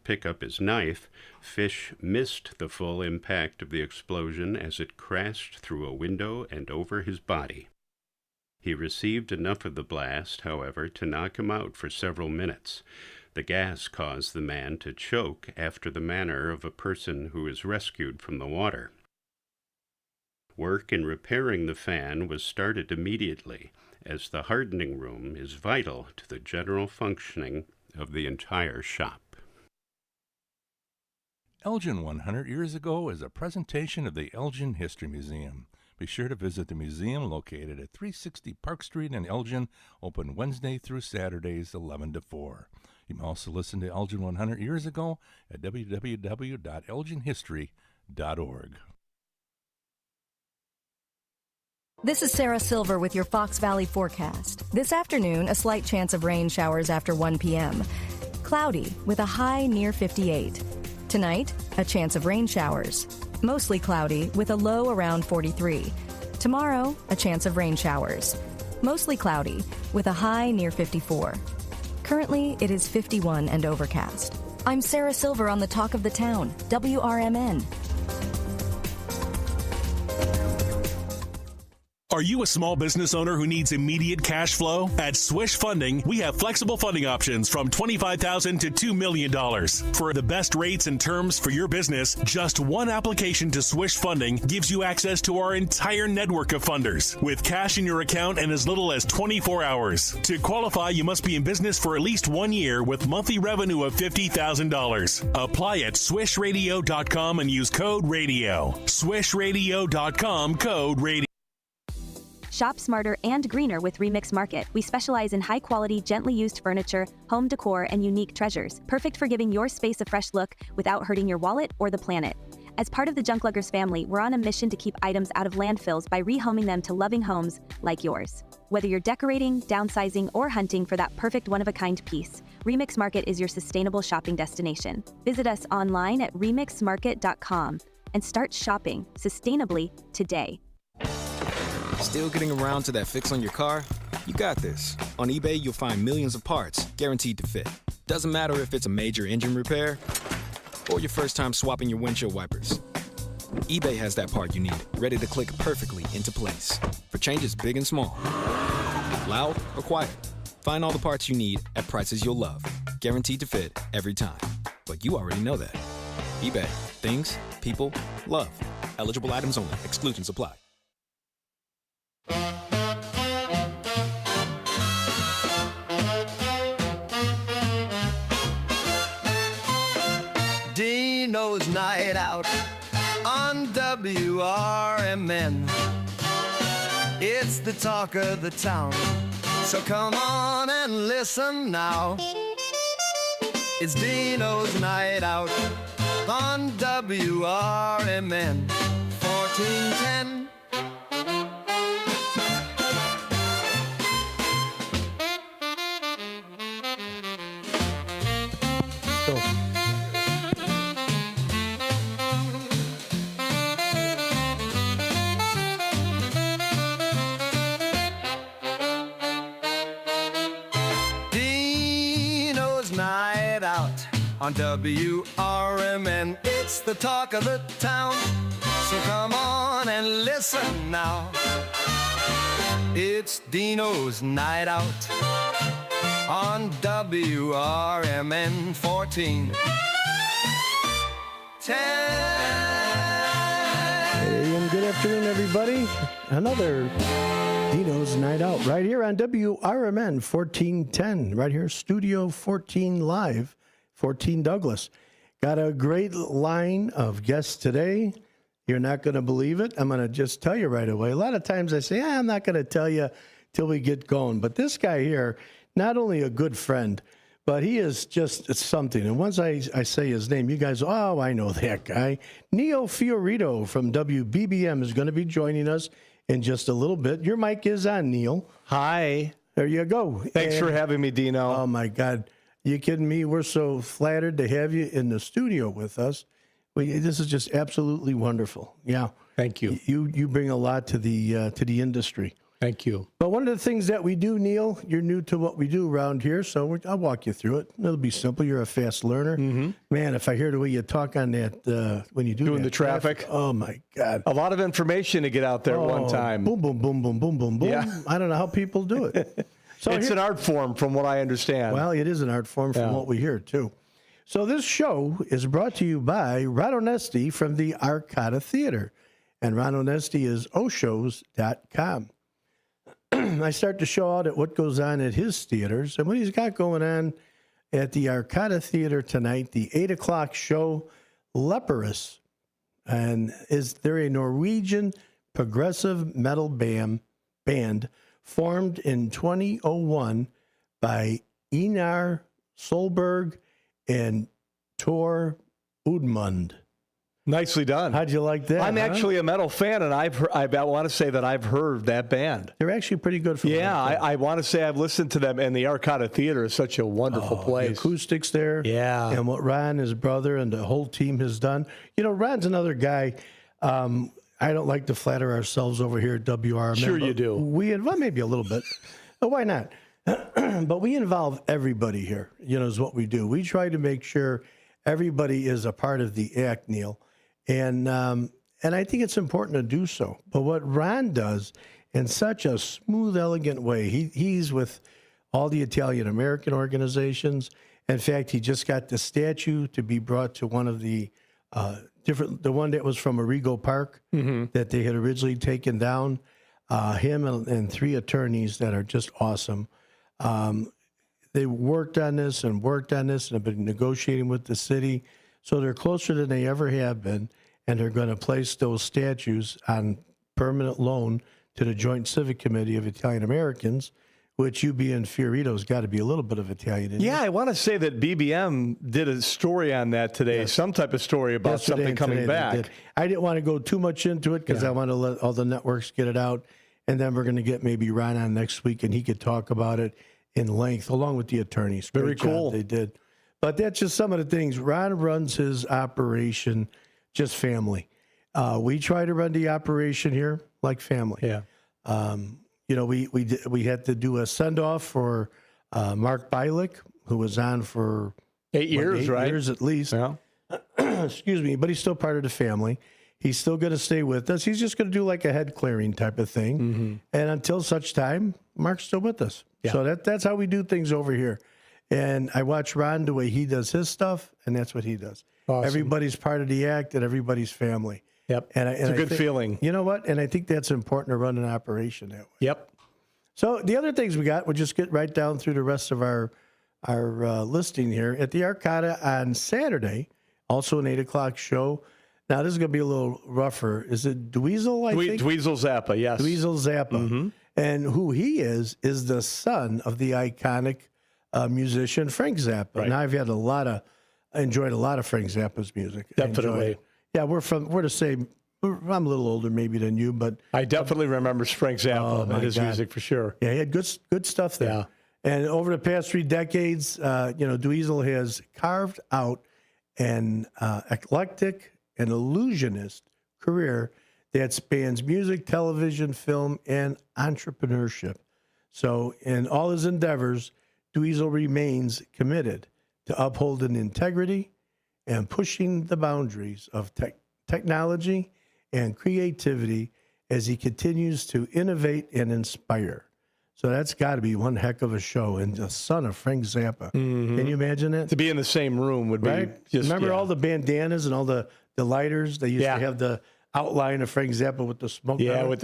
pick up his knife, Fish missed the full impact of the explosion as it crashed through a window and over his body. He received enough of the blast, however, to knock him out for several minutes. The gas caused the man to choke after the manner of a person who is rescued from the water. Work in repairing the fan was started immediately, as the hardening room is vital to the general functioning of the entire shop. Elgin 100 Years Ago is a presentation of the Elgin History Museum. Be sure to visit the museum located at 360 Park Street in Elgin, open Wednesday through Saturdays 11 to 4. You can also listen to Elgin 100 Years Ago at www.elginhistory.org. This is Sarah Silver with your Fox Valley forecast. This afternoon, a slight chance of rain showers after 1 p.m. Cloudy with a high near 58. Tonight, a chance of rain showers. Mostly cloudy with a low around 43. Tomorrow, a chance of rain showers. Mostly cloudy with a high near 54. Currently, it is 51 and overcast. I'm Sarah Silver on the Talk of the Town, WRMN. Are you a small business owner who needs immediate cash flow? At Swish Funding, we have flexible funding options from $25,000 to $2 million. For the best rates and terms for your business, just one application to Swish Funding gives you access to our entire network of funders, with cash in your account in as little as 24 hours. To qualify, you must be in business for at least 1 year with monthly revenue of $50,000. Apply at swishradio.com and use code RADIO. Swishradio.com, code RADIO. Shop smarter and greener with Remix Market. We specialize in high-quality, gently used furniture, home decor, and unique treasures. Perfect for giving your space a fresh look without hurting your wallet or the planet. As part of the Junk Luggers family, we're on a mission to keep items out of landfills by rehoming them to loving homes like yours. Whether you're decorating, downsizing, or hunting for that perfect one-of-a-kind piece, Remix Market is your sustainable shopping destination. Visit us online at remixmarket.com and start shopping sustainably today. Still getting around to that fix on your car? You got this. On eBay, you'll find millions of parts guaranteed to fit. Doesn't matter if it's a major engine repair or your first time swapping your windshield wipers. eBay has that part you need, ready to click perfectly into place for changes big and small. Loud or quiet, find all the parts you need at prices you'll love. Guaranteed to fit every time. But you already know that. eBay. Things, people, love. Eligible items only. Exclusions apply. Dino's Night Out on WRMN. It's the talk of the town, so come on and listen now. It's Dino's Night Out on WRMN 1410. On WRMN, it's the talk of the town, so come on and listen now. It's Dino's Night Out on WRMN 1410. Hey, and good afternoon, everybody. Another Dino's Night Out right here on WRMN 1410, right here, Studio 14 Live. 14 Douglas. Got a great line of guests today. You're not going to believe it. I'm going to just tell you right away. A lot of times I say, I'm not going to tell you till we get going. But this guy here, not only a good friend, but he is just something. And once I say his name, you guys, oh, I know that guy. Neil Fiorito from WBBM is going to be joining us in just a little bit. Your mic is on, Neil. Hi. There you go. Thanks for having me, Dino. Oh, my God. You kidding me? We're so flattered to have you in the studio with us. This is just absolutely wonderful. Yeah. Thank you. You bring a lot to the industry. Thank you. But one of the things that we do, Neil, you're new to what we do around here, so I'll walk you through it. It'll be simple. You're a fast learner. Mm-hmm. Man, if I hear the way you talk on that, when you do Doing that the traffic. oh, my God. A lot of information to get out there at one time. Boom, boom, boom, boom, boom, boom, boom. Yeah. I don't know how people do it. So It's an art form, from what I understand. Well, it is an art form from what we hear, too. So this show is brought to you by Ron Onesti from the Arcata Theater. And Ron Onesti is oshows.com. I start the show out at what goes on at his theaters. And what he's got going on at the Arcata Theater tonight, the 8 o'clock show, Leprous. And they're a Norwegian progressive metal band formed in 2001 by Einar Solberg and Tor Udmund. Nicely done. How'd you like that? I'm actually a metal fan, and I want to say that I've heard that band. They're actually pretty good for Yeah, I want to say I've listened to them, and the Arcata Theater is such a wonderful place. The acoustics there. Yeah. And what Ron, his brother, and the whole team has done. You know, Ron's another guy. I don't like to flatter ourselves over here at WRMN. Sure you do. Well, maybe a little bit. But why not? But we involve everybody here, is what we do. We try to make sure everybody is a part of the act, Neil. And I think it's important to do so. But what Ron does in such a smooth, elegant way, he's with all the Italian-American organizations. In fact, he just got the statue to be brought to one of the the one that was from Arrigo Park that they had originally taken down. Him and 3 attorneys that are just awesome. They worked on this and have been negotiating with the city. So they're closer than they ever have been, and they're going to place those statues on permanent loan to the Joint Civic Committee of Italian Americans, which you being Fiorito's got to be a little bit of Italian in Yeah, I want to say that BBM did a story on that today, some type of story about Yesterday something coming back. I didn't want to go too much into it because I want to let all the networks get it out, and then we're going to get maybe Ron on next week, and he could talk about it in length, along with the attorneys. Very Great job cool. they did. But that's just some of the things. Ron runs his operation just family. We try to run the operation here like family. Yeah. We had to do a send-off for Mark Bialik, who was on for 8 years, right? 8 years at least. Yeah. Excuse me, but he's still part of the family. He's still going to stay with us. He's just going to do like a head clearing type of thing. Mm-hmm. And until such time, Mark's still with us. Yeah. So that's how we do things over here. And I watch Ron the way he does his stuff, and that's what he does. Awesome. Everybody's part of the act, and everybody's family. Yep. And It's a good feeling. You know what? And I think that's important to run an operation that way. Yep. So the other things we got, we'll just get right down through the rest of our listing here. At the Arcata on Saturday, also an 8 o'clock show. Now, this is going to be a little rougher. Is it Dweezil, I think? Dweezil Zappa, yes. Dweezil Zappa. And who he is the son of the iconic musician Frank Zappa. Right. And I've had enjoyed a lot of Frank Zappa's music. Definitely. Yeah, we're the same. I'm a little older maybe than you, but I definitely remember Frank Zappa and his God. music for sure. yeah, he had good stuff there. Yeah. And over the past 3 decades, Dweezil has carved out an eclectic and illusionist career that spans music, television, film, and entrepreneurship. So in all his endeavors, Dweezil remains committed to upholding integrity and pushing the boundaries of technology and creativity as he continues to innovate and inspire. So that's got to be one heck of a show. And the son of Frank Zappa. Can you imagine that? To be in the same room would be Right? just... Remember yeah. all the bandanas and all the lighters? They used to have the outline of Frank Zappa with the smoke. Yeah, on it.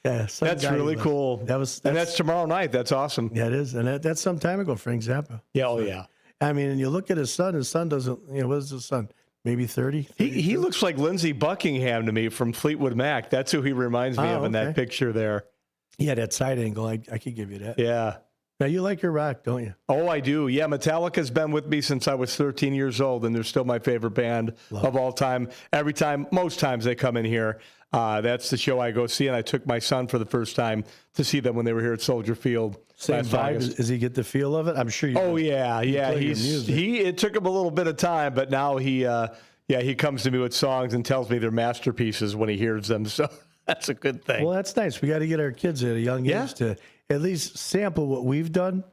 That's guy really was. cool. That's and that's tomorrow night. That's awesome. Yeah, it is. And that's some time ago, Frank Zappa. Yeah, oh yeah. I mean, and you look at his son doesn't, what is his son? Maybe 30? He looks like Lindsey Buckingham to me from Fleetwood Mac. That's who he reminds me of in that picture there. Yeah, that side angle, I could give you that. Yeah. Now, you like your rock, don't you? Oh, I do. Yeah, Metallica's been with me since I was 13 years old, and they're still my favorite band of all time. Most times they come in here, that's the show I go see, and I took my son for the first time to see them when they were here at Soldier Field. Same last vibe. August. Does he get the feel of it? I'm sure you. Oh yeah. play your music. It took him a little bit of time, but now he comes to me with songs and tells me they're masterpieces when he hears them. So That's a good thing. Well, that's nice. We got to get our kids at a young age to at least sample what we've done.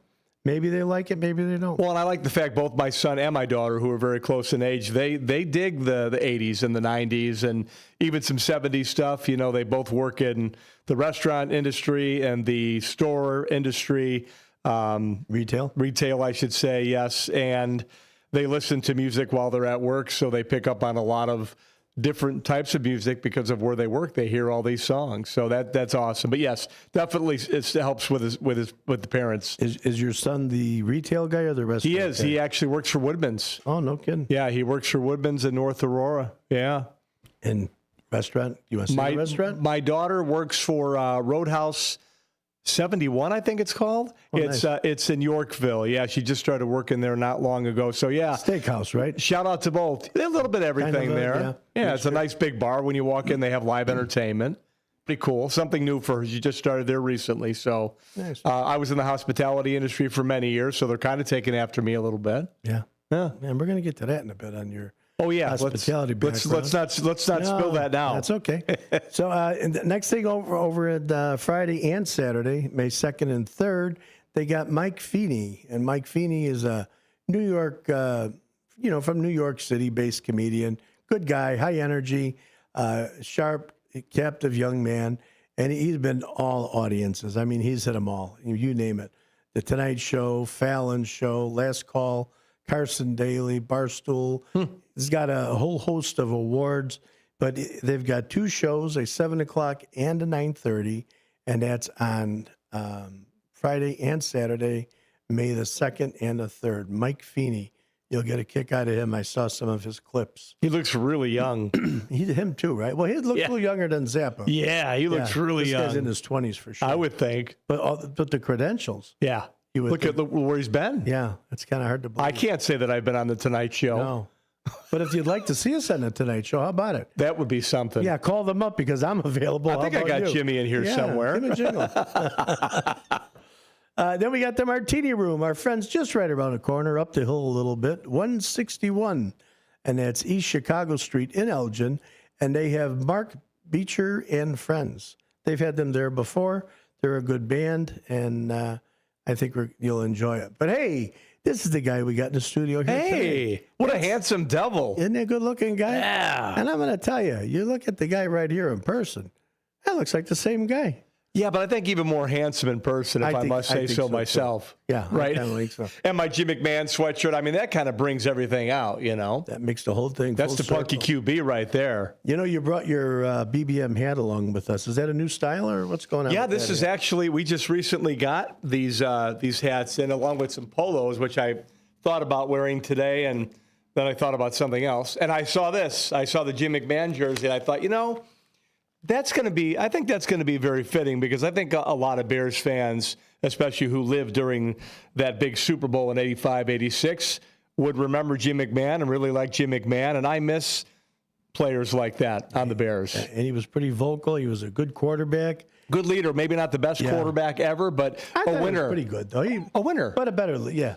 Maybe they like it, maybe they don't. Well, and I like the fact both my son and my daughter, who are very close in age, they dig the 80s and the 90s and even some 70s stuff. You know, they both work in the restaurant industry and the store industry. Retail, I should say, yes. And they listen to music while they're at work, so they pick up on a lot of different types of music because of where they work. They hear all these songs, so that's awesome. But yes, definitely it helps with the parents. Is your son the retail guy or the restaurant? He is. Guy? He actually works for Woodman's. Oh, no kidding. Yeah, he works for Woodman's in North Aurora. Yeah. And restaurant? You want to see the restaurant? My daughter works for Roadhouse 71, I think it's called. Oh, it's in Yorkville. Yeah, she just started working there not long ago. So yeah, steakhouse, right? Shout out to both. A little bit of everything there. Yeah, it's a nice big bar. When you walk in, they have live entertainment. Pretty cool. Something new for her. She just started there recently. So nice. I was in the hospitality industry for many years, so they're kind of taking after me a little bit. Yeah. And we're going to get to that in a bit on your hospitality background. Let's not spill that now. That's okay. So and the next thing over at Friday and Saturday, May 2nd and 3rd, they got Mike Feeney. And Mike Feeney is a New York, from New York City-based comedian. Good guy, high energy, sharp, captive young man. And he's been all audiences. I mean, he's hit them all. You name it. The Tonight Show, Fallon Show, Last Call, Carson Daly, Barstool. He's got a whole host of awards, but they've got two shows, a 7 o'clock and a 9:30, and that's on Friday and Saturday, May the 2nd and the 3rd. Mike Feeney. You'll get a kick out of him. I saw some of his clips. He looks really young. Him too, right? Well, he looks a little younger than Zappa. Yeah, he looks really young. This guy's in his 20s for sure. I would think. But the credentials. Yeah. Look at where he's been. Yeah, it's kind of hard to believe. I can't say that I've been on the Tonight Show. No. But if you'd like to see us on the Tonight Show, how about it? That would be something. Yeah, call them up because I'm available. I think I got Jimmy in here somewhere. Give him a jingle. Then we got the Martini Room. Our friends just right around the corner, up the hill a little bit, 161. And that's East Chicago Street in Elgin. And they have Mark Beecher and friends. They've had them there before. They're a good band, and I think you'll enjoy it. But hey, this is the guy we got in the studio here today. What a handsome devil. Isn't he a good-looking guy? Yeah. And I'm going to tell you, you look at the guy right here in person, that looks like the same guy. Yeah, but I think even more handsome in person, if I must say so myself. Too. Yeah, right. I kind of think so. And my Jim McMahon sweatshirt. I mean, that kind of brings everything out, you know. That makes the whole thing. That's the punky QB right there. You know, you brought your BBM hat along with us. Is that a new style or what's going on? Yeah, this is actually. We just recently got these hats in along with some polos, which I thought about wearing today, and then I thought about something else. And I saw this. I saw the Jim McMahon jersey, and I thought, I think that's going to be very fitting because I think a lot of Bears fans, especially who lived during that big Super Bowl in 85, 86, would remember Jim McMahon and really like Jim McMahon. And I miss players like that on the Bears. And he was pretty vocal. He was a good quarterback. Good leader. Maybe not the best quarterback ever, but a winner. He was pretty good, though. A winner. But a better, yeah.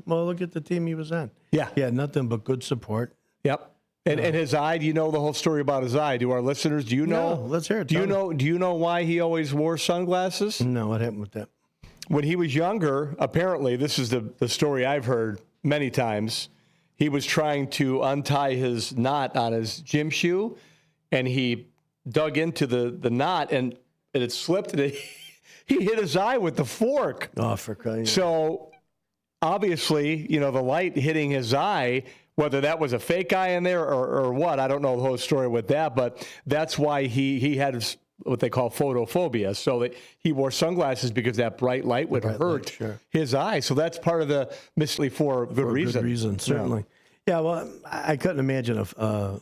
Well, look at the team he was on. Yeah. Yeah, nothing but good support. Yep. And his eye, do you know the whole story about his eye? Do our listeners, do you know? No, let's hear it. Do you know why he always wore sunglasses? No, what happened with that? When he was younger, apparently, this is the story I've heard many times, he was trying to untie his knot on his gym shoe, and he dug into the knot, and it slipped, and he hit his eye with the fork. Oh, for crying out. So, obviously, the light hitting his eye, whether that was a fake eye in there or what, I don't know the whole story with that, but that's why he had what they call photophobia. So that he wore sunglasses because that bright light would hurt his eye. So that's part of the mystery for good reason. Good reason, certainly. Yeah, well, I couldn't imagine a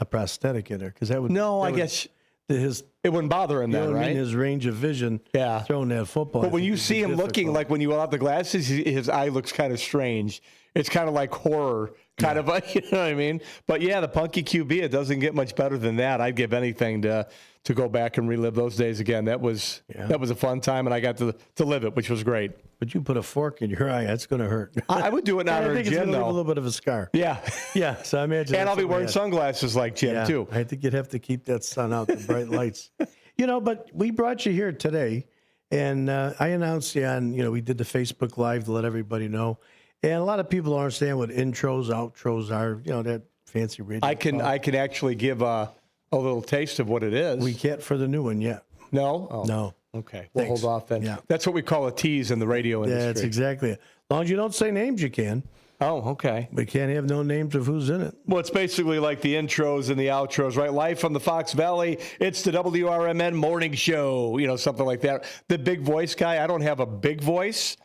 prosthetic in there because that would. No, I guess it wouldn't bother him then, right? His range of vision, throwing that football. But when you see him looking like when you without the glasses, his eye looks kind of strange. It's kind of like horror, kind of, you know what I mean? But yeah, the punky QB, it doesn't get much better than that. I'd give anything to go back and relive those days again. That was a fun time, and I got to live it, which was great. But you put a fork in your eye, that's going to hurt. I would do it now in Jim, though. Leave a little bit of a scar. Yeah. Yeah, so I imagine. And I'll be wearing sunglasses like Jim, too. I think you'd have to keep that sun out, the bright lights. But we brought you here today, and I announced you on, we did the Facebook Live to let everybody know. And a lot of people don't understand what intros, outros are, that fancy radio. I can actually give a little taste of what it is. We can't for the new one yet. No? Oh. No. Okay. We'll hold off then. Yeah. That's what we call a tease in the radio industry. Yeah, that's exactly it. As long as you don't say names, you can. Oh, okay. We can't have no names of who's in it. Well, it's basically like the intros and the outros, right? Live from the Fox Valley, it's the WRMN morning show, something like that. The big voice guy, I don't have a big voice,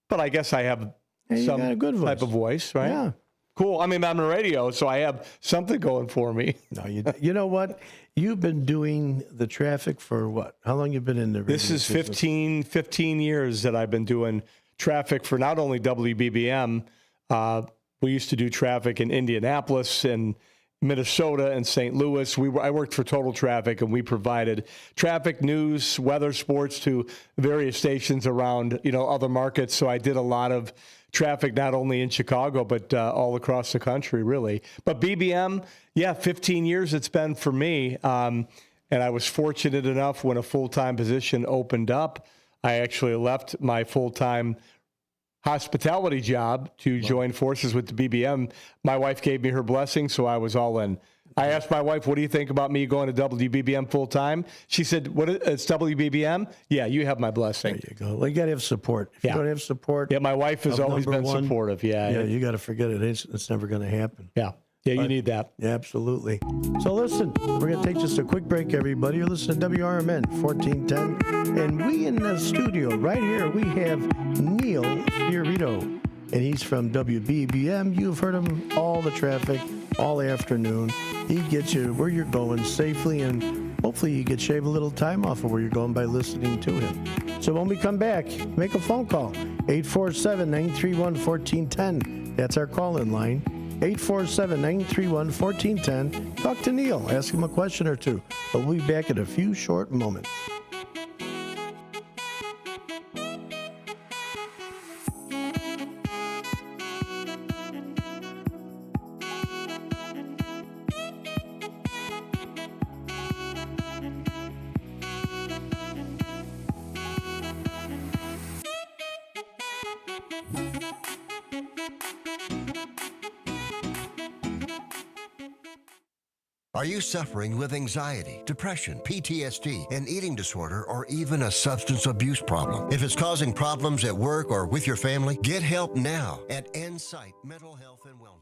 but I guess I have some got a good voice. type of voice, right? Yeah. Cool. I mean, I'm on radio, so I have something going for me. No, you know what? You've been doing the traffic for what? How long you been in the radio This is business? 15 years that I've been doing traffic for not only WBBM. We used to do traffic in Indianapolis and Minnesota and St. Louis. I worked for Total Traffic, and we provided traffic, news, weather, sports to various stations around, other markets. So I did a lot of traffic, not only in Chicago, but all across the country, really. But BBM, 15 years it's been for me. And I was fortunate enough when a full-time position opened up, I actually left my full-time hospitality job to join forces with the BBM. My wife gave me her blessing, so I was all in. I asked my wife, what do you think about me going to WBBM full time? She said, it's WBBM? Yeah, you have my blessing. There you go. Well, you got to have support. If you don't have support. Yeah, my wife has always been supportive. Yeah, you got to forget it. It's never going to happen. Yeah. Yeah, you need that. Yeah, absolutely. So listen, we're going to take just a quick break, everybody. You're listening to WRMN 1410. And we in the studio right here, we have Neil Fiorito. And he's from WBBM. You've heard him all the traffic, all afternoon. He gets you where you're going safely, and hopefully you get shave a little time off of where you're going by listening to him. So when we come back, make a phone call, 847-931-1410. That's our call-in line. 847-931-1410. Talk to Neil. Ask him a question or two. But we'll be back in a few short moments. Are you suffering with anxiety, depression, PTSD, an eating disorder, or even a substance abuse problem? If it's causing problems at work or with your family, get help now at Insight Mental Health and Wellness.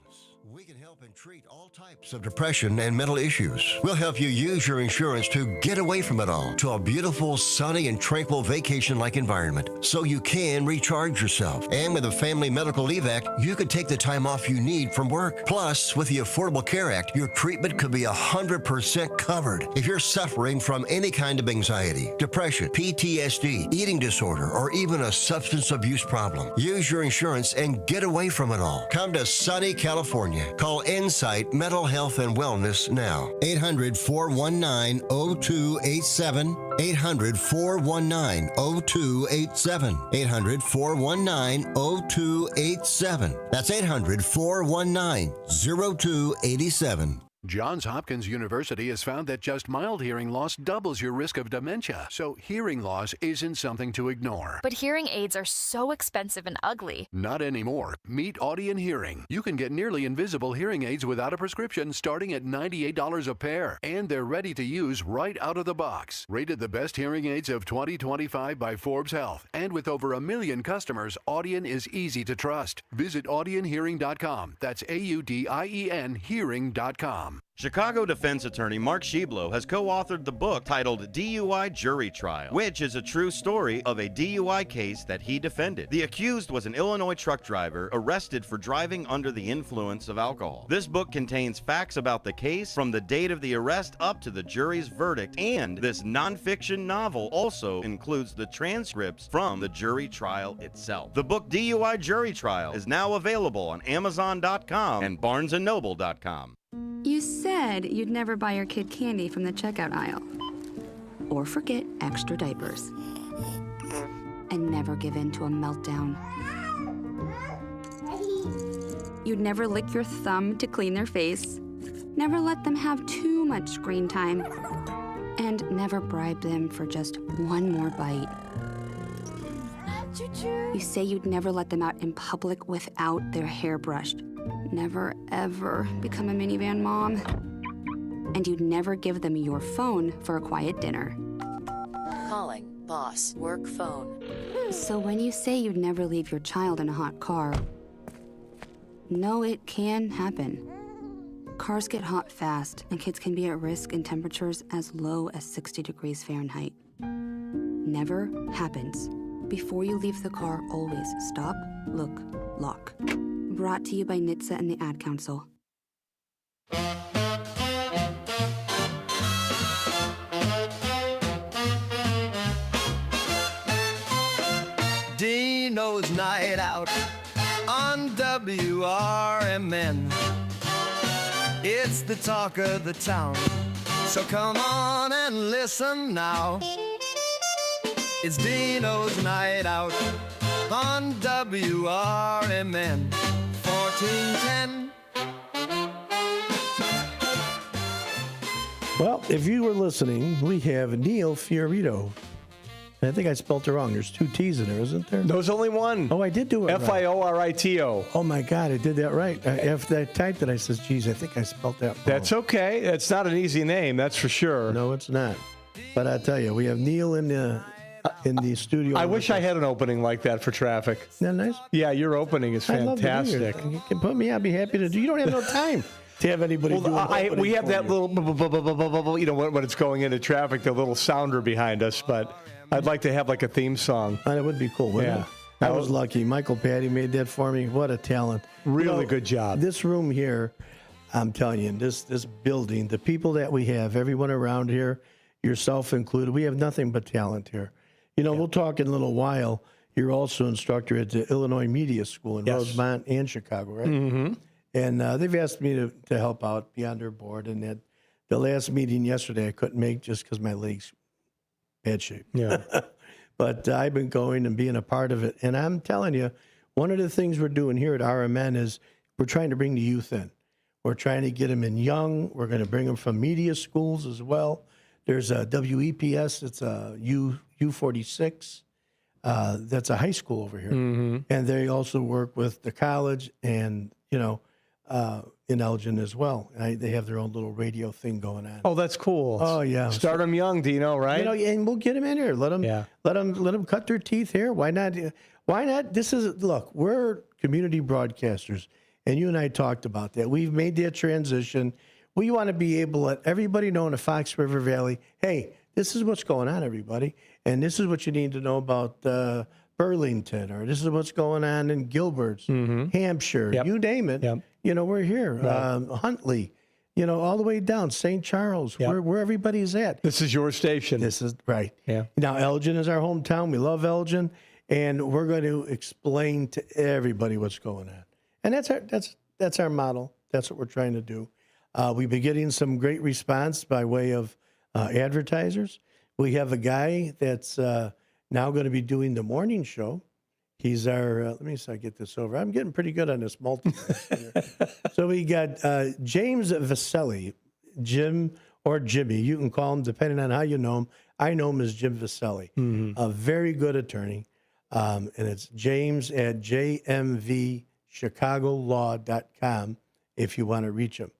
We can help and treat all types of depression and mental issues. We'll help you use your insurance to get away from it all to a beautiful, sunny, and tranquil vacation-like environment so you can recharge yourself. And with the Family Medical Leave Act, you could take the time off you need from work. Plus, with the Affordable Care Act, your treatment could be 100% covered. If you're suffering from any kind of anxiety, depression, PTSD, eating disorder, or even a substance abuse problem, use your insurance and get away from it all. Come to sunny California. Call Insight Mental Health and Wellness now. 800-419-0287. 800-419-0287. 800-419-0287. That's 800-419-0287. Johns Hopkins University has found that just mild hearing loss doubles your risk of dementia, so hearing loss isn't something to ignore. But hearing aids are so expensive and ugly. Not anymore. Meet Audion Hearing. You can get nearly invisible hearing aids without a prescription starting at $98 a pair, and they're ready to use right out of the box. Rated the best hearing aids of 2025 by Forbes Health, and with over 1 million customers, Audion is easy to trust. Visit audionhearing.com. That's AUDIEN hearing.com. Chicago defense attorney Mark Schieblo has co-authored the book titled DUI Jury Trial, which is a true story of a DUI case that he defended. The accused was an Illinois truck driver arrested for driving under the influence of alcohol. This book contains facts about the case from the date of the arrest up to the jury's verdict, and this nonfiction novel also includes the transcripts from the jury trial itself. The book DUI Jury Trial is now available on Amazon.com and BarnesandNoble.com. You said you'd never buy your kid candy from the checkout aisle. Or forget extra diapers. And never give in to a meltdown. You'd never lick your thumb to clean their face. Never let them have too much screen time. And never bribe them for just one more bite. You say you'd never let them out in public without their hair brushed. Never, ever become a minivan mom. And you'd never give them your phone for a quiet dinner. Calling boss work phone. So when you say you'd never leave your child in a hot car, no, it can happen. Cars get hot fast, and kids can be at risk in temperatures as low as 60 degrees Fahrenheit. Never happens. Before you leave the car, always stop, look, lock. Brought to you by NHTSA and the Ad Council. Dino's Night Out on WRMN. It's the talk of the town, so come on and listen now. It's Dino's Night Out on WRMN 1410. Well, if you were listening, we have Neil Fiorito. I think I spelled it wrong. There's two T's in there, isn't there? There's only one. Oh, I did do it right. Fiorito. Oh, my God, I did that right. After I typed it, I says, geez, I think I spelled that wrong. That's okay. It's not an easy name, that's for sure. No, it's not. But I tell you, we have Neil in the studio. I wish I had an opening like that for traffic. Isn't that nice? Yeah, your opening is fantastic. I'd love to do it. You can put me, I'd be happy to do. You don't have no time to have anybody do it. We have that little, when it's going into traffic, the little sounder behind us, but I'd like to have like a theme song. And it would be cool, wouldn't it? I was lucky. Michael Patty made that for me. What a talent. Really good job. This room here, I'm telling you, this building, the people that we have, everyone around here, yourself included, we have nothing but talent here. We'll talk in a little while. You're also instructor at the Illinois Media School in Rosemont and Chicago, right? Mm-hmm. And they've asked me to help out, be on their board. And at the last meeting yesterday, I couldn't make just because my legs bad shape. Yeah. But I've been going and being a part of it. And I'm telling you, one of the things we're doing here at RMN is we're trying to bring the youth in. We're trying to get them in young. We're going to bring them from media schools as well. There's a WEPS. It's a U46. That's a high school over here. Mm-hmm. And they also work with the college and, in Elgin as well. They have their own little radio thing going on. Oh, that's cool. Oh, yeah. Start them young, Dino, right? And we'll get them in here. Let them cut their teeth here. Why not? Why not? Look, we're community broadcasters, and you and I talked about that. We've made that transition. We want to be able to let everybody know in the Fox River Valley, hey, this is what's going on, everybody, and this is what you need to know about Burlington, or this is what's going on in Gilbert's, Hampshire, you name it. Yep. We're here. Right. Huntley, all the way down, St. Charles, where everybody's at. This is your station. This is right. Yeah. Now, Elgin is our hometown. We love Elgin, and we're going to explain to everybody what's going on. And that's our model. That's what we're trying to do. We've been getting some great response by way of advertisers. We have a guy that's now going to be doing the morning show. He's our, let me see if I get this over. I'm getting pretty good on this multitasking. So we got James Vaselli, Jim or Jimmy. You can call him depending on how you know him. I know him as Jim Vaselli, a very good attorney. And it's James at jmvchicagolaw.com if you want to reach him.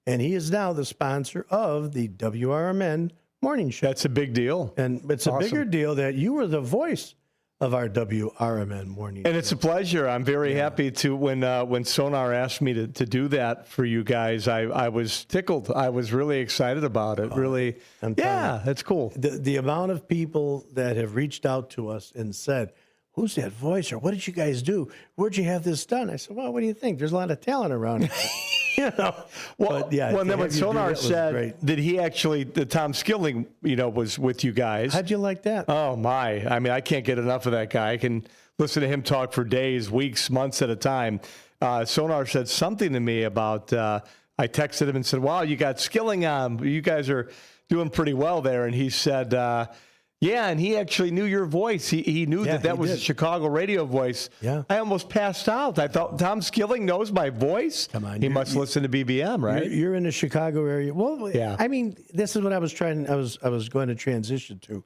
And he is now the sponsor of the WRMN Morning Show. That's a big deal. And it's a bigger deal that you were the voice of our WRMN Morning Show. And it's a pleasure. I'm very happy to, when Sonar asked me to do that for you guys, I was tickled. I was really excited about it. Really. That's cool. The amount of people that have reached out to us and said, who's that voice? Or what did you guys do? Where'd you have this done? I said, well, what do you think? There's a lot of talent around here. Then when Sonar said that he actually, Tom Skilling, was with you guys. How'd you like that? Oh, my. I mean, I can't get enough of that guy. I can listen to him talk for days, weeks, months at a time. Sonar said something to me about, I texted him and said, wow, you got Skilling on. You guys are doing pretty well there. And he said, Yeah, and he actually knew your voice. He knew that was a Chicago radio voice. Yeah. I almost passed out. I thought, Tom Skilling knows my voice? Come on. He must listen to BBM, right? You're in the Chicago area. Well, yeah. I mean, this is what I was going to transition to.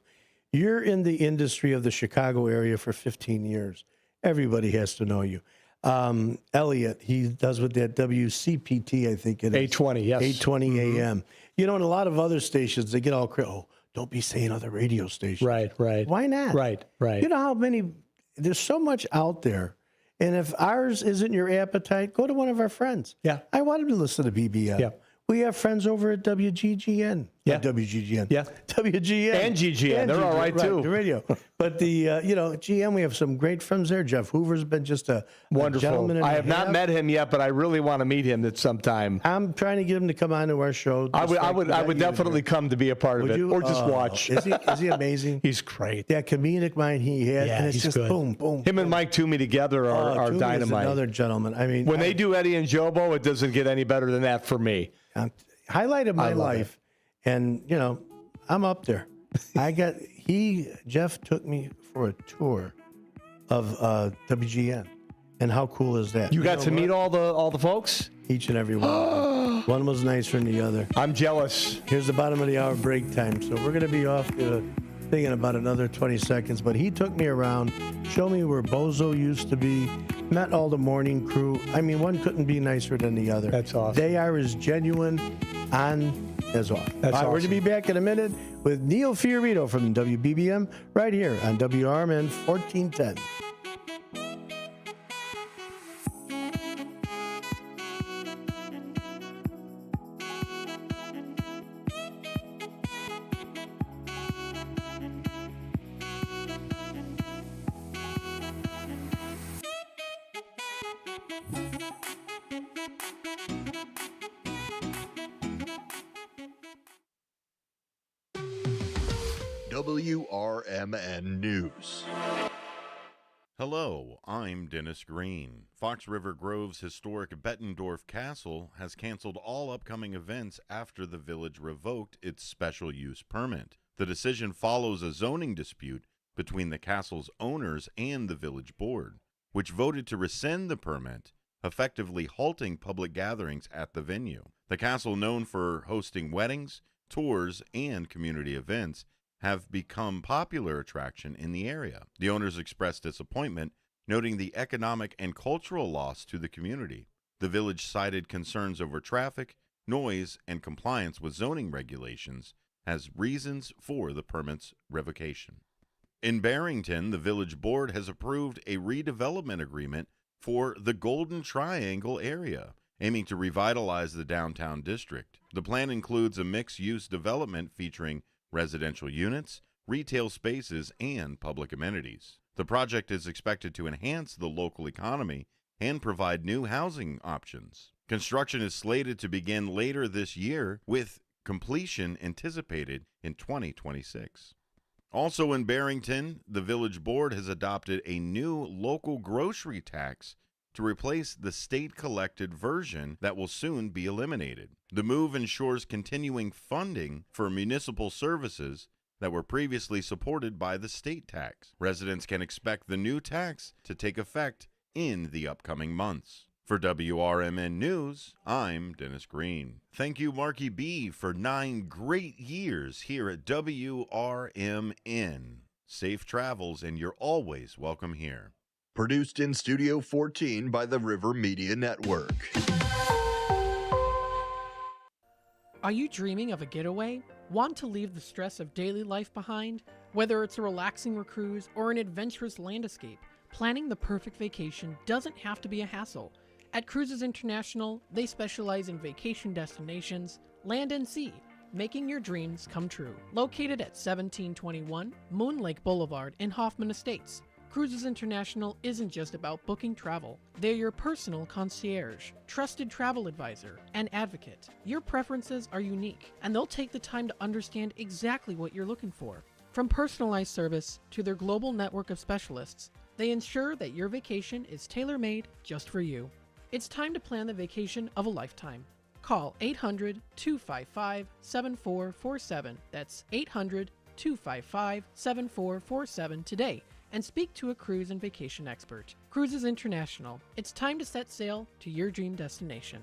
You're in the industry of the Chicago area for 15 years. Everybody has to know you. Elliot, he does with that WCPT, I think it is. 820, yes. 820 AM. You know, in a lot of other stations, they get all don't be saying other radio stations. Right. Why not? Right. You know how many, there's so much out there. And if ours isn't your appetite, go to one of our friends. Yeah. I want him to listen to BBM. Yeah. We have friends over at WGGN. Yeah. WGGN. Yeah. WGN. And GGN. They're all right, too. The radio. But the, GM, we have some great friends there. Jeff Hoover's been just a gentleman. Wonderful. I have not met him yet, but I really want to meet him at some time. I'm trying to get him to come on to our show. I would definitely come to be a part of it, or just watch. Is he amazing? He's great. That comedic mind he has, and it's he's just good. boom, boom. Him and Mike Toomey together are Toomey dynamite. is another gentleman. I mean, when they do Eddie and Jobo, it doesn't get any better than that for me. Highlight of my life, and I'm up there. Jeff took me for a tour of WGN, and how cool is that? You got to meet all the folks? Each and every one. One was nicer than the other. I'm jealous. Here's the bottom of the hour break time, so we're going to be off to thing in about another 20 seconds. But he took me around, showed me where Bozo used to be, met all the morning crew. I mean, one couldn't be nicer than the other. That's awesome. They are as genuine on as off. That's awesome. We're going to be back in a minute with Neil Fiorito from WBBM right here on WRMN 1410. WRMN News. Hello, I'm Dennis Green. Fox River Grove's historic Bettendorf Castle has canceled all upcoming events after the village revoked its special use permit. The decision follows a zoning dispute between the castle's owners and the village board, which voted to rescind the permit, effectively halting public gatherings at the venue. The castle, known for hosting weddings, tours, and community events, have become popular attraction in the area. The owners expressed disappointment, noting the economic and cultural loss to the community. The village cited concerns over traffic, noise, and compliance with zoning regulations as reasons for the permit's revocation. In Barrington, the village board has approved a redevelopment agreement for the Golden Triangle area, aiming to revitalize the downtown district. The plan includes a mixed-use development featuring residential units, retail spaces, and public amenities. The project is expected to enhance the local economy and provide new housing options. Construction is slated to begin later this year, with completion anticipated in 2026. Also in Barrington, the village board has adopted a new local grocery tax to replace the state-collected version that will soon be eliminated. The move ensures continuing funding for municipal services that were previously supported by the state tax. Residents can expect the new tax to take effect in the upcoming months. For WRMN News, I'm Dennis Green. Thank you, Marky B, for 9 great years here at WRMN. Safe travels, and you're always welcome here. Produced in Studio 14 by the River Media Network. Are you dreaming of a getaway? Want to leave the stress of daily life behind? Whether it's a relaxing cruise or an adventurous land escape, planning the perfect vacation doesn't have to be a hassle. At Cruises International, they specialize in vacation destinations, land and sea, making your dreams come true. Located at 1721 Moon Lake Boulevard in Hoffman Estates, Cruises International isn't just about booking travel. They're your personal concierge, trusted travel advisor, and advocate. Your preferences are unique, and they'll take the time to understand exactly what you're looking for. From personalized service to their global network of specialists, they ensure that your vacation is tailor-made just for you. It's time to plan the vacation of a lifetime. Call 800-255-7447. That's 255-7447 today and speak to a cruise and vacation expert. Cruises International. It's time to set sail to your dream destination.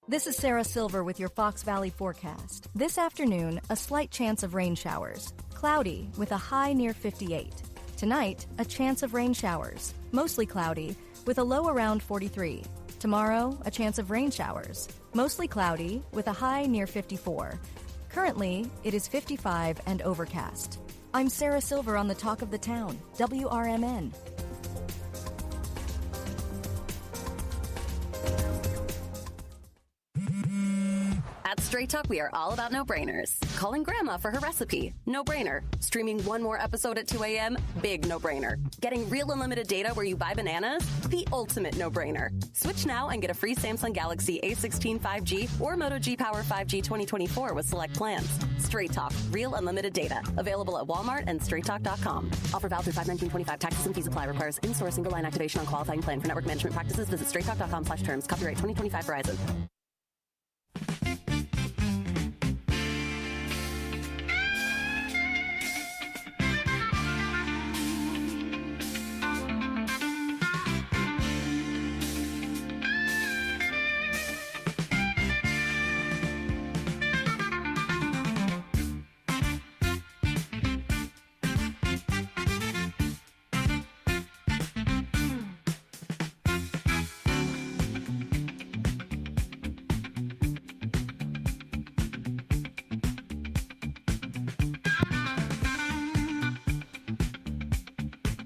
This is Sarah Silver with your Fox Valley forecast. This afternoon, a slight chance of rain showers. Cloudy with a high near 58. Tonight, a chance of rain showers. Mostly cloudy with a low around 43. Tomorrow, a chance of rain showers. Mostly cloudy with a high near 54. Currently, it is 55 and overcast. I'm Sarah Silver on the Talk of the Town, WRMN. At Straight Talk, we are all about no-brainers. Calling Grandma for her recipe, no-brainer. Streaming one more episode at 2 a.m., big no-brainer. Getting real unlimited data where you buy bananas, the ultimate no-brainer. Switch now and get a free Samsung Galaxy A16 5G or Moto G Power 5G 2024 with select plans. Straight Talk, real unlimited data. Available at Walmart and straighttalk.com. Offer valid through 5/19/25. Taxes and fees apply. Requires in-store single line activation on qualifying plan. For network management practices, visit straighttalk.com/terms. Copyright 2025 Verizon.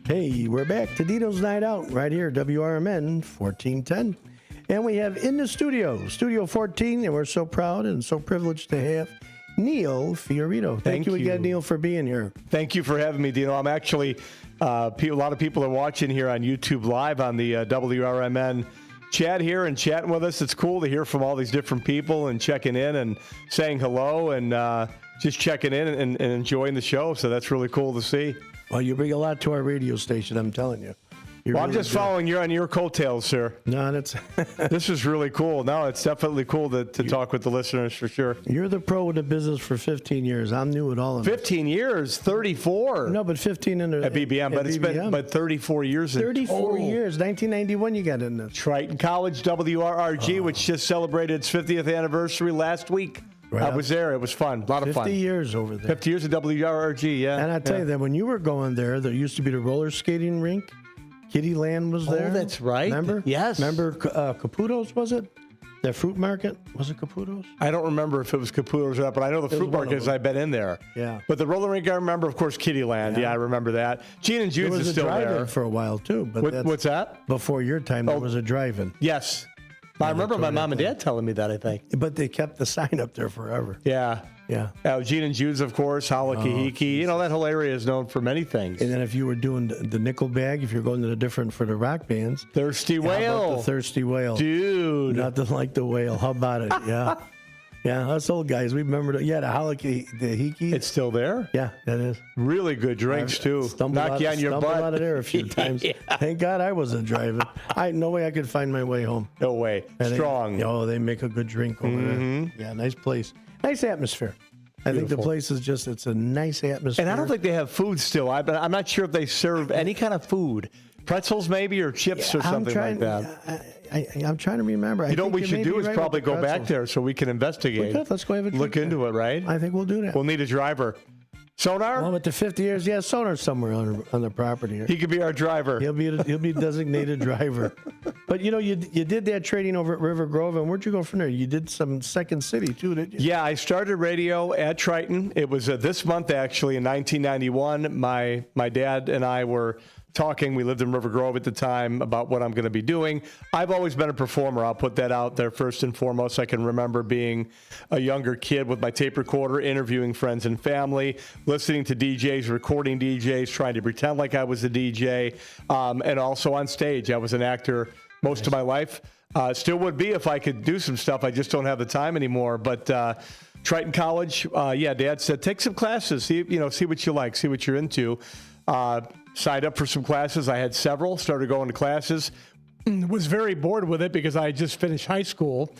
Hey, we're back to Dino's Night Out right here, WRMN 1410. And we have in the studio, Studio 14, and we're so proud and so privileged to have Neil Fiorito. Thank you again, Neil, for being here. Thank you for having me, Dino. I'm actually, a lot of people are watching here on YouTube Live on the WRMN chat here and chatting with us. It's cool to hear from all these different people and checking in and saying hello and just checking in and enjoying the show. So that's really cool to see. Well, you bring a lot to our radio station, I'm telling you. I'm just following you on your coattails, sir. No, that's... This is really cool. No, it's definitely cool to talk with the listeners for sure. You're the pro in the business for 15 years. I'm new at all of 15 years? 34? No, but 15 in at BBM. But it's been 34 years. 34 years. 1991 you got in this. Triton College, WRRG, which just celebrated its 50th anniversary last week. Right. I was there. It was fun. A lot of fun. 50 years over there. 50 years at WRRG, yeah. And I tell you that when you were going there used to be the roller skating rink. Kitty Land was there. Oh, that's right. Remember? Yes. Remember Caputo's, was it? That fruit market? Was it Caputo's? I don't remember if it was Caputo's or not, but I know the fruit market because I've been in there. Yeah. But the roller rink, I remember, of course, Kitty Land. Yeah, I remember that. Gene and Jude's is still there. There was a drive-in for a while, too. But what's that? Before your time, there was a drive-in. Yes. I remember my mom and dad telling me that, I think. But they kept the sign up there forever. Yeah. Yeah. Gene and Jude's, of course, Halakihiki. That whole area is known for many things. And then if you were doing the nickel bag, if you're going to the different for the rock bands. Thirsty Whale. The Thirsty Whale. Dude. Nothing like the whale. How about it? Yeah. Yeah, us old guys, we remember the Halakihiki. It's still there? Yeah, that is. Really good drinks, too. Knock you on your butt. Stumbled out of there a few times. Yeah. Thank God I wasn't driving. No way I could find my way home. No way. Strong. They make a good drink over there. Yeah, nice place. Nice atmosphere. I think the place is it's a nice atmosphere. And I don't think they have food still. I'm not sure if they serve any kind of food. Pretzels maybe or chips or something like that. I'm trying to remember. What we should do is probably go back there so we can investigate. Let's go have a look into it, right? I think we'll do that. We'll need a driver. Sonar? Well, with the 50 years, yeah, Sonar somewhere on the property here. He could be our driver. He'll be designated driver. But you did that training over at River Grove, and where'd you go from there? You did some Second City too, didn't you? Yeah, I started radio at Triton. It was this month actually in 1991. My dad and I were talking. We lived in River Grove at the time about what I'm going to be doing. I've always been a performer. I'll put that out there first and foremost. I can remember being a younger kid with my tape recorder, interviewing friends and family, listening to DJs, recording DJs, trying to pretend like I was a DJ, and also on stage. I was an actor most of my life. Still would be if I could do some stuff. I just don't have the time anymore. But Triton College, Dad said, take some classes, see what you like, see what you're into. Signed up for some classes. I had several, started going to classes. Was very bored with it because I had just finished high school.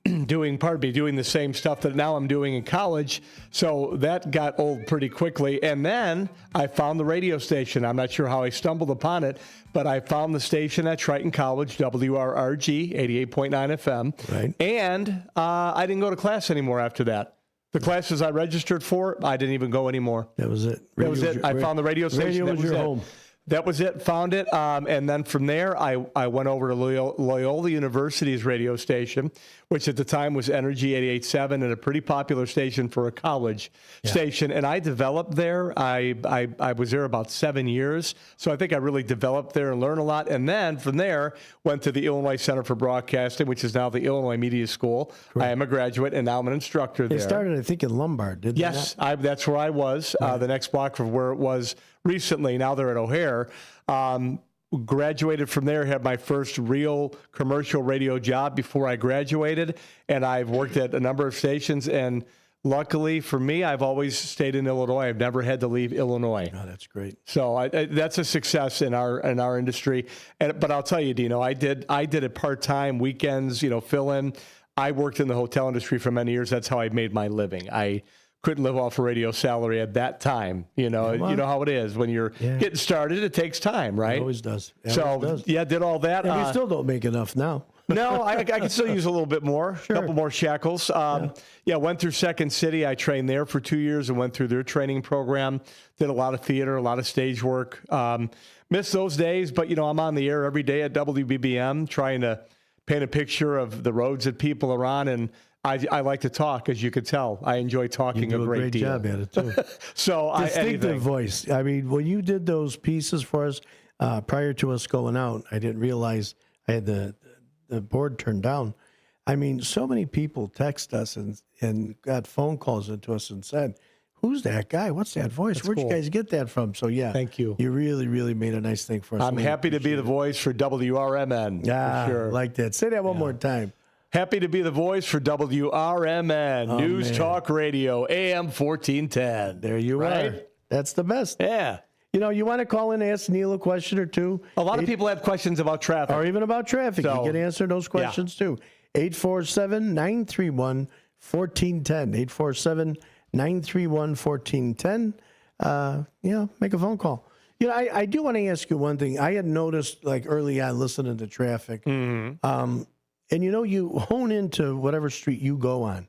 doing the same stuff that now I'm doing in college. So that got old pretty quickly. And then I found the radio station. I'm not sure how I stumbled upon it, but I found the station at Triton College, WRRG, 88.9 FM. Right. And I didn't go to class anymore after that. The classes I registered for, I didn't even go anymore. That was it. That was it. I found the radio station. Radio was your home. That was it. Found it. And then from there, I went over to Loyola University's radio station, which at the time was Energy 88.7 and a pretty popular station for a college station. And I developed there. I was there about 7 years. So I think I really developed there and learned a lot. And then from there, went to the Illinois Center for Broadcasting, which is now the Illinois Media School. Correct. I am a graduate, and now I'm an instructor there. It started, I think, in Lombard, didn't it? Yes, that's where I was. Right. The next block from where it was recently. Now they're at O'Hare. Graduated from there, had my first real commercial radio job before I graduated, and I've worked at a number of stations, and luckily for me, I've always stayed in Illinois. I've never had to leave Illinois. Oh, that's great. So that's a success in our industry. But I'll tell you, Dino, I did it part-time, weekends, fill in. I worked in the hotel industry for many years. That's how I made my living. I couldn't live off a radio salary at that time. You know how it is when you're getting started. It takes time, right? It always does. Did all that. And we still don't make enough now. No, I can still use a little bit more, a couple more shackles. Went through Second City. I trained there for 2 years and went through their training program. Did a lot of theater, a lot of stage work. Missed those days, but I'm on the air every day at WBBM trying to paint a picture of the roads that people are on, and I like to talk, as you could tell. I enjoy talking you do a great deal. Job at it too. Distinctive voice. I mean, when you did those pieces for us prior to us going out, I didn't realize I had the board turned down. I mean, so many people text us and got phone calls into us and said, "Who's that guy? What's that voice? That's Where'd cool. you guys get that from?" So thank you. You really, really made a nice thing for us. I'm happy to be the voice for WRMN. Yeah, for sure. Like that. Say that one more time. Happy to be the voice for WRMN, News Talk Radio, AM 1410. There you are. That's the best. Yeah. You want to call in and ask Neil a question or two? A lot of people have questions about traffic. Or even about traffic. You can answer those questions too. 847-931-1410. 847-931-1410. Make a phone call. I do want to ask you one thing. I had noticed, like, early on listening to traffic, and you hone into whatever street you go on.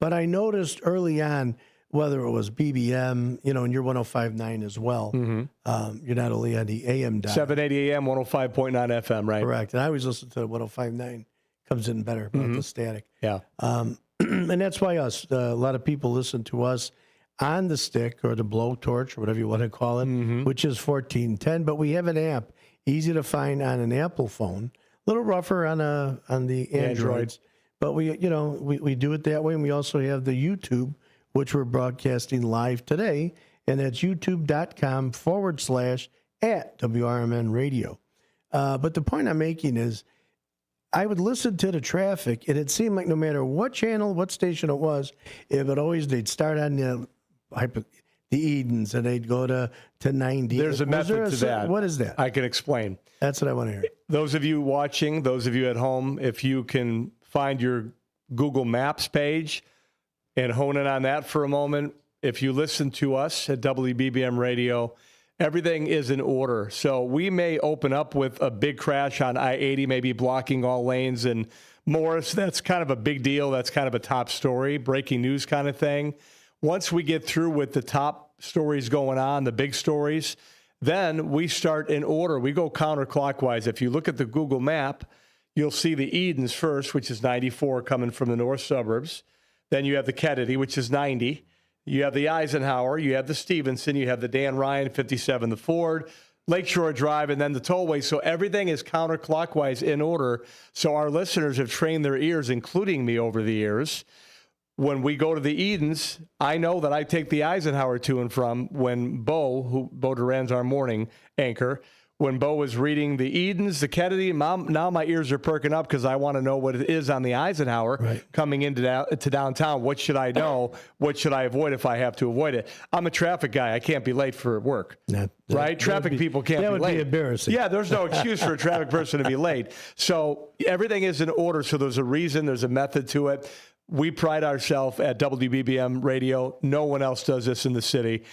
But I noticed early on, whether it was BBM, and you're 105.9 as well. You're not only on the AM dial. 780 AM, 105.9 FM, right? Correct. And I always listen to 105.9. Comes in better about the static. Yeah. And that's why a lot of people listen to us on the stick or the blowtorch or whatever you want to call it, which is 1410. But we have an app, easy to find on an Apple phone. A little rougher on the Androids, but we do it that way, and we also have the YouTube, which we're broadcasting live today, and that's youtube.com/@WRMN Radio. But the point I'm making is, I would listen to the traffic, and it seemed like no matter what channel, what station it was, they'd start on the Edens, and they'd go to 90. There's a method to that. What is that? I can explain. That's what I want to hear. Those of you watching, those of you at home, if you can find your Google Maps page and hone in on that for a moment, if you listen to us at WBBM Radio, everything is in order. So we may open up with a big crash on I-80, maybe blocking all lanes in Morris. That's kind of a big deal. That's kind of a top story, breaking news kind of thing. Once we get through with the top stories going on, the big stories, then we start in order. We go counterclockwise. If you look at the Google map, you'll see the Edens first, which is 94 coming from the north suburbs. Then you have the Kennedy, which is 90. You have the Eisenhower. You have the Stevenson. You have the Dan Ryan, 57, the Ford, Lakeshore Drive, and then the tollway. So everything is counterclockwise in order. So our listeners have trained their ears, including me over the years. When we go to the Edens, I know that I take the Eisenhower to and from when Bo Duran's our morning anchor, when Bo was reading the Edens, the Kennedy. Now my ears are perking up because I want to know what it is on the Eisenhower coming into to downtown. What should I know? What should I avoid if I have to avoid it? I'm a traffic guy. I can't be late for work. Right? Traffic people can't be late. That would be embarrassing. Yeah, there's no excuse for a traffic person to be late. So everything is in order. So there's a reason. There's a method to it. We pride ourselves at WBBM Radio. No one else does this in the city.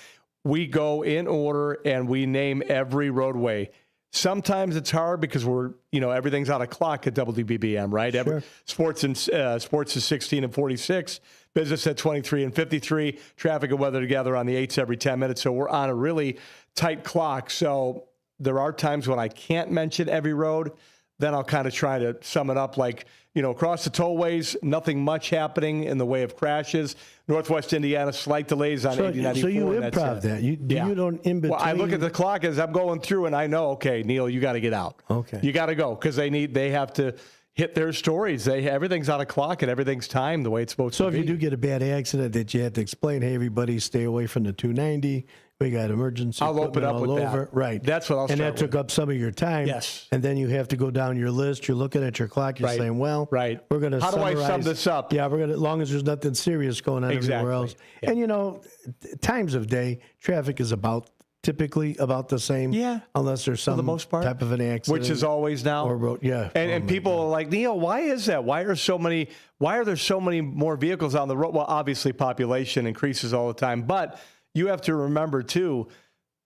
We go in order and we name every roadway. Sometimes it's hard because everything's out of clock at WBBM, right? Sure. Sports is 16 and 46. Business at 23 and 53. Traffic and weather together on the 8s every 10 minutes. So we're on a really tight clock. So there are times when I can't mention every road. Then I'll kind of try to sum it up like, across the tollways, nothing much happening in the way of crashes. Northwest Indiana, slight delays on 80-94. So you improv that. You don't in between. Well, I look at the clock as I'm going through and I know, okay, Neil, you got to get out. Okay. You got to go because they have to hit their stories. Everything's out of clock and everything's timed the way it's supposed to be. So if you do get a bad accident that you have to explain, hey, everybody stay away from the 290. We got emergency. I'll open up all with over. that. Right. That's what I'll start And that took up some of your time. Yes. And then you have to go down your list. You're looking at your clock. You're saying, well, we're going to How summarize. do I sum this up? Yeah, we're going to, as long as there's nothing serious going on everywhere else. Yeah. And, times of day, traffic is typically about the same. Yeah. Unless there's some For the most part. type of an accident. Which is always now. Or road, yeah. And people are like, Neil, why is that? Why are there so many more vehicles on the road? Well, obviously population increases all the time. But you have to remember, too,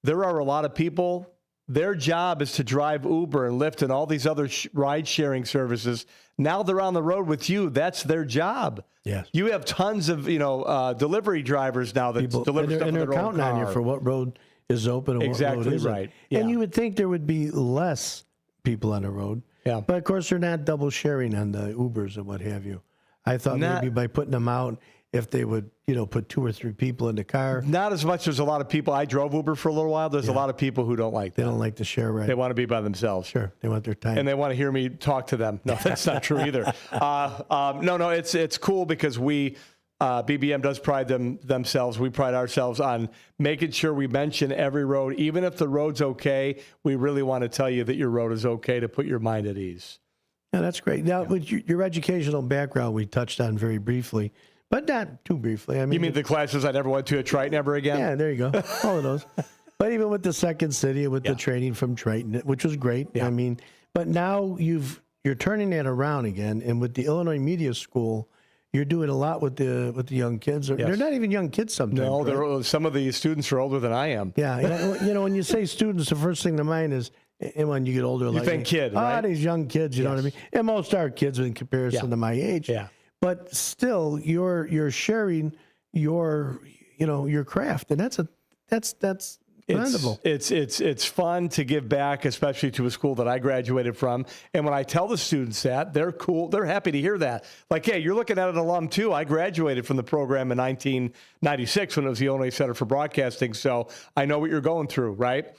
there are a lot of people, their job is to drive Uber and Lyft and all these other ride-sharing services. Now they're on the road with you. That's their job. Yes. You have tons of, delivery drivers now that deliver stuff in their they're own counting car. on you for what road is open and what road isn't. Right. Yeah. And you would think there would be less people on the road. Yeah. But, of course, they're not double sharing on the Ubers and what have you. I thought maybe by putting them out, if they would, put 2 or 3 people in the car. Not as much. There's a lot of people. I drove Uber for a little while. There's a lot of people who don't like that. They don't like to share, right? They want to be by themselves. Sure. They want their time. And they want to hear me talk to them. No, that's not true either. No, it's cool because we, BBM does pride themselves. We pride ourselves on making sure we mention every road. Even if the road's okay, we really want to tell you that your road is okay to put your mind at ease. Yeah, that's great. Now, with your educational background, we touched on very briefly. But not too briefly. I mean, you mean the classes I never went to at Triton ever again? Yeah, there you go. All of those. But even with the Second City, with the training from Triton, which was great. Yeah. I mean, but now you're turning that around again, and with the Illinois Media School, you're doing a lot with the young kids. Yes. They're not even young kids sometimes. No, right? Some of the students are older than I am. Yeah, when you say students, the first thing to mind is. And when you get older, you think kid, right? These young kids, you know what I mean? And most are kids in comparison to my age. Yeah. But still, you're sharing your craft, and that's commendable. It's fun to give back, especially to a school that I graduated from. And when I tell the students that, they're cool. They're happy to hear that. Like, hey, you're looking at an alum too. I graduated from the program in 1996 when it was the Illinois Center for Broadcasting. So I know what you're going through, right?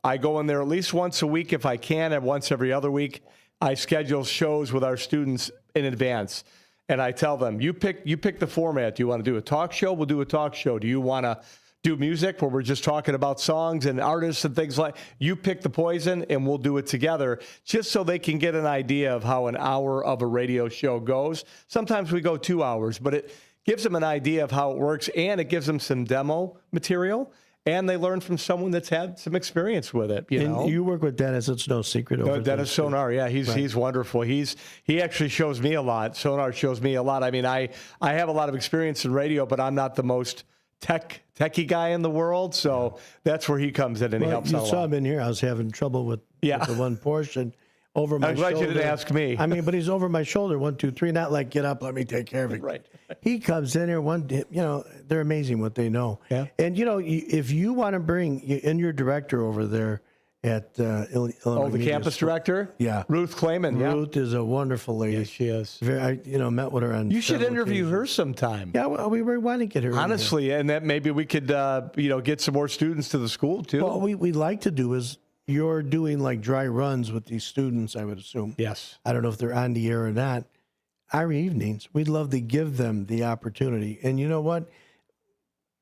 I go in there at least once a week if I can, and once every other week. I schedule shows with our students in advance, and I tell them, you pick the format. Do you want to do a talk show? We'll do a talk show. Do you want to do music where we're just talking about songs and artists and things like? You pick the poison, and we'll do it together, just so they can get an idea of how an hour of a radio show goes. Sometimes we go 2 hours, but it gives them an idea of how it works, and it gives them some demo material. And they learn from someone that's had some experience with it. And you work with Dennis. It's no secret. Dennis Sonar, yeah, he's wonderful. He actually shows me a lot. Sonar shows me a lot. I mean, I have a lot of experience in radio, but I'm not the most techie guy in the world. So that's where he comes in and he helps out. You saw him in here. I was having trouble with the one portion. Over my shoulder. I'm glad you didn't ask me. I mean, but he's over my shoulder. 1, 2, 3. Not like get up, let me take care of it. Right. He comes in here. They're amazing what they know. Yeah. And if you want to bring in your director over there at Illinois, the campus director. Yeah, Ruth Clayman. Ruth is a wonderful lady. Yes, she is. I met with her on. You should interview her sometime. Yeah, well, we want to get her. Honestly, and that maybe we could get some more students to the school too. Well, we'd like to do is. You're doing like dry runs with these students, I would assume. Yes. I don't know if they're on the air or not. Our evenings, we'd love to give them the opportunity. And you know what?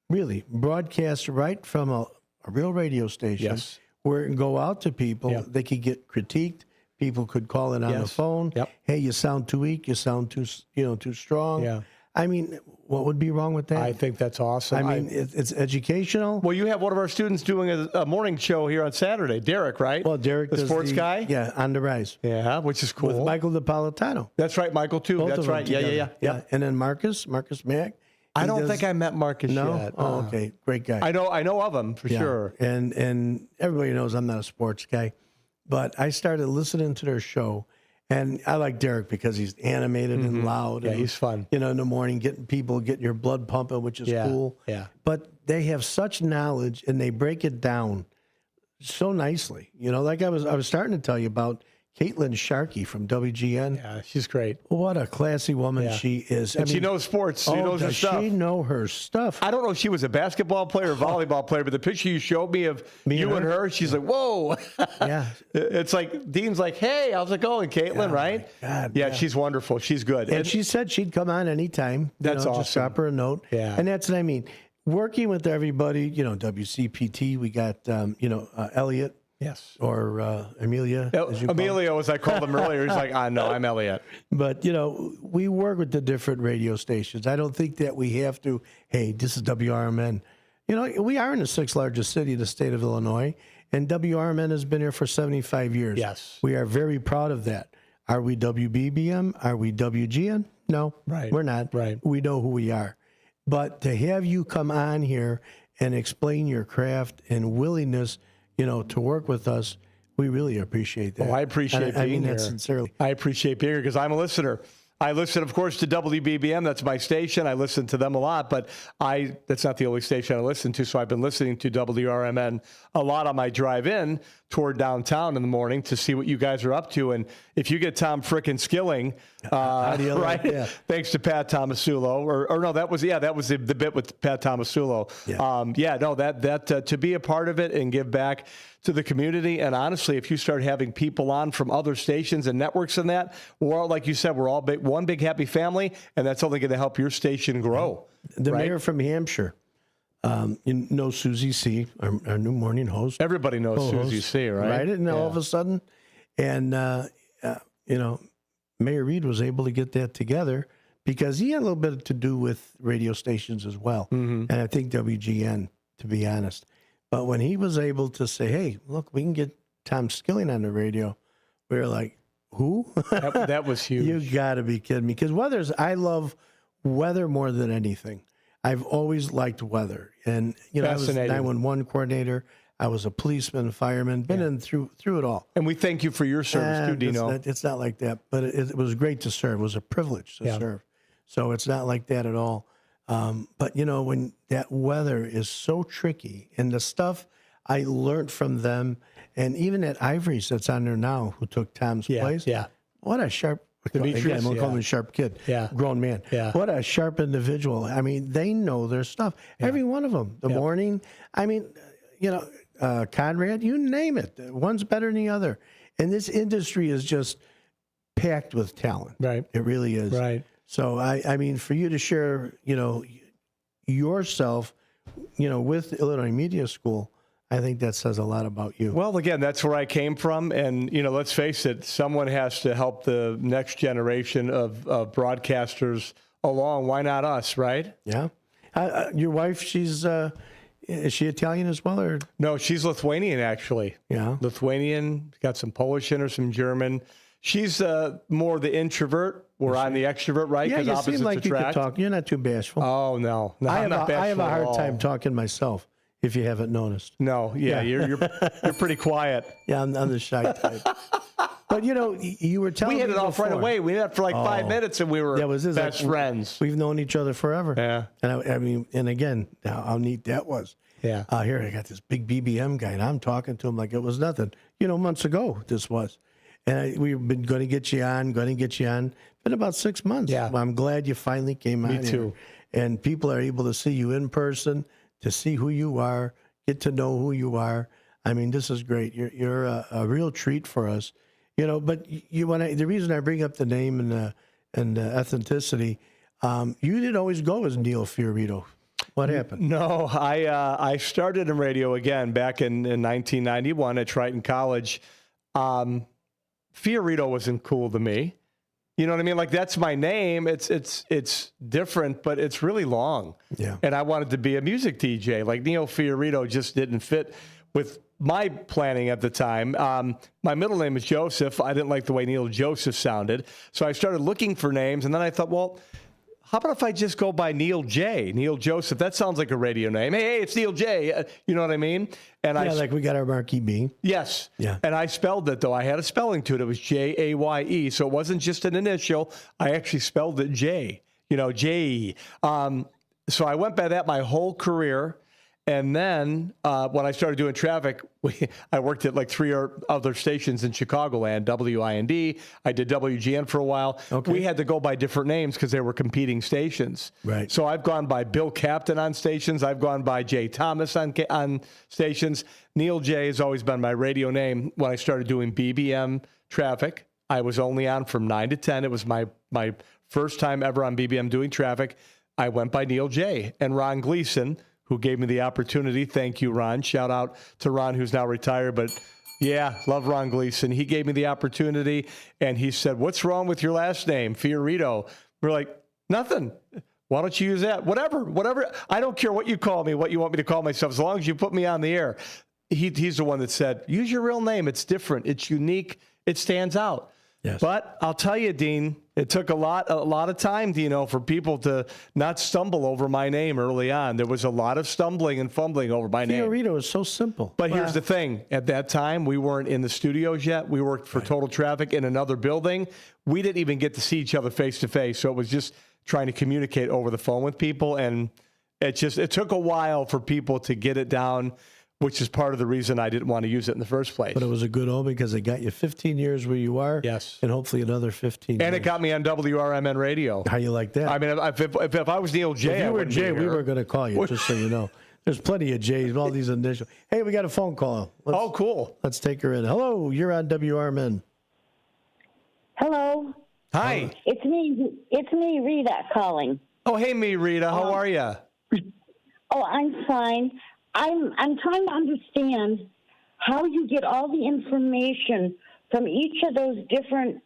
Really, broadcast right from a real radio station. Yes. where it can go out to people. They could get critiqued. People could call in on the phone. Hey, you sound too weak. You sound too strong. Yeah. I mean, what would be wrong with that? I think that's awesome. I mean, it's educational. Well, you have one of our students doing a morning show here on Saturday, Derek, right? Well, Derek, the does sports guy? Yeah, on the rise. Yeah, which is cool. With Michael Napolitano. That's right, Michael, too. Both That's of them right. together. Yeah. And then Marcus Mack. I don't think I met Marcus yet. Oh, okay. Great guy. I know of him for sure. And everybody knows I'm not a sports guy, but I started listening to their show, and I like Derek because he's animated and loud. Yeah, and, he's fun. In the morning, getting your blood pumping, which is cool. Yeah. But they have such knowledge, and they break it down so nicely. Like I was starting to tell you about Caitlin Sharkey from WGN. Yeah, she's great. What a classy woman she is. And she knows sports. She knows her stuff. Does she know her stuff? I don't know if she was a basketball player or volleyball player, but the picture you showed me of you and her, she's like, whoa. Yeah. It's like, Dean's like, hey, how's it going, Caitlin, right? God, yeah, she's wonderful. She's good. And she said she'd come on anytime. That's awesome. Just drop her a note. Yeah. And that's what I mean. Working with everybody, WCPT, we got, Elliot. Yes. Or Amelia. Emilio, as I called him earlier, he's like, no, I'm Elliot. But, we work with the different radio stations. I don't think that we have to, hey, this is WRMN. We are in the 6th largest city in the state of Illinois, and WRMN has been here for 75 years. Yes. We are very proud of that. Are we WBBM? Are we WGN? No, right. We're not. Right. We know who we are. But to have you come on here and explain your craft and willingness to work with us, we really appreciate that. Well, I appreciate being here. That sincerely. I appreciate being here because I'm a listener. I listen, of course, to WBBM. That's my station. I listen to them a lot, but that's not the only station I listen to. So I've been listening to WRMN a lot on my drive in toward downtown in the morning to see what you guys are up to. And if you get Tom frickin' Skilling, right? Yeah. Thanks to Pat Tomasulo, or no, that was the bit with Pat Tomasulo. Yeah. To be a part of it and give back to the community. And honestly, if you start having people on from other stations and networks and that, we're all, like you said, we're all one big happy family, and that's only going to help your station grow. The mayor from Hampshire, Susie C., our new morning host. Everybody knows Susie C., right? Right? And all of a sudden, and, Mayor Reed was able to get that together because he had a little bit to do with radio stations as well. Mm-hmm. And I think WGN, to be honest. But when he was able to say, hey, look, we can get Tom Skilling on the radio, we were like, who? That was huge. You got to be kidding me. Because I love weather more than anything. I've always liked weather. And, I was a 911 coordinator. I was a policeman, fireman, been in through it all. And we thank you for your service too, Dino. It's not like that, but it was great to serve. It was a privilege to serve. So it's not like that at all. But, when that weather is so tricky and the stuff I learned from them, and even at Ivory's that's on there now, who took Tom's place. Yeah. What a sharp, Demetrius, we'll call him a sharp kid. Yeah. Grown man. Yeah. What a sharp individual. I mean, they know their stuff. Yeah. Every one of them. The morning. I mean, Conrad, you name it. One's better than the other. And this industry is just packed with talent. Right. It really is. Right. So, I mean, for you to share, yourself, with Illinois Media School, I think that says a lot about you. Well, again, that's where I came from. And, let's face it, someone has to help the next generation of broadcasters along. Why not us, right? Yeah. Your wife, is she Italian as well? Or? No, she's Lithuanian, actually. Yeah. Lithuanian, got some Polish in her, some German. She's more the introvert, where I'm the extrovert, right? Yeah, you seem like attract. You could talk. You're not too bashful. Oh, no. I'm not bashful. I have a hard time talking myself, if you haven't noticed. No, you're pretty quiet. Yeah, I'm the shy type. But, you were telling me we hit it off right away. We hit it for like 5 minutes, and we were best friends. We've known each other forever. Yeah. And and again, how neat that was. Yeah. Here, I got this big BBM guy, and I'm talking to him like it was nothing. Months ago, this was. And we've been going to get you on. Been about 6 months. Yeah. I'm glad you finally came on. Me too. Here. And people are able to see you in person, to see who you are, get to know who you are. I mean, this is great. You're a real treat for us. But the reason I bring up the name and the ethnicity, you didn't always go as Neil Fiorito. What happened? No, I started in radio again back in 1991 at Triton College. Fiorito wasn't cool to me. You know what I mean? Like, that's my name. It's different, but it's really long. Yeah. And I wanted to be a music DJ. Like, Neil Fiorito just didn't fit with my planning at the time. My middle name is Joseph. I didn't like the way Neil Joseph sounded. So I started looking for names, and then I thought, well, how about if I just go by Neil J? Neil Joseph. That sounds like a radio name. Hey, it's Neil J. You know what I mean? And like we got our Marquee B. Yes. Yeah. And I spelled it, though. I had a spelling to it. It was Jaye. So it wasn't just an initial. I actually spelled it J. J. So I went by that my whole career. And then when I started doing traffic, I worked at like 3 other stations in Chicagoland, WIND. I did WGN for a while. Okay. We had to go by different names because they were competing stations. Right. So I've gone by Bill Captain on stations. I've gone by Jay Thomas on stations. Neil J has always been my radio name. When I started doing BBM traffic, I was only on from 9 to 10. It was my first time ever on BBM doing traffic. I went by Neil J. And Ron Gleason, who gave me the opportunity. Thank you, Ron. Shout out to Ron, who's now retired. But, yeah, love Ron Gleason. He gave me the opportunity, and he said, what's wrong with your last name, Fiorito? We're like, nothing. Why don't you use that? Whatever. I don't care what you call me, what you want me to call myself, as long as you put me on the air. He's the one that said, use your real name. It's different. It's unique. It stands out. Yes. But I'll tell you, Dean, it took a lot of time, for people to not stumble over my name early on. There was a lot of stumbling and fumbling over my name. Fiorito is so simple. But here's the thing. At that time, we weren't in the studios yet. We worked for Total Traffic in another building. We didn't even get to see each other face to face. So it was just trying to communicate over the phone with people. And it took a while for people to get it down, which is part of the reason I didn't want to use it in the first place. But it was a good omen because it got you 15 years where you are. Yes. And hopefully another 15 years. And it got me on WRMN radio. How you like that? I mean, if I was Neil J, if you were Jay, we were going to call you, just so you know. There's plenty of J's, all these initials. Hey, we got a phone call. Cool. Let's take her in. Hello, you're on WRMN. Hello. Hi. It's me, Rita, calling. Oh, hey, Rita. How are you? Oh, I'm fine. I'm trying to understand how you get all the information from each of those different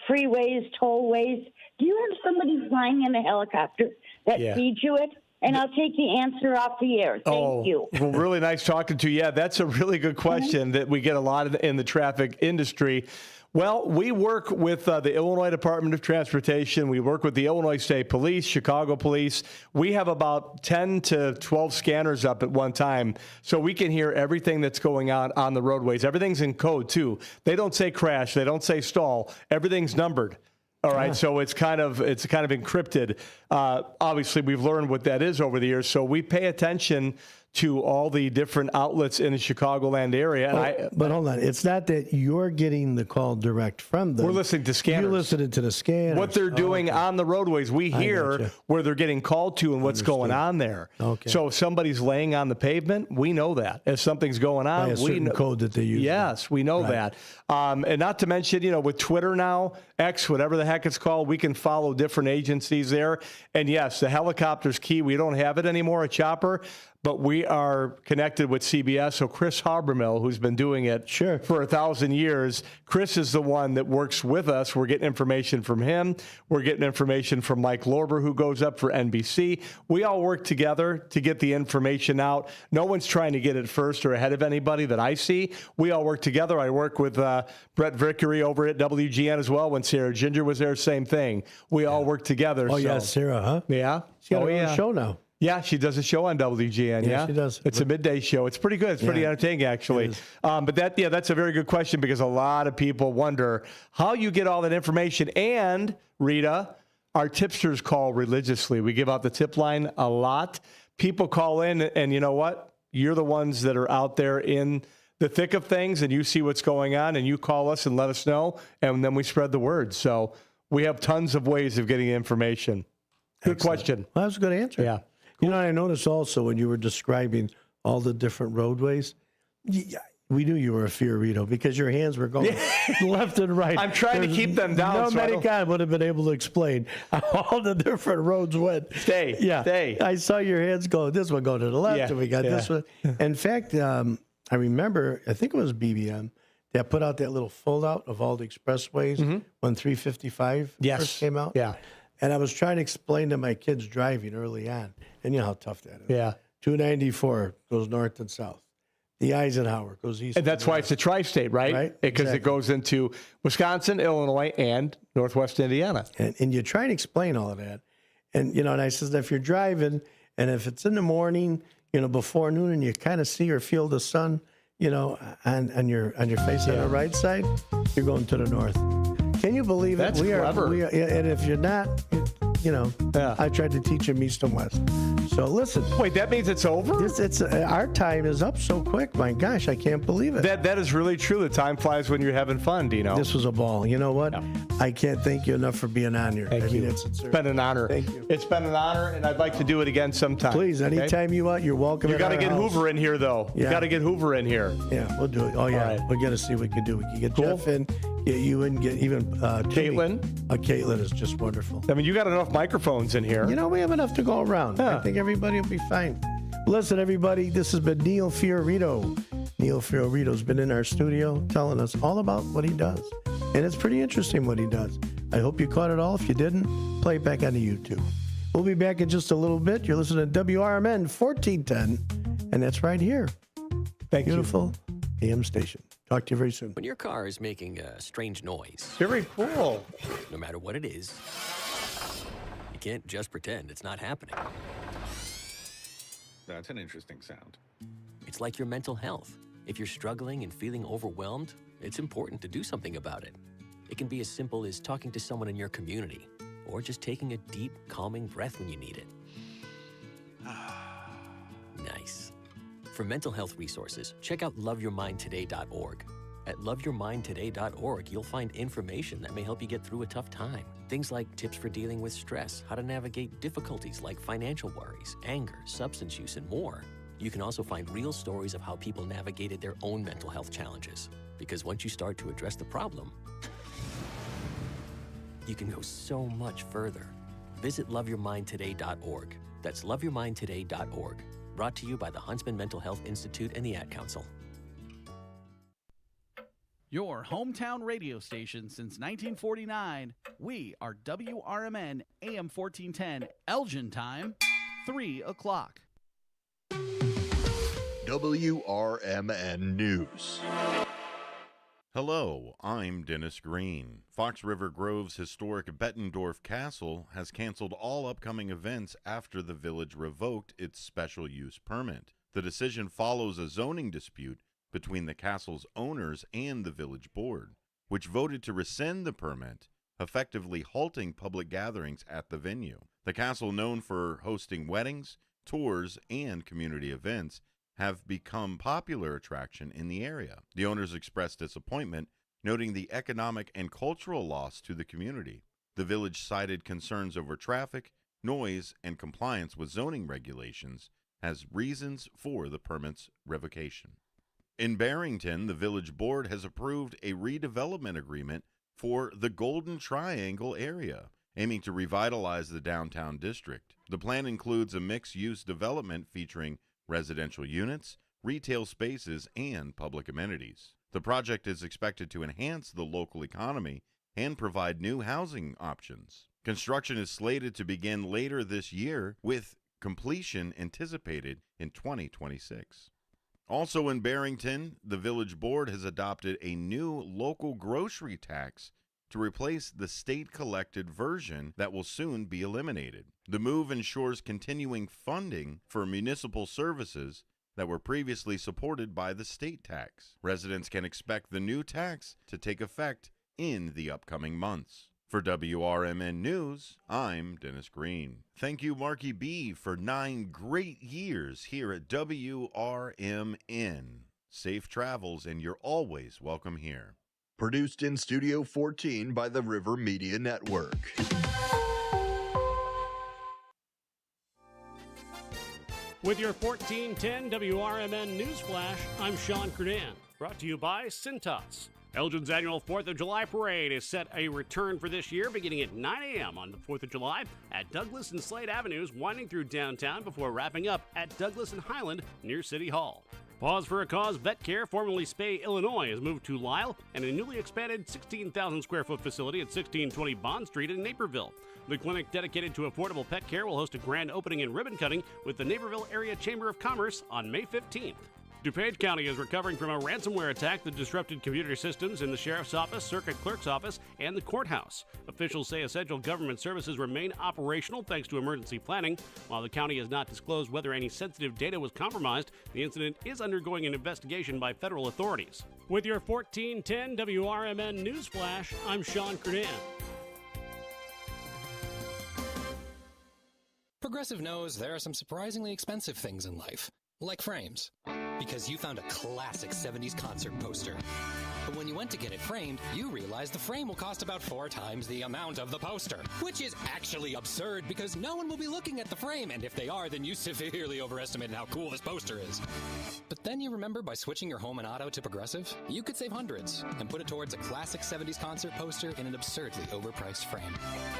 freeways, tollways. Do you have somebody flying in a helicopter that feeds you it? And I'll take the answer off the air. Thank you. Well, really nice talking to you. Yeah, that's a really good question that we get a lot in the traffic industry. Well, we work with the Illinois Department of Transportation. We work with the Illinois State Police, Chicago Police. We have about 10 to 12 scanners up at one time, so we can hear everything that's going on the roadways. Everything's in code, too. They don't say crash. They don't say stall. Everything's numbered. All right, so it's kind of encrypted. Obviously, we've learned what that is over the years, so we pay attention to all the different outlets in the Chicagoland area. But hold on. It's not that you're getting the call direct from them. We're listening to scanners. You're listening to the scanners. What they're doing on the roadways. We hear where they're getting called to and what's going on there. Okay. So if somebody's laying on the pavement, we know that. If something's going on, By a certain code that they use. Yes, we know that. And not to mention, with Twitter now, X, whatever the heck it's called, we can follow different agencies there. And yes, the helicopter's key. We don't have it anymore, a chopper. But we are connected with CBS. So Chris Habermill, who's been doing it for 1,000 years, Chris is the one that works with us. We're getting information from him. We're getting information from Mike Lorber, who goes up for NBC. We all work together to get the information out. No one's trying to get it first or ahead of anybody that I see. We all work together. I work with Brett Vickery over at WGN as well. When Sarah Ginger was there, same thing. We all work together. Oh, yeah, Sarah, huh? Yeah. She got her own show now. Yeah, she does a show on WGN. Yeah, she does. It's a midday show. It's pretty good. It's pretty entertaining, actually. But that's a very good question because a lot of people wonder how you get all that information. And, Rita, our tipsters call religiously. We give out the tip line a lot. People call in, and you know what? You're the ones that are out there in the thick of things, and you see what's going on, and you call us and let us know, and then we spread the word. So we have tons of ways of getting information. Good question. Well, that was a good answer. Yeah. I noticed also when you were describing all the different roadways, We knew you were a Fiorito because your hands were going left and right. I'm trying to keep them down. No so Medicon would have been able to explain how all the different roads went. Stay. I saw your hands go, this one go to the left, and we got this one. In fact, I remember, I think it was BBM, that put out that little fold-out of all the expressways when 355 first came out. Yeah. And I was trying to explain to my kids driving early on, and you know how tough that is. Yeah. 294 goes north and south. The Eisenhower goes east. And that's why it's a tri-state, right? Because it goes into Wisconsin, Illinois, and Northwest Indiana. And you try and explain all of that. And, you know, and I says, if you're driving, and if it's in the morning, you know, before noon, and you kind of see or feel the sun, you know, on your face on the right side, you're going to the north. Can you believe it? That's clever. And if you're not, you know, I tried to teach him east and west. So listen. Wait, that means it's over? It's our time is up so quick. My gosh, I can't believe it. That is really true. The time flies when you're having fun, Dino. This was a ball. You know what? I can't thank you enough for being on here. Thank you. It's been an honor. Thank you. It's been an honor, and I'd like to do it again sometime. Please, anytime you want, you're welcome. You got to get Hoover in here, though. Yeah. You got to get Hoover in here. Yeah, we'll do it. Oh, yeah. Right. We're going to see what we can do. We can get Jeff in, get you in, get even Caitlin. Caitlin is just wonderful. I mean, you got enough microphones in here. You know, we have enough to go around. I think everybody will be fine. Listen, everybody, this has been Neil Fiorito. Neil Fiorito's been in our studio telling us all about what he does. And it's pretty interesting what he does. I hope you caught it all. If you didn't, play it back on the YouTube. We'll be back in just a little bit. You're listening to WRMN 1410, and that's right here. Beautiful AM station. Talk to you very soon. When your car is making a strange noise, very cool. No matter what it is, you can't just pretend it's not happening. That's an interesting sound. It's like your mental health. If you're struggling and feeling overwhelmed, it's important to do something about it. It can be as simple as talking to someone in your community, or just taking a deep, calming breath when you need it. Nice. For mental health resources, check out loveyourmindtoday.org. At loveyourmindtoday.org, you'll find information that may help you get through a tough time. Things like tips for dealing with stress, how to navigate difficulties like financial worries, anger, substance use, and more. You can also find real stories of how people navigated their own mental health challenges. Because once you start to address the problem, you can go so much further. Visit loveyourmindtoday.org. That's loveyourmindtoday.org. Brought to you by the Huntsman Mental Health Institute and the Ad Council. Your hometown radio station since 1949. We are WRMN AM 1410, Elgin time, 3 o'clock. WRMN News. Hello, I'm Dennis Green. Fox River Grove's historic Bettendorf Castle has canceled all upcoming events after the village revoked its special use permit. The decision follows a zoning dispute between the castle's owners and the village board, which voted to rescind the permit, effectively halting public gatherings at the venue. The castle, known for hosting weddings, tours, and community events, have become popular attraction in the area. The owners expressed disappointment, noting the economic and cultural loss to the community. The village cited concerns over traffic, noise, and compliance with zoning regulations as reasons for the permit's revocation. In Barrington, the village board has approved a redevelopment agreement for the Golden Triangle area, aiming to revitalize the downtown district. The plan includes a mixed-use development featuring residential units, retail spaces, and public amenities. The project is expected to enhance the local economy and provide new housing options. Construction is slated to begin later this year, with completion anticipated in 2026. Also in Barrington, the village board has adopted a new local grocery tax to replace the state-collected version that will soon be eliminated. The move ensures continuing funding for municipal services that were previously supported by the state tax. Residents can expect the new tax to take effect in the upcoming months. For WRMN News, I'm Dennis Green. Thank you, Marky B, for 9 great years here at WRMN. Safe travels, and you're always welcome here. Produced in Studio 14 by the River Media Network. With your 1410 WRMN News Flash, I'm Sean Curdan. Brought to you by Cintas. Elgin's annual 4th of July parade is set a return for this year, beginning at 9 a.m. on the 4th of July at Douglas and Slade Avenues, winding through downtown before wrapping up at Douglas and Highland near City Hall. Pause for a Cause Vet Care, formerly Spay, Illinois, has moved to Lisle and a newly expanded 16,000 square foot facility at 1620 Bond Street in Naperville. The clinic dedicated to affordable pet care will host a grand opening and ribbon cutting with the Naperville Area Chamber of Commerce on May 15th. DuPage County is recovering from a ransomware attack that disrupted computer systems in the sheriff's office, circuit clerk's office, and the courthouse. Officials say essential government services remain operational thanks to emergency planning. While the county has not disclosed whether any sensitive data was compromised, the incident is undergoing an investigation by federal authorities. With your 1410 WRMN News Flash, I'm Sean Kernan. Progressive knows there are some surprisingly expensive things in life, like frames. Because you found a classic 70s concert poster. But when you went to get it framed, you realized the frame will cost about 4 times the amount of the poster. Which is actually absurd because no one will be looking at the frame, and if they are, then you severely overestimated how cool this poster is. But then you remember by switching your home and auto to Progressive, you could save hundreds and put it towards a classic 70s concert poster in an absurdly overpriced frame.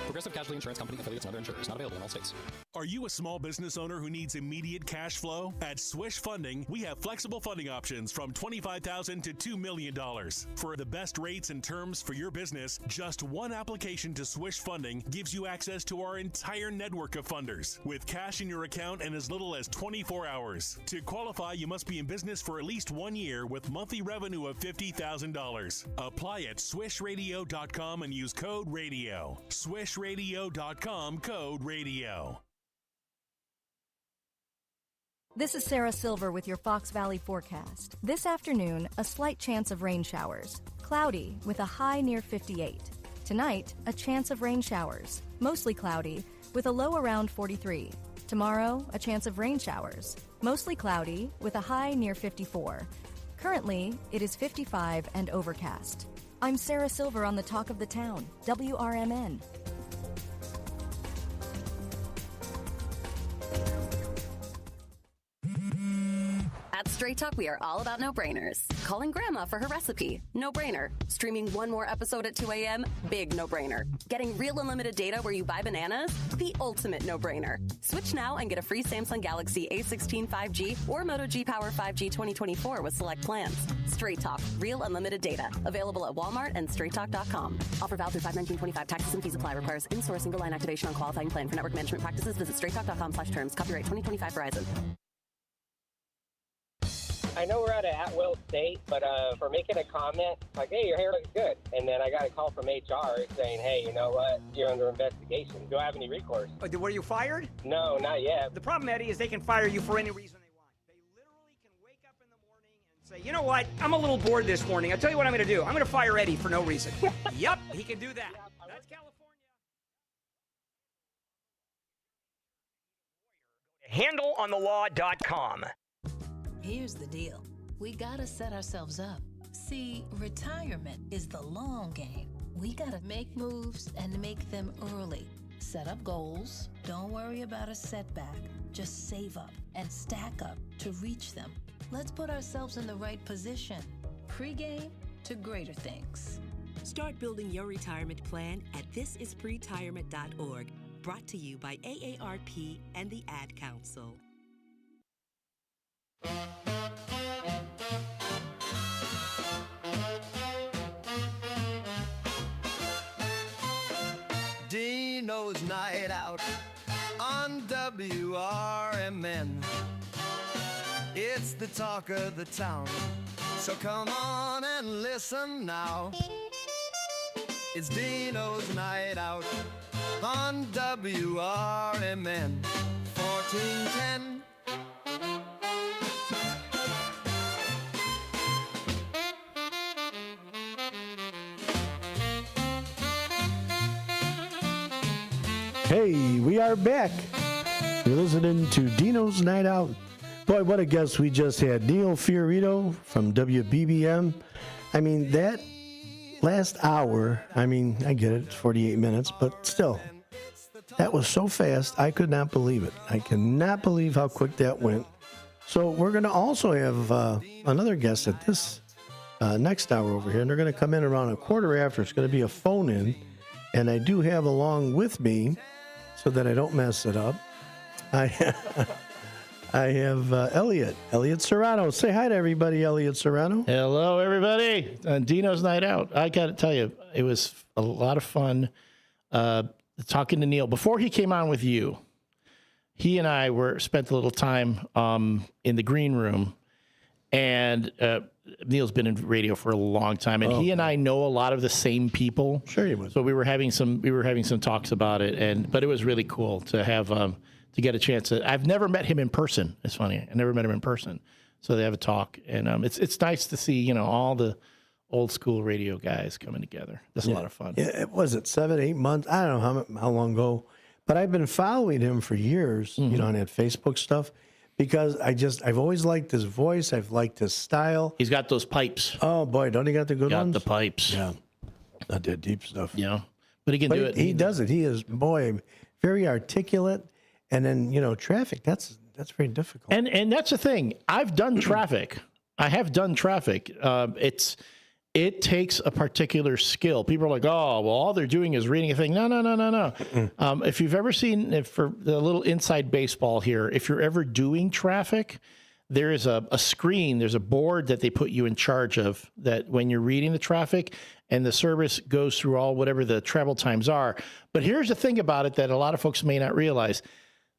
Progressive Casualty Insurance Company, affiliates, and other insurers. Not available in all states. Are you a small business owner who needs immediate cash flow? At Swish Funding, we have flexible funding options from $25,000 to $2 million. For the best rates and terms for your business, just one application to Swish Funding gives you access to our entire network of funders, with cash in your account in as little as 24 hours. To qualify, you must be in business for at least 1 year with monthly revenue of $50,000. Apply at swishradio.com and use code RADIO. Swishradio.com, code RADIO. This is Sarah Silver with your Fox Valley forecast. This afternoon, a slight chance of rain showers. Cloudy with a high near 58. Tonight, a chance of rain showers. Mostly cloudy with a low around 43. Tomorrow, a chance of rain showers. Mostly cloudy with a high near 54. Currently, it is 55 and overcast. I'm Sarah Silver on the Talk of the Town, WRMN. At Straight Talk, we are all about no-brainers. Calling Grandma for her recipe, no-brainer. Streaming one more episode at 2 a.m., big no-brainer. Getting real unlimited data where you buy bananas, the ultimate no-brainer. Switch now and get a free Samsung Galaxy A16 5G or Moto G Power 5G 2024 with select plans. Straight Talk, real unlimited data. Available at Walmart and straighttalk.com. Offer valid through 5/19/25. Taxes and fees apply. Requires in-store single line activation on qualifying plan. For network management practices, visit straighttalk.com/terms. Copyright 2025 Verizon. I know we're at an at-will state, but for making a comment, like, hey, your hair looks good. And then I got a call from HR saying, hey, you know what? You're under investigation. Do I have any recourse? Were you fired? No, not yet. The problem, Eddie, is they can fire you for any reason they want. They literally can wake up in the morning and say, you know what? I'm a little bored this morning. I'll tell you what I'm going to do. I'm going to fire Eddie for no reason. Yep, he can do that. That's California. HandleOnTheLaw.com. Here's the deal. We gotta set ourselves up. See, retirement is the long game. We gotta make moves and make them early. Set up goals. Don't worry about a setback. Just save up and stack up to reach them. Let's put ourselves in the right position. Pre-game to greater things. Start building your retirement plan at thisispretirement.org. Brought to you by AARP and the Ad Council. Dino's Night Out on WRMN. It's the talk of the town, so come on and listen now. It's Dino's Night Out on WRMN 1410. Hey, we are back. You're listening to Dino's Night Out. Boy, what a guest we just had. Neil Fiorito from WBBM. I mean, that last hour, I mean, I get it, it's 48 minutes, but still, that was so fast, I could not believe it. I cannot believe how quick that went. So we're going to also have another guest at this next hour over here, and they're going to come in around a quarter after. It's going to be a phone-in, and I do have along with me, so that I don't mess it up, I have Elliot Serrano. Say hi to everybody, Elliot Serrano. Hello, everybody. Dino's Night Out. I got to tell you, it was a lot of fun talking to Neil. Before he came on with you, he and I spent a little time in the green room, and Neil's been in radio for a long time, and he and I know a lot of the same people. Sure, you would. So we were having some talks about it, but it was really cool to have to get a chance. I've never met him in person. It's funny, I never met him in person. So they have a talk, and it's nice to see all the old school radio guys coming together. That's a lot of fun. Yeah, it was 7, 8 months. I don't know how long ago, but I've been following him for years. Mm-hmm. On that Facebook stuff. Because I've always liked his voice. I've liked his style. He's got those pipes. Oh, boy, don't he got the good ones? Got the pipes. Yeah. Not that deep stuff. Yeah. But he can do it. He does it. He is, very articulate. And then, traffic, that's very difficult. And that's the thing. I've done traffic. I have done traffic. It takes a particular skill. People are like, oh, well, all they're doing is reading a thing. No. If you've ever seen, for the little inside baseball here, if you're ever doing traffic, there is a screen, there's a board that they put you in charge of that when you're reading the traffic, and the service goes through all whatever the travel times are. But here's the thing about it that a lot of folks may not realize.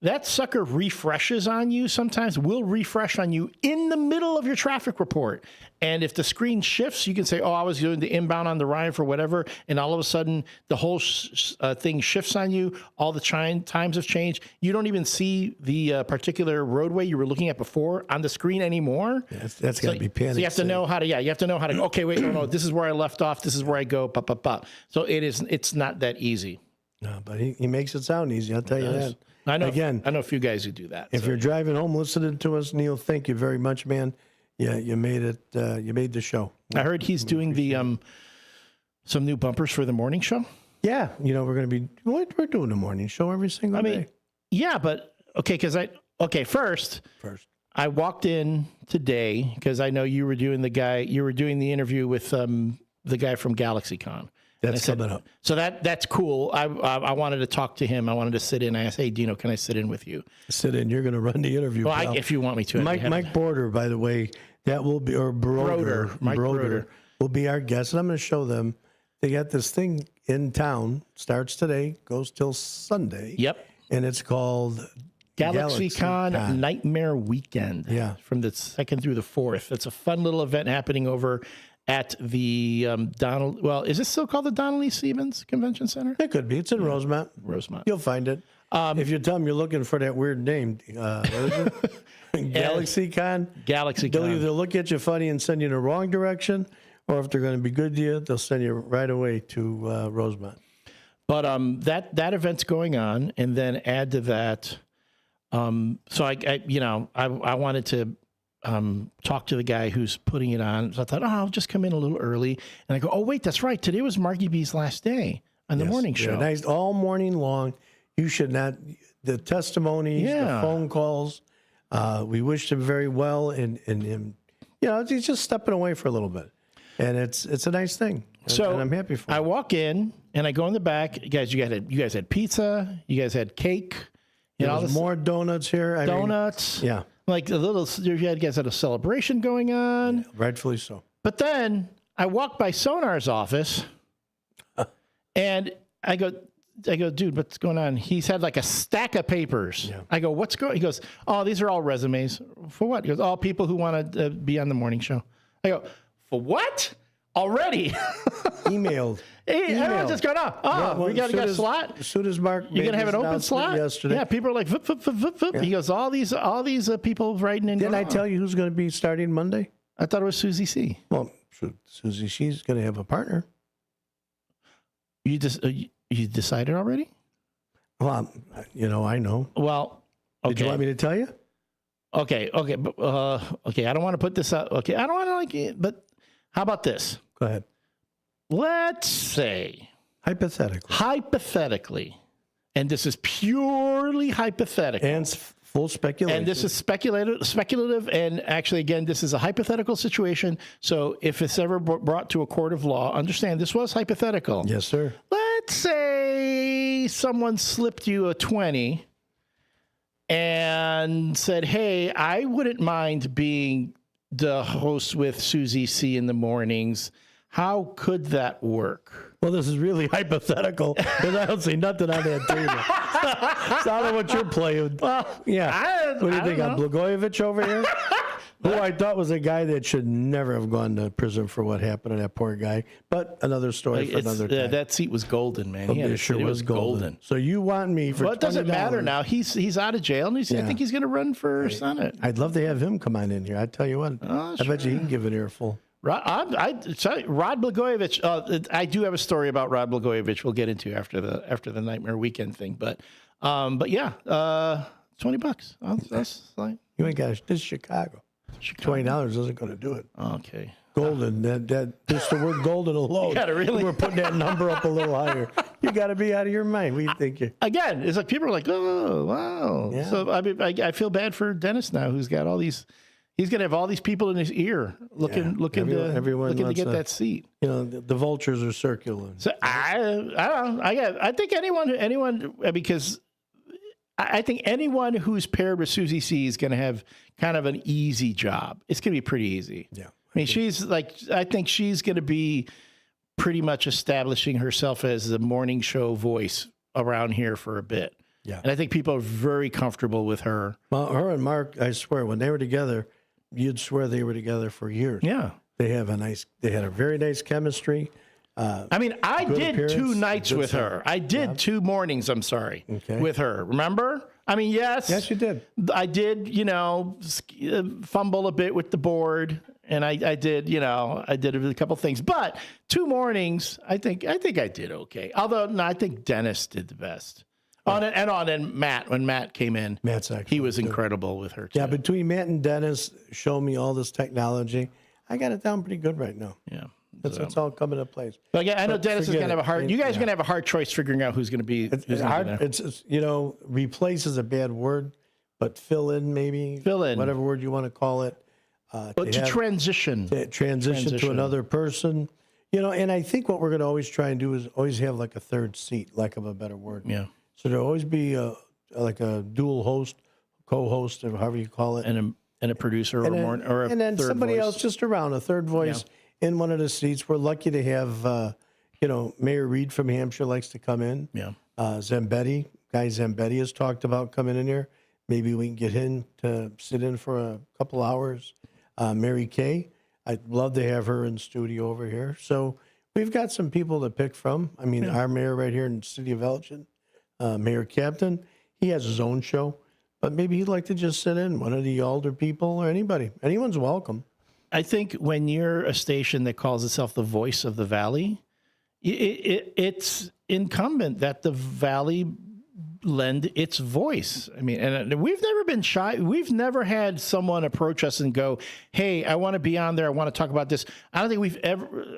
That sucker refreshes on you sometimes, will refresh on you in the middle of your traffic report. And if the screen shifts, you can say, oh, I was doing the inbound on the Ryan for whatever, and all of a sudden the whole thing shifts on you. All the times have changed. You don't even see the particular roadway you were looking at before on the screen anymore. Yeah, that's got to be panic. So you have to know how to, okay, wait, no, this is where I left off. This is where I go, So it's not that easy. No, but he makes it sound easy. I'll tell you that. I know a few guys who do that. If you're driving home listening to us, Neil, thank you very much, man. Yeah, you made it. You made the show. I heard he's doing some new bumpers for the morning show. Yeah, we're going to be we're doing the morning show every single day. Yeah, but first I walked in today because I know you were doing the interview with the guy from GalaxyCon. That's coming up. So that's cool. I wanted to talk to him. I wanted to sit in. I asked, hey, Dino, can I sit in with you? Sit in. You're going to run the interview. Well, if you want me to. Mike Broder, by the way, that will be, or Broder. Mike Broder will be our guest. And I'm going to show them. They got this thing in town. Starts today, goes till Sunday. Yep. And it's called GalaxyCon Nightmare Weekend. Yeah. From the 2nd through the 4th. It's a fun little event happening over at the is it still called the Donald E. Stevens Convention Center? It could be. It's in Rosemont. You'll find it. If you tell them you're looking for that weird name, what is it? GalaxyCon. GalaxyCon. They'll either look at you funny and send you in the wrong direction, or if they're going to be good to you, they'll send you right away to Rosemont. But that event's going on, and then add to that. So I wanted to talk to the guy who's putting it on. So I thought, I'll just come in a little early. And I go, oh, wait, that's right. Today was Marky B's last day on the morning show. Nice, all morning long. You should not, the testimonies, the phone calls, we wished him very well. And him, he's just stepping away for a little bit. And it's a nice thing. So and I'm happy for him. I walk in and I go in the back. You guys had pizza. You guys had cake. There's more donuts here. Donuts. Yeah. Like you guys had a celebration going on. Yeah, rightfully so. But then I walk by Sonar's office and I go, dude, what's going on? He's had like a stack of papers. Yeah. I go, what's going on? He goes, oh, these are all resumes. For what? He goes, all people who want to be on the morning show. I go, for what? Already? Emailed. Everyone's just going, we got a slot? As soon as Mark you're going to have an open slot? Yesterday. Yeah, people are like, vup, vup, vup, vup, vup. Yeah. He goes, all these people writing in. Didn't I tell you who's going to be starting Monday? I thought it was Susie C. Well, Susie, she's going to have a partner. You decided already? Well, I know. Well, okay. Did you want me to tell you? Okay. But, okay. I don't want to put this out. Okay. I don't want to but how about this? Go ahead. Let's say. Hypothetically. And this is purely hypothetical. And Full speculation. And this is speculative. And actually, again, this is a hypothetical situation. So if it's ever brought to a court of law, understand this was hypothetical. Yes, sir. Let's say someone slipped you a 20 and said, hey, I wouldn't mind being the host with Susie C in the mornings. How could that work? Well, this is really hypothetical because I don't see nothing on that table. It's not what you're playing. Well, yeah. What do you think? know. Blagojevich over here? Who I thought was a guy that should never have gone to prison for what happened to that poor guy. But another story for another time. That seat was golden, man. It sure was golden. So you want me for Well, it doesn't matter now. He's out of jail, and I think he's going to run for Senate. I'd love to have him come on in here. I tell you what. I bet you he can give an earful. Rod Blagojevich. I do have a story about Rod Blagojevich. We'll get into after the Nightmare Weekend thing, but yeah, $20. That's like you ain't got this is Chicago. $20 isn't going to do it. Okay. Golden. That just the word golden alone. We're putting that number up a little higher. You got to be out of your mind. What do you think? Again, it's like people are like, oh wow. Yeah. So I mean, I feel bad for Dennis now, who's got all these. He's going to have all these people in his ear looking to get that seat. You know, the vultures are circling. So I don't know. I think anyone because I think anyone who's paired with Susie C is going to have kind of an easy job. It's going to be pretty easy. Yeah. I mean, I think she's going to be pretty much establishing herself as the morning show voice around here for a bit. Yeah. And I think people are very comfortable with her. Well, her and Mark, I swear, when they were together, you'd swear they were together for years. Yeah. They had a very nice chemistry. I mean, I did 2 nights with her. I did 2 mornings, with her. Remember? I mean, yes. Yes, you did. I did, fumble a bit with the board, and I did a couple things. But 2 mornings, I think I did okay. Although, no, I think Dennis did the best. And Matt, when Matt came in, he was incredible with her, too. Yeah, between Matt and Dennis, show me all this technology. I got it down pretty good right now. Yeah. That's all coming to place. But again, I know Dennis is going to have a hard. You guys are going to have a hard choice figuring out who's going to be. It's hard. It's replace is a bad word, but fill in whatever word you want to call it. But to transition to another person, and I think what we're going to always try and do is always have like a third seat, lack of a better word. Yeah. So there'll always be like a dual host, co-host, or however you call it, and a producer and then somebody else just around, a third voice. Yeah. In one of the seats. We're lucky to have, Mayor Reed from Hampshire likes to come in. Yeah. Guy Zambetti has talked about coming in here. Maybe we can get him to sit in for a couple hours. Mary Kay, I'd love to have her in studio over here. So we've got some people to pick from. I mean, our mayor right here in the city of Elgin, Mayor Captain, he has his own show, but maybe he'd like to just sit in, one of the older people or anybody. Anyone's welcome. I think when you're a station that calls itself the voice of the Valley, it's incumbent that the Valley lend its voice. I mean, and we've never been shy. We've never had someone approach us and go, hey, I want to be on there. I want to talk about this. I don't think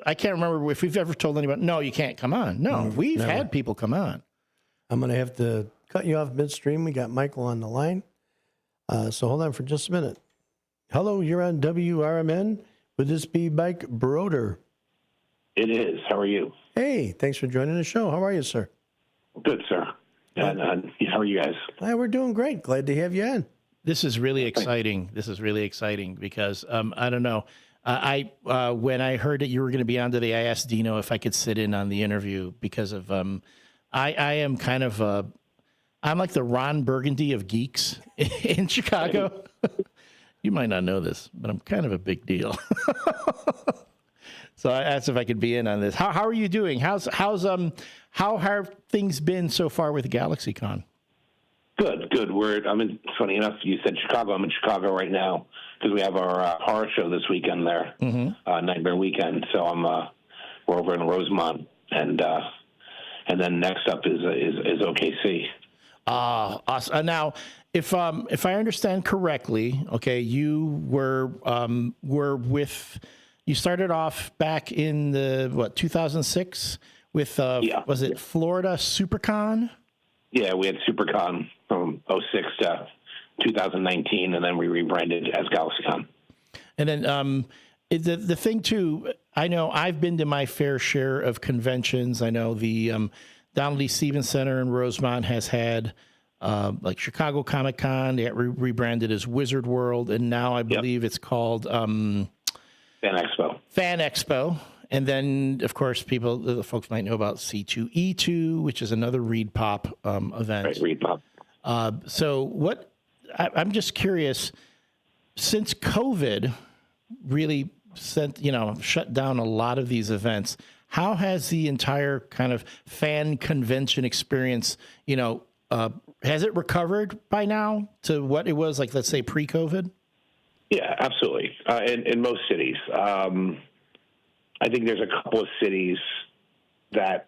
I can't remember if we've ever told anybody, no, you can't come on. No, we've had people come on. I'm going to have to cut you off midstream. We got Michael on the line. So hold on for just a minute. Hello, you're on WRMN. Would this be Mike Broder? It is. How are you? Hey, thanks for joining the show. How are you, sir? Good, sir. And how are you guys? We're doing great. Glad to have you on. This is really exciting. Because I don't know. When I heard that you were going to be on today, I asked Dino if I could sit in on the interview because of I am kind of I'm like the Ron Burgundy of geeks in Chicago. You might not know this, but I'm kind of a big deal. So I asked if I could be in on this. How are you doing? How have things been so far with GalaxyCon? Good. Funny enough, you said Chicago. I'm in Chicago right now because we have our horror show this weekend there, Nightmare Weekend. So we're over in Rosemont, and then next up is OKC. Awesome. Now, if I understand correctly, okay, you were you started off back in the 2006 with was it Florida SuperCon? Yeah, we had SuperCon from 06 to 2019, and then we rebranded as GalaxyCon. And then the thing too, I know I've been to my fair share of conventions. I know the Donald E. Stevens Center in Rosemont has had like Chicago Comic Con. They got rebranded as Wizard World, and now I believe it's called Fan Expo. Fan Expo. And then, of course, the folks might know about C2E2, which is another Reed Pop event. Right, Reed Pop. So I'm just curious, since COVID really shut down a lot of these events, how has the entire kind of fan convention experience, has it recovered by now to what it was like, let's say, pre-COVID? Yeah, absolutely. In most cities. I think there's a couple of cities that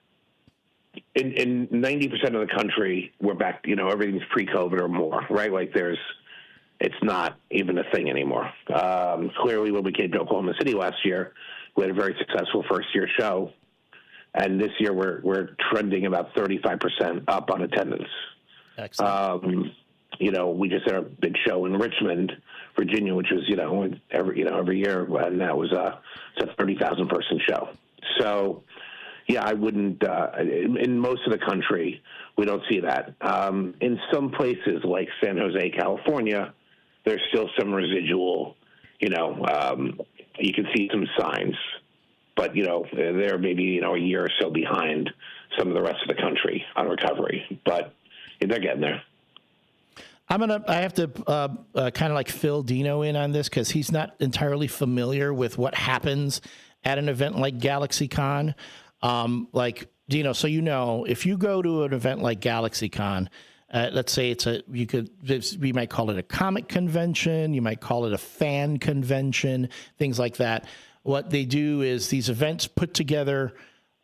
in 90% of the country, we're back, everything's pre-COVID or more, right? Like it's not even a thing anymore. Clearly, when we came to Oklahoma City last year, we had a very successful first-year show. And this year, we're trending about 35% up on attendance. Excellent. We just had a big show in Richmond, Virginia, which was, every year, and that was it's a 30,000 person show. So, yeah, I wouldn't. In most of the country, we don't see that. In some places like San Jose, California, there's still some residual. You can see some signs, but they're maybe a year or so behind some of the rest of the country on recovery. But they're getting there. I have to kind of like fill Dino in on this because he's not entirely familiar with what happens at an event like GalaxyCon. Like Dino, so if you go to an event like GalaxyCon, let's say we might call it a comic convention, you might call it a fan convention, things like that. What they do is these events put together.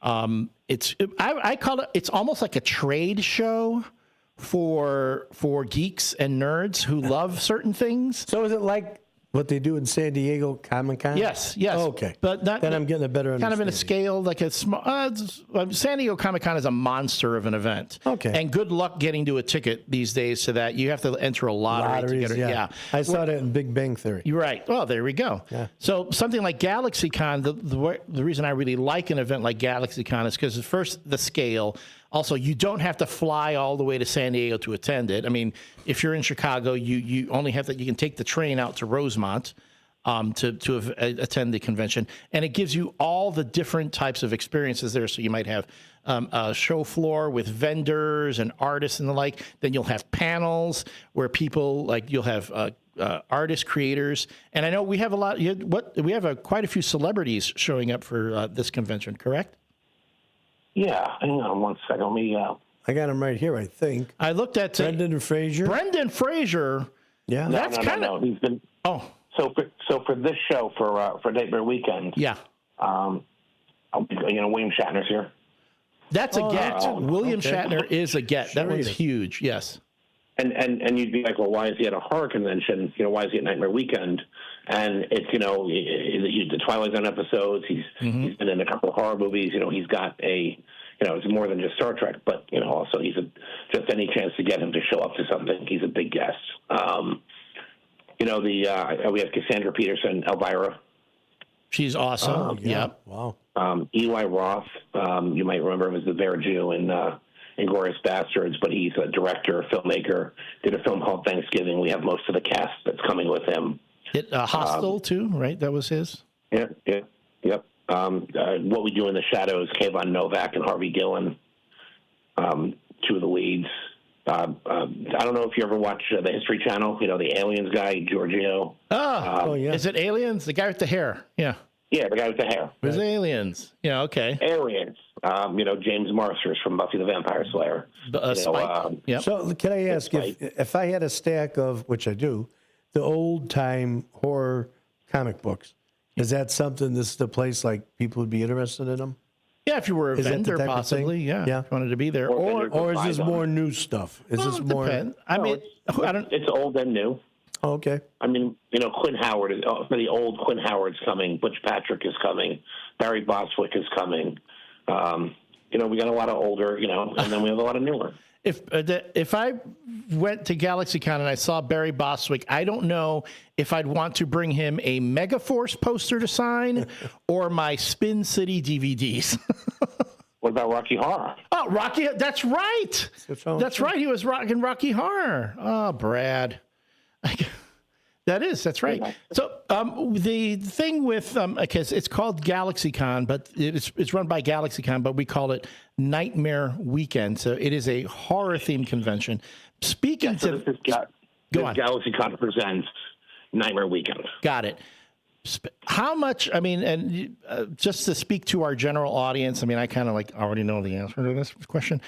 I call it. It's almost like a trade show for geeks and nerds who love certain things. So is it like what they do in San Diego Comic-Con? Yes. Oh, okay. But then I'm getting a better understanding. Kind of in a scale, like a small. San Diego Comic-Con is a monster of an event. Okay. And good luck getting to a ticket these days to that. You have to enter a lottery to get it. Yeah. I saw that in Big Bang Theory. You're right. Well, there we go. Yeah. So something like GalaxyCon, the reason I really like an event like GalaxyCon is because first, the scale. Also, you don't have to fly all the way to San Diego to attend it. I mean, if you're in Chicago, you only have you can take the train out to Rosemont to attend the convention. And it gives you all the different types of experiences there. So you might have a show floor with vendors and artists and the like. Then you'll have panels where people you'll have artist creators. And I know we have quite a few celebrities showing up for this convention, correct? Yeah, hang on one second. Let me. I got him right here, I think. I looked at Brendan Fraser. Brendan Fraser. Yeah, that's kind of. He's been. Oh, so for this show for Nightmare Weekend. Yeah. William Shatner's here. That's a get. William Shatner is a get. That one's huge. Yes. And you'd be like, well, why is he at a horror convention? Why is he at Nightmare Weekend? And it's the Twilight Zone episodes. He's been in a couple of horror movies. He's got it's more than just Star Trek, but also he's just any chance to get him to show up to something. He's a big guest. We have Cassandra Peterson, Elvira. She's awesome. Oh, yeah. Wow. Eli Roth, you might remember him as the Bear Jew in Inglourious Bastards, but he's a director, filmmaker, did a film called Thanksgiving. We have most of the cast that's coming with him. Hostel, too, right? That was his? Yep. What We Do in the Shadows, Kayvon Novak and Harvey Gillen, two of the leads. I don't know if you ever watch the History Channel, the Aliens guy, Giorgio. Yeah. Is it Aliens? The guy with the hair. Yeah. Yeah, the guy with the hair. It was Aliens. Yeah, okay. Aliens. James Marsters from Buffy the Vampire Slayer. Spike. Yep. So can I ask if I had a stack of, which I do, the old-time horror comic books, is that something, this is the place like people would be interested in them? Yeah, if you were a vendor, possibly. Yeah. If you wanted to be there. Or is this more new stuff? Is this more? Depend. It's old and new. Oh, okay. I mean, Quinn Howard is the old Quinn Howard's coming. Butch Patrick is coming. Barry Bostwick is coming. We got a lot of older, and then we have a lot of newer. If I went to GalaxyCon and I saw Barry Bostwick, I don't know if I'd want to bring him a Megaforce poster to sign or my Spin City DVDs. What about Rocky Horror? Oh, Rocky! That's right. That's right. He was rocking Rocky Horror. Oh, Brad. That's right. So the thing with because it's called GalaxyCon, but it's run by GalaxyCon, but we call it Nightmare Weekend. So it is a horror themed convention. Speaking to this GalaxyCon presents Nightmare Weekend. Got it. How much? I mean, and just to speak to our general audience, I mean, I kind of already know the answer to this question,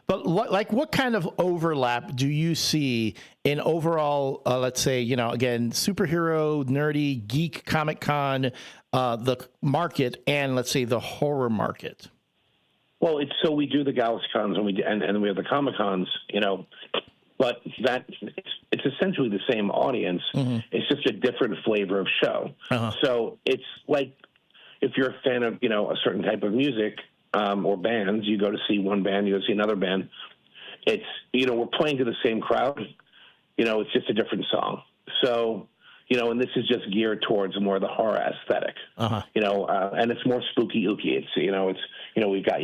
but what kind of overlap do you see in overall, let's say, again, superhero, nerdy, geek, Comic-Con, the market, and let's say the horror market? Well, so we do the GalaxyCons and we have the Comic-Cons, but it's essentially the same audience. Mm-hmm. It's just a different flavor of show. Uh-huh. So it's like if you're a fan of a certain type of music or bands, you go to see one band, you go to see another band. It's we're playing to the same crowd. It's just a different song. So and this is just geared towards more the horror aesthetic. Uh-huh. And it's more spooky ooky. It's we've got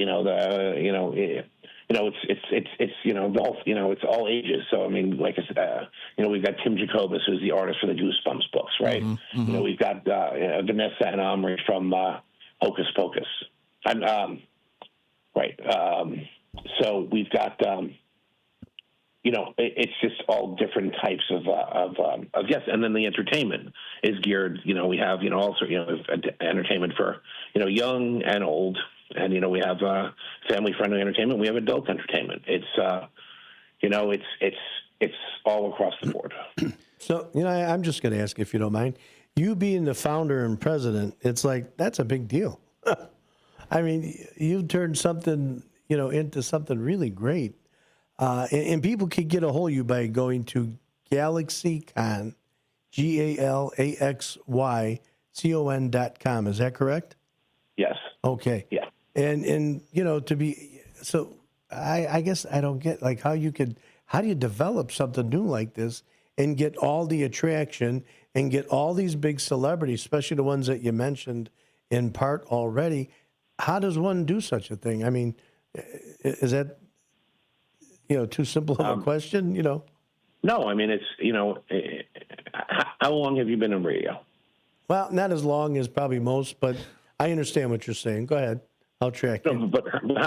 it's all ages. So I mean, like I said, we've got Tim Jacobus, who's the artist for the Goosebumps books, right? Mm-hmm, mm-hmm. We've got Vanessa and Omri from Hocus Pocus, and right. So we've got it's just all different types of guests, and then the entertainment is geared. We have also entertainment for young and old. And we have family-friendly entertainment. We have adult entertainment. It's it's all across the board. So I'm just going to ask, if you don't mind, you being the founder and president, it's like that's a big deal. I mean, you turned something into something really great, and people can get a hold of you by going to GalaxyCon, GalaxyCon.com. Is that correct? Yes. Okay. Yeah. And to be so, I guess I don't get how do you develop something new like this and get all the attraction and get all these big celebrities, especially the ones that you mentioned in part already. How does one do such a thing? I mean, is that too simple of a question? No, I mean it's how long have you been in radio? Well, not as long as probably most, but I understand what you're saying. Go ahead. I'll track you. But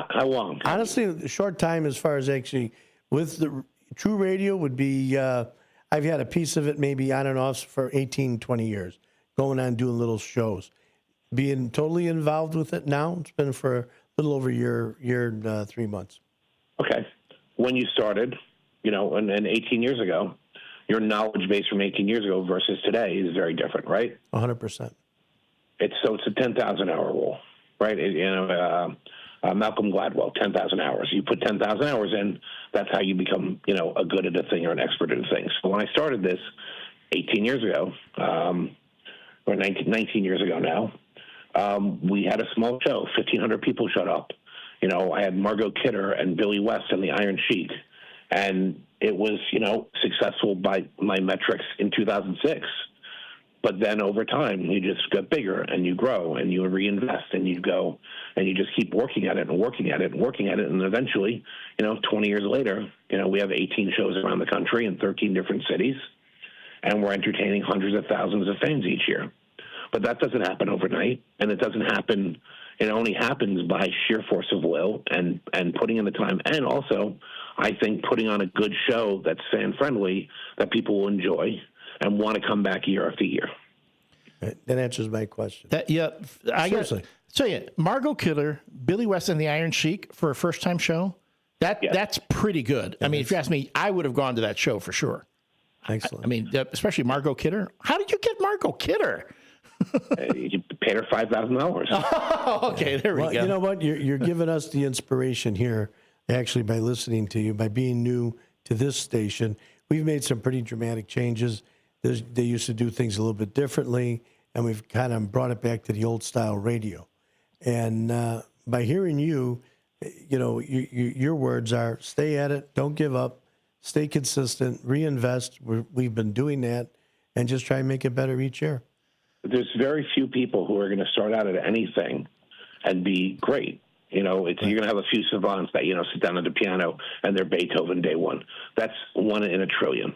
how long? Honestly, a short time as far as actually with the True Radio would be, I've had a piece of it maybe on and off for 18, 20 years, going on doing little shows. Being totally involved with it now, it's been for a little over a year and 3 months. Okay. When you started, and 18 years ago, your knowledge base from 18 years ago versus today is very different, right? 100%. It's a 10,000-hour rule, right? Malcolm Gladwell, 10,000 hours. You put 10,000 hours in, that's how you become, a good at a thing or an expert at a thing. So when I started this 18 years ago, or 19 years ago now, we had a small show. 1,500 people showed up. I had Margot Kidder and Billy West and the Iron Sheik. And it was, successful by my metrics in 2006. But then over time, you just get bigger and you grow and you reinvest and you go and you just keep working at it and working at it and working at it. And eventually, 20 years later, we have 18 shows around the country in 13 different cities, and we're entertaining hundreds of thousands of fans each year. But that doesn't happen overnight, and it doesn't happen. It only happens by sheer force of will and putting in the time. And also, I think putting on a good show that's fan-friendly that people will enjoy and want to come back year after year. That answers my question. Seriously. Margot Kidder, Billy West, and the Iron Sheik for a first-time show, that's pretty good. I mean, if you ask me, I would have gone to that show for sure. Excellent. I mean, especially Margot Kidder. How did you get Margot Kidder? You paid her $5,000. Oh, okay, there we go. You know what? You're giving us the inspiration here, actually, by listening to you, by being new to this station. We've made some pretty dramatic changes. They used to do things a little bit differently, and we've kind of brought it back to the old style radio. And by hearing you, your words are stay at it, don't give up, stay consistent, reinvest. We've been doing that, and just try and make it better each year. There's very few people who are going to start out at anything and be great. You're going to have a few savants that, sit down at the piano and they're Beethoven day one. That's 1 in a trillion.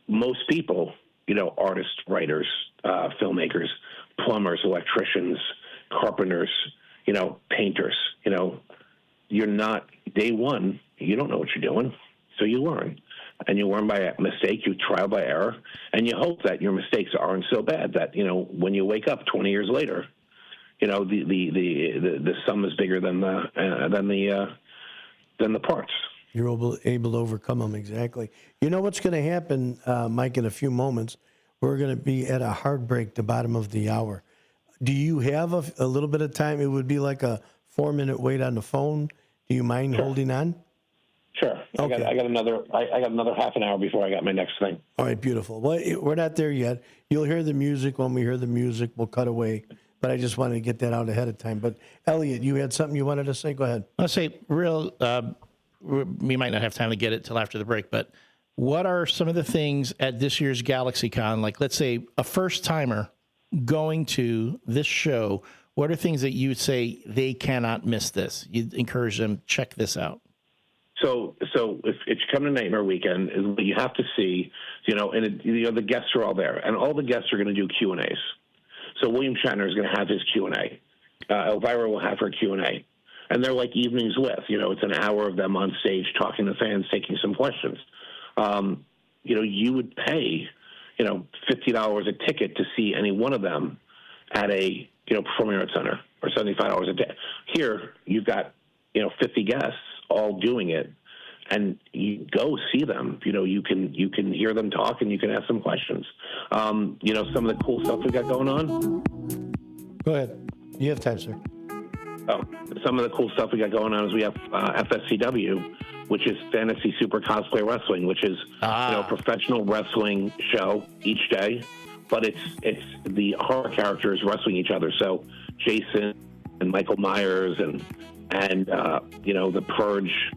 Most people, artists, writers, filmmakers, plumbers, electricians, carpenters, painters, you're not day one. You don't know what you're doing. So you learn, and you learn by mistake, you trial by error, and you hope that your mistakes aren't so bad that, when you wake up 20 years later, the sum is bigger than the parts. You're able to overcome them, exactly. You know what's going to happen, Mike, in a few moments? We're going to be at a hard break, the bottom of the hour. Do you have a little bit of time? It would be like a 4-minute wait on the phone. Do you mind holding on? Sure. Okay. I got another half an hour before I got my next thing. All right, beautiful. Well, we're not there yet. You'll hear the music. When we hear the music, we'll cut away. But I just wanted to get that out ahead of time. But, Elliot, you had something you wanted to say? Go ahead. I'll say we might not have time to get it till after the break, but what are some of the things at this year's GalaxyCon, like let's say a first-timer going to this show, what are things that you would say they cannot miss this? You'd encourage them, check this out. So if you come to Nightmare Weekend, what you have to see, and the guests are all there, and all the guests are going to do Q&As. So William Shatner is going to have his Q&A. Elvira will have her Q&A. And they're like evenings with, it's an hour of them on stage talking to fans, taking some questions. You would pay, $50 a ticket to see any one of them at a, Performing Arts Center, or $75 a day. Here, you've got, 50 guests all doing it, and you go see them. You can hear them talk, and you can ask them questions. Some of the cool stuff we got going on. Go ahead. You have time, sir. Oh, some of the cool stuff we got going on is we have FSCW, which is Fantasy Super Cosplay Wrestling, which is a professional wrestling show each day, but it's the horror characters wrestling each other. So Jason and Michael Myers and the Purge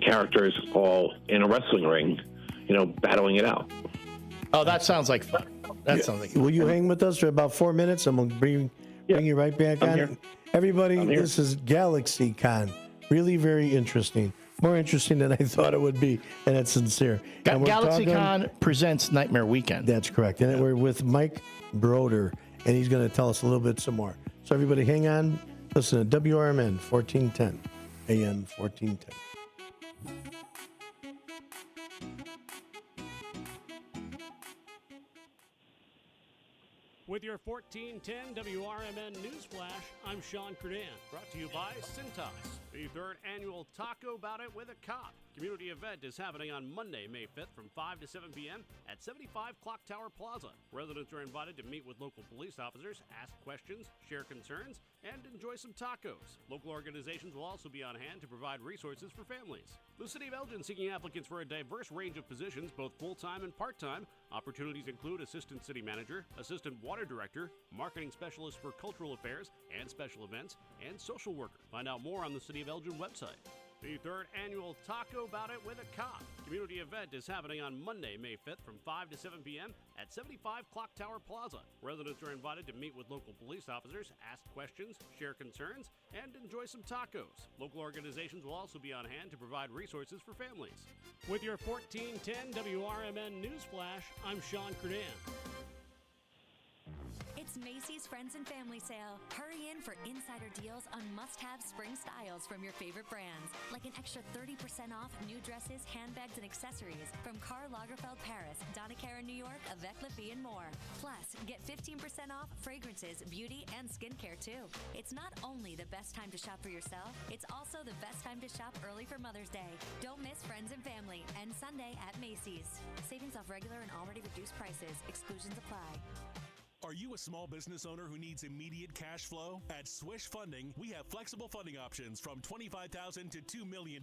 characters all in a wrestling ring, battling it out. Oh, that sounds like fun. Sounds like fun. Will you hang with us for about 4 minutes, and we'll bring you right back on? Here. Everybody, this is GalaxyCon. Really very interesting. More interesting than I thought it would be, and it's sincere. GalaxyCon presents Nightmare Weekend. That's correct. And we're with Mike Broder, and he's going to tell us a little bit some more. So everybody hang on. Listen to WRMN 1410, AM 1410. With your 1410 WRMN Newsflash, I'm Sean Curdan, brought to you by Cintas. The third annual Taco Bout It with a Cop community event is happening on Monday, May 5th from 5 to 7 p.m. at 75 Clock Tower Plaza. Residents are invited to meet with local police officers, ask questions, share concerns, and enjoy some tacos. Local organizations will also be on hand to provide resources for families. The City of Elgin seeking applicants for a diverse range of positions, both full-time and part-time. Opportunities include Assistant City Manager, Assistant Water Director, Marketing Specialist for Cultural Affairs and Special Events, and Social Worker. Find out more on the City of Elgin website. The third annual Taco Bout It with a Cop community event is happening on Monday, May 5th from 5 to 7 p.m. at 75 Clock Tower Plaza. Residents are invited to meet with local police officers, ask questions, share concerns, and enjoy some tacos. Local organizations will also be on hand to provide resources for families. With your 1410 WRMN Newsflash, I'm Sean Curdan. It's Macy's Friends and Family Sale. Hurry in for insider deals on must-have spring styles from your favorite brands, like an extra 30% off new dresses, handbags, and accessories from Karl Lagerfeld Paris, Donna Karan New York, Avec La Fille, and more. Plus, get 15% off fragrances, beauty, and skincare too. It's not only the best time to shop for yourself, it's also the best time to shop early for Mother's Day. Don't miss Friends and Family and Sunday at Macy's. Savings off regular and already reduced prices. Exclusions apply. Are you a small business owner who needs immediate cash flow? At Swish Funding, we have flexible funding options from $25,000 to $2 million.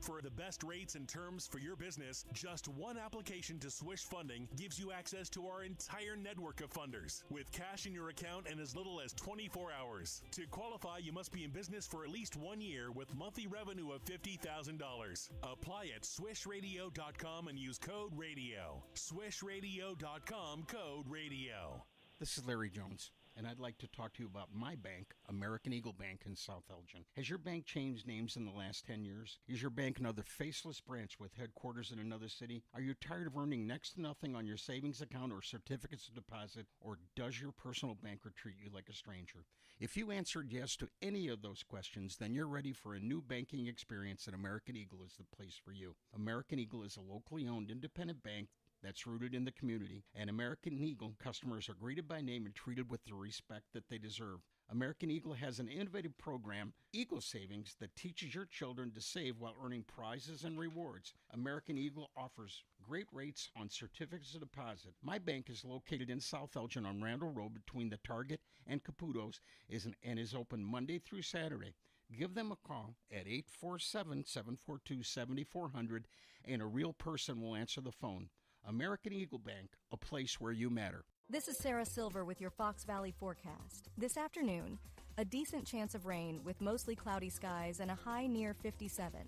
For the best rates and terms for your business, just one application to Swish Funding gives you access to our entire network of funders with cash in your account in as little as 24 hours. To qualify, you must be in business for at least 1 year with monthly revenue of $50,000. Apply at swishradio.com and use code RADIO. Swishradio.com, code RADIO. This is Larry Jones, and I'd like to talk to you about my bank, American Eagle Bank in South Elgin. Has your bank changed names in the last 10 years? Is your bank another faceless branch with headquarters in another city? Are you tired of earning next to nothing on your savings account or certificates of deposit, or does your personal banker treat you like a stranger? If you answered yes to any of those questions, then you're ready for a new banking experience, and American Eagle is the place for you. American Eagle is a locally owned independent bank that's rooted in the community, and American Eagle customers are greeted by name and treated with the respect that they deserve. American Eagle has an innovative program, Eagle Savings, that teaches your children to save while earning prizes and rewards. American Eagle offers great rates on certificates of deposit. My bank is located in South Elgin on Randall Road between the Target and Caputo's and is open Monday through Saturday. Give them a call at 847-742-7400, and a real person will answer the phone. American Eagle Bank, a place where you matter. This is Sarah Silver with your Fox Valley forecast. This afternoon, a decent chance of rain with mostly cloudy skies and a high near 57.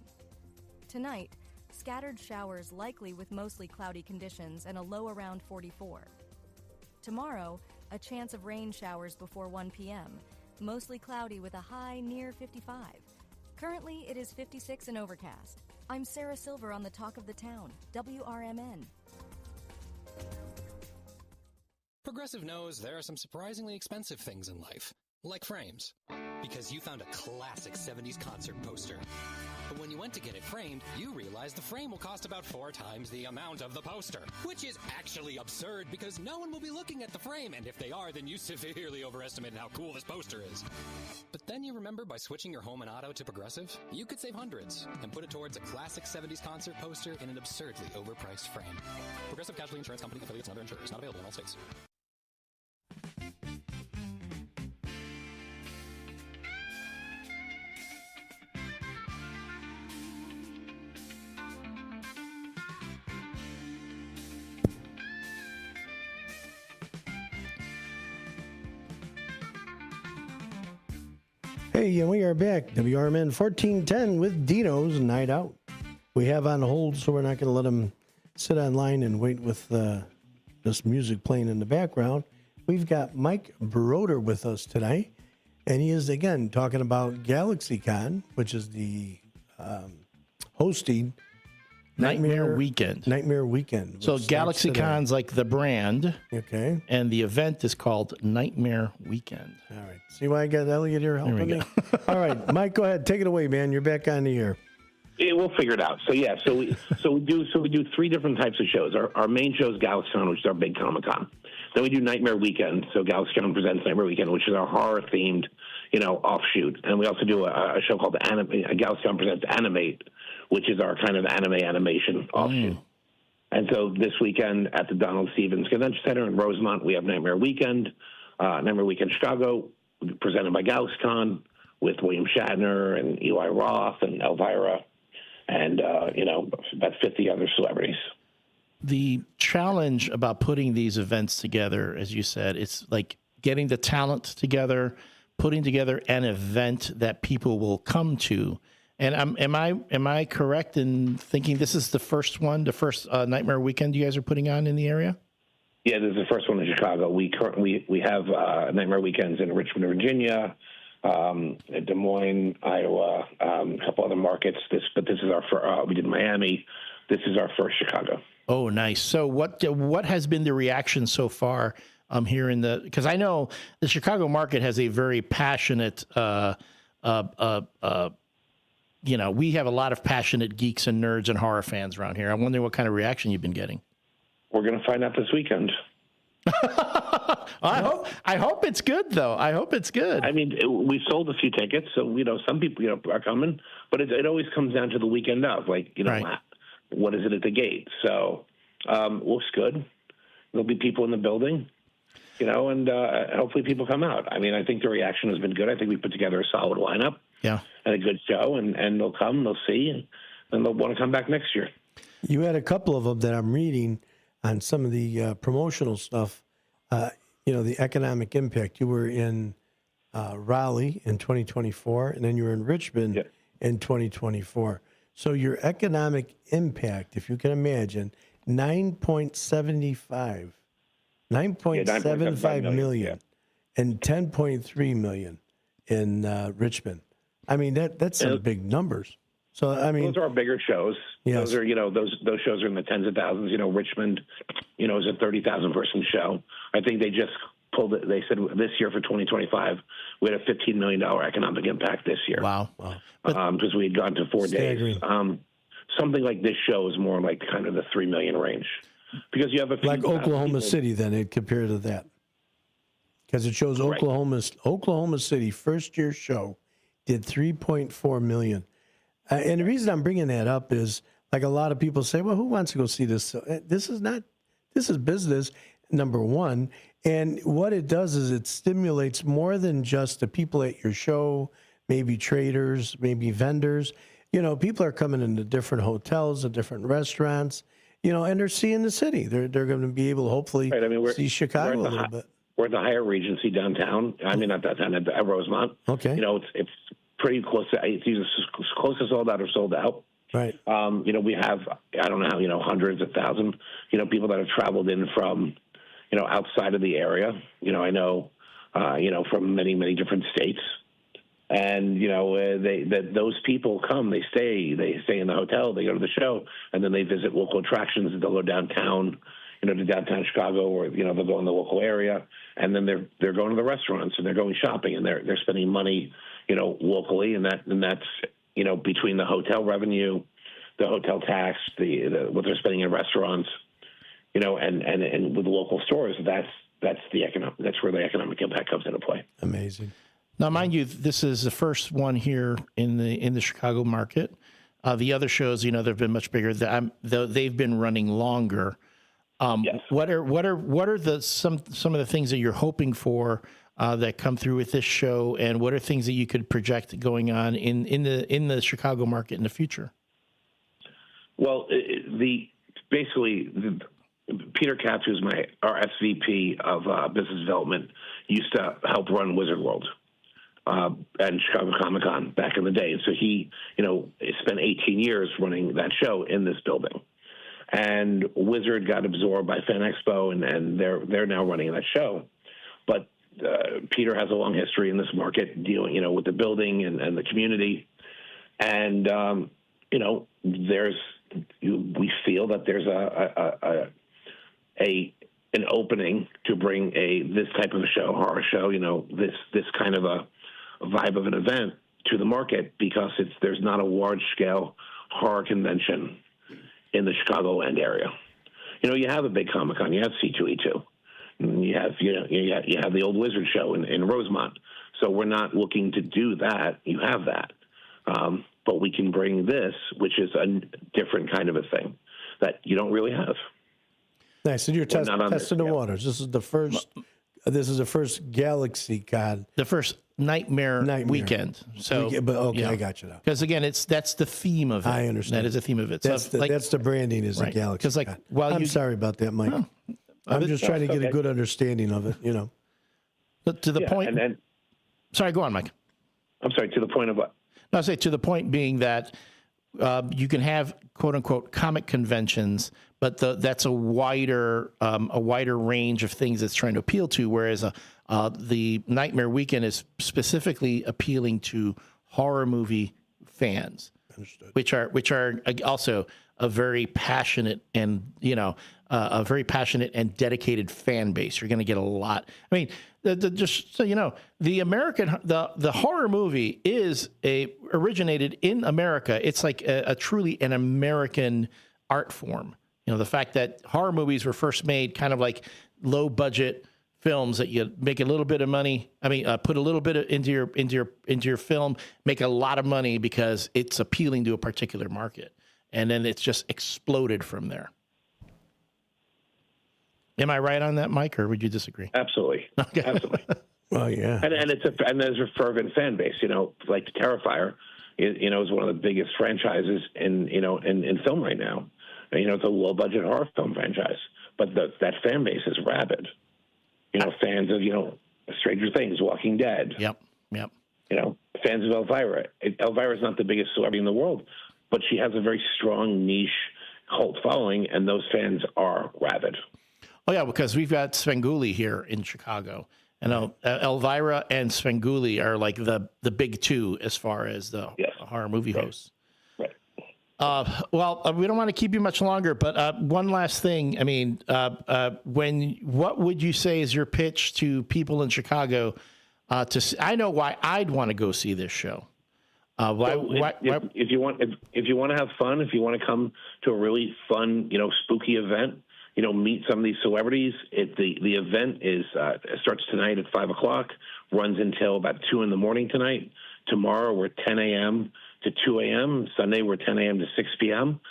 Tonight, scattered showers likely with mostly cloudy conditions and a low around 44. Tomorrow, a chance of rain showers before 1 p.m., mostly cloudy with a high near 55. Currently, it is 56 and overcast. I'm Sarah Silver on the Talk of the Town, WRMN. Progressive knows there are some surprisingly expensive things in life, like frames, because you found a classic 70s concert poster. But when you went to get it framed, you realized the frame will cost about 4 times the amount of the poster, which is actually absurd because no one will be looking at the frame, and if they are, then you severely overestimated how cool this poster is. But then you remember by switching your home and auto to Progressive, you could save hundreds and put it towards a classic 70s concert poster in an absurdly overpriced frame. Progressive Casualty Insurance Company, affiliates, and other insurers. Not available in all states. Hey, and we are back. WRMN 1410 with Dino's Night Out. We have on hold, so we're not going to let him sit online and wait with this music playing in the background. We've got Mike Broder with us today, and he is, again, talking about GalaxyCon, which is the hosting Nightmare Weekend. Nightmare Weekend. So GalaxyCon's like the brand. Okay. And the event is called Nightmare Weekend. All right. See why I got Elliot here helping me? All right. Mike, go ahead. Take it away, man. You're back on the air. Yeah, we'll figure it out. So yeah, so we do 3 different types of shows. Our main show is GalaxyCon, which is our big Comic-Con. Then we do Nightmare Weekend. So GalaxyCon presents Nightmare Weekend, which is our horror themed, offshoot. And we also do a show called GalaxyCon presents Animate, which is our kind of animation offshoot. And so this weekend at the Donald Stevens Convention Center in Rosemont, we have Nightmare Weekend Chicago, presented by GalaxyCon with William Shatner and Eli Roth and Elvira and, about 50 other celebrities. The challenge about putting these events together, as you said, it's like getting the talent together, putting together an event that people will come to. And am I correct in thinking this is the first Nightmare Weekend you guys are putting on in the area? Yeah, this is the first one in Chicago. We have Nightmare Weekends in Richmond, Virginia, Des Moines, Iowa, a couple other markets. But this is our first. We did Miami. This is our first Chicago. Oh, nice. So what has been the reaction so far here because I know the Chicago market has a very passionate. We have a lot of passionate geeks and nerds and horror fans around here. I'm wondering what kind of reaction you've been getting. We're going to find out this weekend. I hope it's good, though. I hope it's good. I mean, we sold a few tickets, so some people are coming, but it always comes down to the weekend of, right. What is it at the gate? So looks good. There'll be people in the building. and hopefully people come out. I mean, I think the reaction has been good. I think we put together a solid lineup. Yeah. And a good show, and they'll come, they'll see, and they'll want to come back next year. You had a couple of them that I'm reading on some of the promotional stuff. The economic impact. You were in Raleigh in 2024, and then you were in Richmond in 2024. So your economic impact, if you can imagine, 9.75 million and 10.3 million in Richmond. I mean, that's some big numbers. So, I mean, those are our bigger shows. Yes. Those are, those shows are in the tens of thousands. Richmond, is a 30,000 person show. I think they just pulled it. They said this year for 2025, we had a $15 million economic impact this year. Wow. Because we had gone to 4 days. Something like this show is more like kind of the 3 million range. Because you have like Oklahoma City, then, compared to that. Because it shows Oklahoma City first year show did 3.4 million. And the reason I'm bringing that up is, like, a lot of people say, well, who wants to go see this? This is business, number one. And what it does is it stimulates more than just the people at your show, maybe traders, maybe vendors. People are coming into different hotels and different restaurants, and they're seeing the city. They're going to be able to hopefully see Chicago a little bit. We're at the Hyatt Regency downtown. I mean, not downtown, at Rosemont. Okay. It's pretty close to, it's either close to sold out or sold out. Right. We have, I don't know how, hundreds of thousands, people that have traveled in from, outside of the area. I know, from many, many different states. And, those people come, they stay in the hotel, they go to the show, and then they visit local attractions. They'll go downtown, to downtown Chicago, or, they'll go in the local area, and then they're going to the restaurants, and they're going shopping, and they're spending money, locally, and that's, between the hotel revenue, the hotel tax, what they're spending in restaurants, and with the local stores, that's where the economic impact comes into play. Amazing. Now, mind you, this is the first one here in the Chicago market. The other shows, they've been much bigger. They've been running longer. Yes. What are some of the things that you're hoping for that come through with this show, and what are things that you could project going on in the Chicago market in the future? Well, Peter Katz, who's our SVP of business development, used to help run Wizard World and Chicago Comic-Con back in the day. And so he, spent 18 years running that show in this building. And Wizard got absorbed by Fan Expo, and they're now running that show. But Peter has a long history in this market dealing, with the building and the community. And, we feel that there's an opening to bring this type of a show, horror show, this kind of a vibe of an event to the market, because there's not a large scale horror convention in the Chicagoland area. You have a big Comic-Con, you have C2E2, and you have the old Wizard show in Rosemont. So we're not looking to do that. You have that. But we can bring this, which is a different kind of a thing that you don't really have. Nice. And you're testing the waters. This is the first. This is the first Galaxy Con. The first Nightmare Weekend. So, I got you now. Because again, that's the theme of it. I understand. That is the theme of it. That's the branding is a Galaxy. Con. I'm sorry about that, Mike. No, I'm just trying to get a good understanding of it. But to the point. Sorry, go on, Mike. I'm sorry. To the point of what? No, I say to the point being that you can have quote unquote comic conventions, but that's a wider range of things it's trying to appeal to. Whereas the Nightmare Weekend is specifically appealing to horror movie fans, which are also a very passionate and dedicated fan base. You're going to get a lot. I mean, just so you know, the horror movie originated in America. It's like a truly an American art form. The fact that horror movies were first made kind of like low budget films that you make a little bit of money. I mean, put a little bit into your film, make a lot of money because it's appealing to a particular market, and then it's just exploded from there. Am I right on that, Mike, or would you disagree? Absolutely. Okay. Absolutely. Oh, yeah. And there's a fervent fan base, like the Terrifier, is one of the biggest franchises in film right now. It's a low budget horror film franchise, but that fan base is rabid. Fans of, Stranger Things, Walking Dead. Yep. Fans of Elvira. Elvira's not the biggest celebrity in the world, but she has a very strong niche cult following, and those fans are rabid. Oh, yeah, because we've got Svengoolie here in Chicago. And Elvira and Svengoolie are like the big two as far as the horror movie hosts. Right. Well, we don't want to keep you much longer, but one last thing. I mean, what would you say is your pitch to people in Chicago to see? I know why I'd want to go see this show. If you want to have fun, if you want to come to a really fun, spooky event, meet some of these celebrities. The event starts tonight at 5:00, runs until about 2 a.m. tonight. Tomorrow we're 10 a.m. to 2 a.m. Sunday we're 10 a.m. to 6 p.m.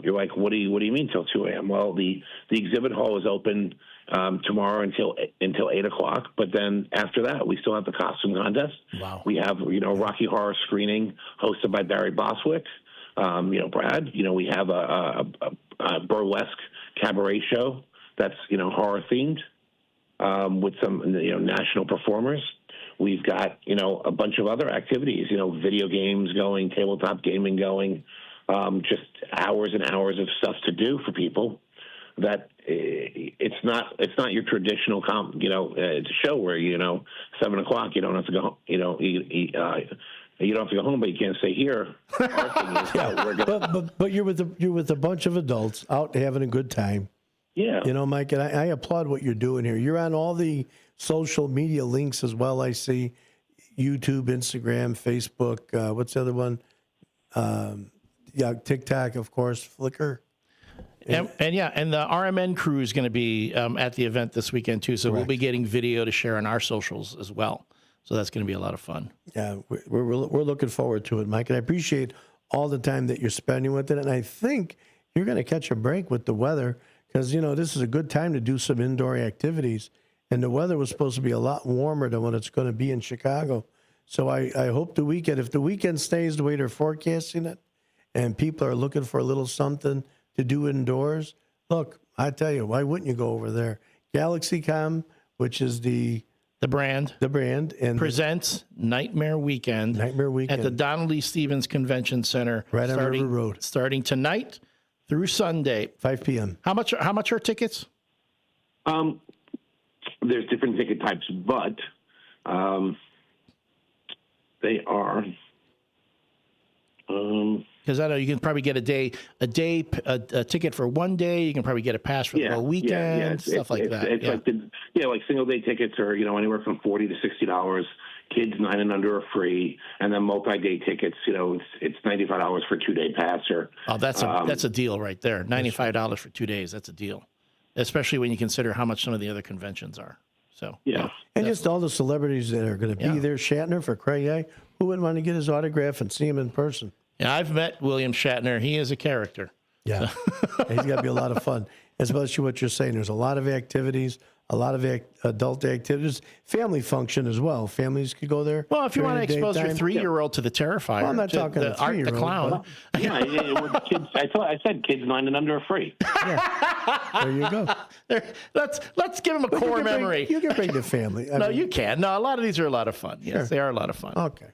You're like, what do you mean till 2 a.m.? Well, the exhibit hall is open tomorrow until 8:00. But then after that, we still have the costume contest. Wow. We have Rocky Horror screening hosted by Barry Boswick. Brad. We have a burlesque cabaret show that's horror themed with some national performers. We've got a bunch of other activities, video games going, tabletop gaming going, just hours and hours of stuff to do for people. That it's not your traditional it's a show where 7:00 you don't have to go you don't have to go home, but you can't stay here. But you're with a bunch of adults out having a good time. Yeah. Mike, and I applaud what you're doing here. You're on all the social media links as well. I see YouTube, Instagram, Facebook. What's the other one? TikTok, of course, Flickr. And the RMN crew is going to be at the event this weekend too. So We'll be getting video to share on our socials as well. So that's going to be a lot of fun. Yeah, we're looking forward to it, Mike. And I appreciate all the time that you're spending with it. And I think you're going to catch a break with the weather because, this is a good time to do some indoor activities. And the weather was supposed to be a lot warmer than what it's going to be in Chicago. So I hope if the weekend stays the way they're forecasting it and people are looking for a little something to do indoors, look, I tell you, why wouldn't you go over there? GalaxyCom, which is the brand, and presents Nightmare Weekend at the Donald E. Stevens Convention Center, right on River Road, starting tonight through Sunday, 5 p.m. How much are tickets? There's different ticket types, but they are. Because I know you can probably get a ticket for one day. You can probably get a pass for the whole weekend, stuff like that. It's like single day tickets are anywhere from $40 to $60. Kids 9 and under are free, and then multi-day tickets, it's $95 for a 2-day pass. That's a deal right there. $95 for 2 days. That's a deal, especially when you consider how much some of the other conventions are. So and just all the celebrities that are going to be there. Shatner, for Craig, who wouldn't want to get his autograph and see him in person? Yeah, I've met William Shatner. He is a character. Yeah, he's got to be a lot of fun. Especially what you're saying. There's a lot of activities, a lot of adult activities, family function as well. Families could go there. Well, if you want to expose your 3-year-old to the Terrifier, I'm not talking the Art the Clown. Kids. I said kids 9 and under are free. Yeah. There you go. Let's give them a core memory. You can bring the family. You can. No, a lot of these are a lot of fun. Yes, they are a lot of fun. Okay.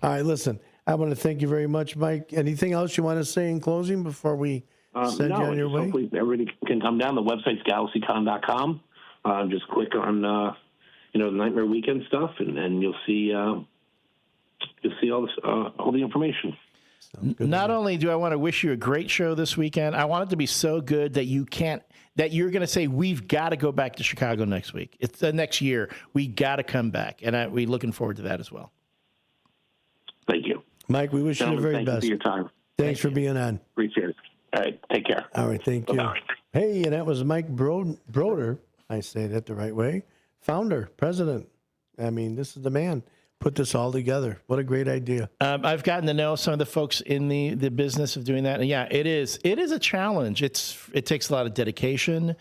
All right, listen. I want to thank you very much, Mike. Anything else you want to say in closing before we send you on your way? Hopefully everybody can come down. The website's galaxycon.com. Just click on the Nightmare Weekend stuff, and you'll see all the information. Not only do I want to wish you a great show this weekend, I want it to be so good that you're going to say we've got to go back to Chicago next week. It's the next year. We got to come back, and we're looking forward to that as well. Thank you, Mike. We wish you the very best. Thank you for your time. Thanks for being on. Appreciate it. All right, take care. All right, thank you. Bye-bye. Hey, and that was Mike Broder. I say that the right way. Founder, president. I mean, this is the man. Put this all together. What a great idea. I've gotten to know some of the folks in the business of doing that. And yeah, it is a challenge. It takes a lot of dedication.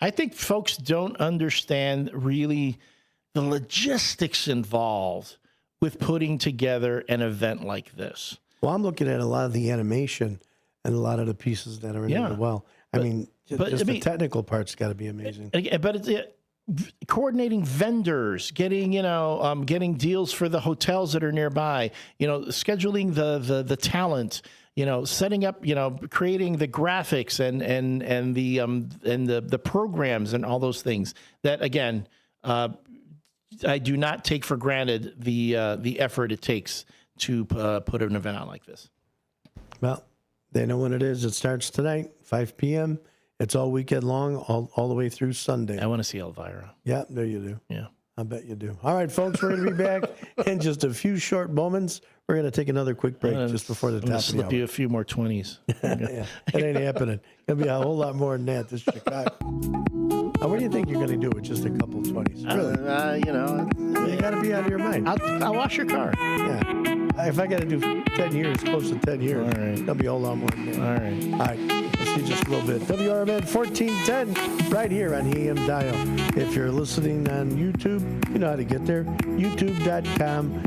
I think folks don't understand really the logistics involved with putting together an event like this. Well, I'm looking at a lot of the animation and a lot of the pieces that are in there as well. The technical part's got to be amazing. But it's coordinating vendors, getting getting deals for the hotels that are nearby, scheduling the talent, setting up, creating the graphics and the programs and all those things that, again, I do not take for granted the effort it takes to put an event on like this. Well, they know when it is. It starts tonight, 5 p.m. It's all weekend long, all the way through Sunday. I want to see Elvira. Yeah, there you do. Yeah. I bet you do. All right, folks, we're going to be back in just a few short moments. We're going to take another quick break just before the top of the hour. Slip you a few more 20s. Yeah, it ain't happening. It'll be a whole lot more than that. This Chicago. What do you think you're going to do with just a couple 20s? Really? You got to be out of your mind. I'll wash your car. Yeah. If I got to do 10 years, close to 10 years, all right. That'll be a whole lot more than that. All right. All right. We'll see just a little bit. WRMN 1410 right here on the AM dial. If you're listening on YouTube, you know how to get there. YouTube.com/AM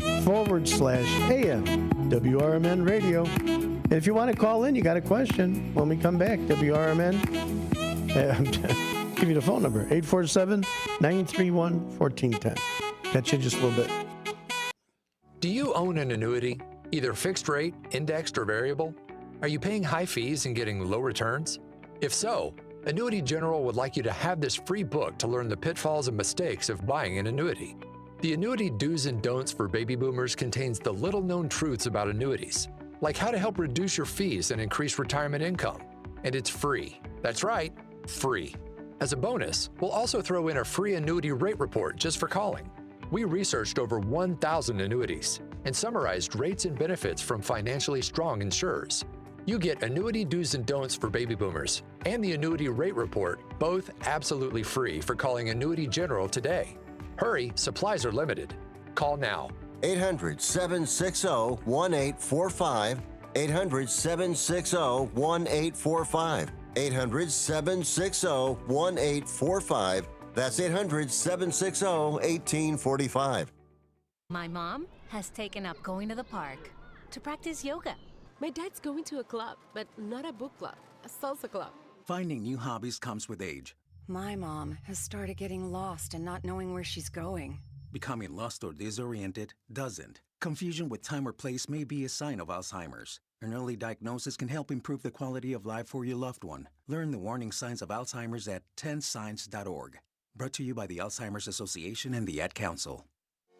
WRMN radio. And if you want to call in, you got a question when we come back, WRMN. Give you the phone number, 847-931-1410. Catch you in just a little bit. Do you own an annuity, either fixed rate, indexed, or variable? Are you paying high fees and getting low returns? If so, Annuity General would like you to have this free book to learn the pitfalls and mistakes of buying an annuity. The Annuity Do's and Don'ts for Baby Boomers contains the little-known truths about annuities, like how to help reduce your fees and increase retirement income. And it's free. That's right, free. As a bonus, we'll also throw in a free annuity rate report just for calling. We researched over 1,000 annuities and summarized rates and benefits from financially strong insurers. You get Annuity Do's and Don'ts for Baby Boomers and the Annuity Rate Report, both absolutely free for calling Annuity General today. Hurry, supplies are limited. Call now. 800-760-1845. 800-760-1845. 800-760-1845. That's 800-760-1845. My mom has taken up going to the park to practice yoga. My dad's going to a club, but not a book club, a salsa club. Finding new hobbies comes with age. My mom has started getting lost and not knowing where she's going. Becoming lost or disoriented doesn't. Confusion with time or place may be a sign of Alzheimer's. An early diagnosis can help improve the quality of life for your loved one. Learn the warning signs of Alzheimer's at 10signs.org. Brought to you by the Alzheimer's Association and the Ad Council.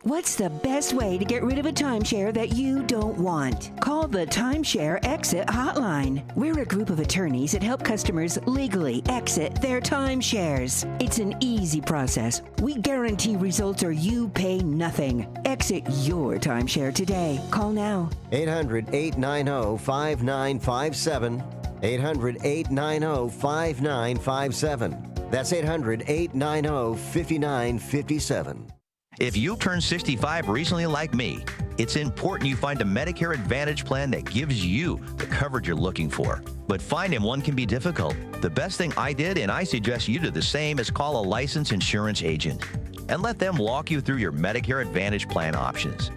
What's the best way to get rid of a timeshare that you don't want? Call the Timeshare Exit Hotline. We're a group of attorneys that help customers legally exit their timeshares. It's an easy process. We guarantee results or you pay nothing. Exit your timeshare today. Call now. 800-890-5957. 800-890-5957. That's 800-890-5957. If you've turned 65 recently like me, it's important you find a Medicare Advantage plan that gives you the coverage you're looking for. But finding one can be difficult. The best thing I did, and I suggest you do the same, is call a licensed insurance agent and let them walk you through your Medicare Advantage plan options.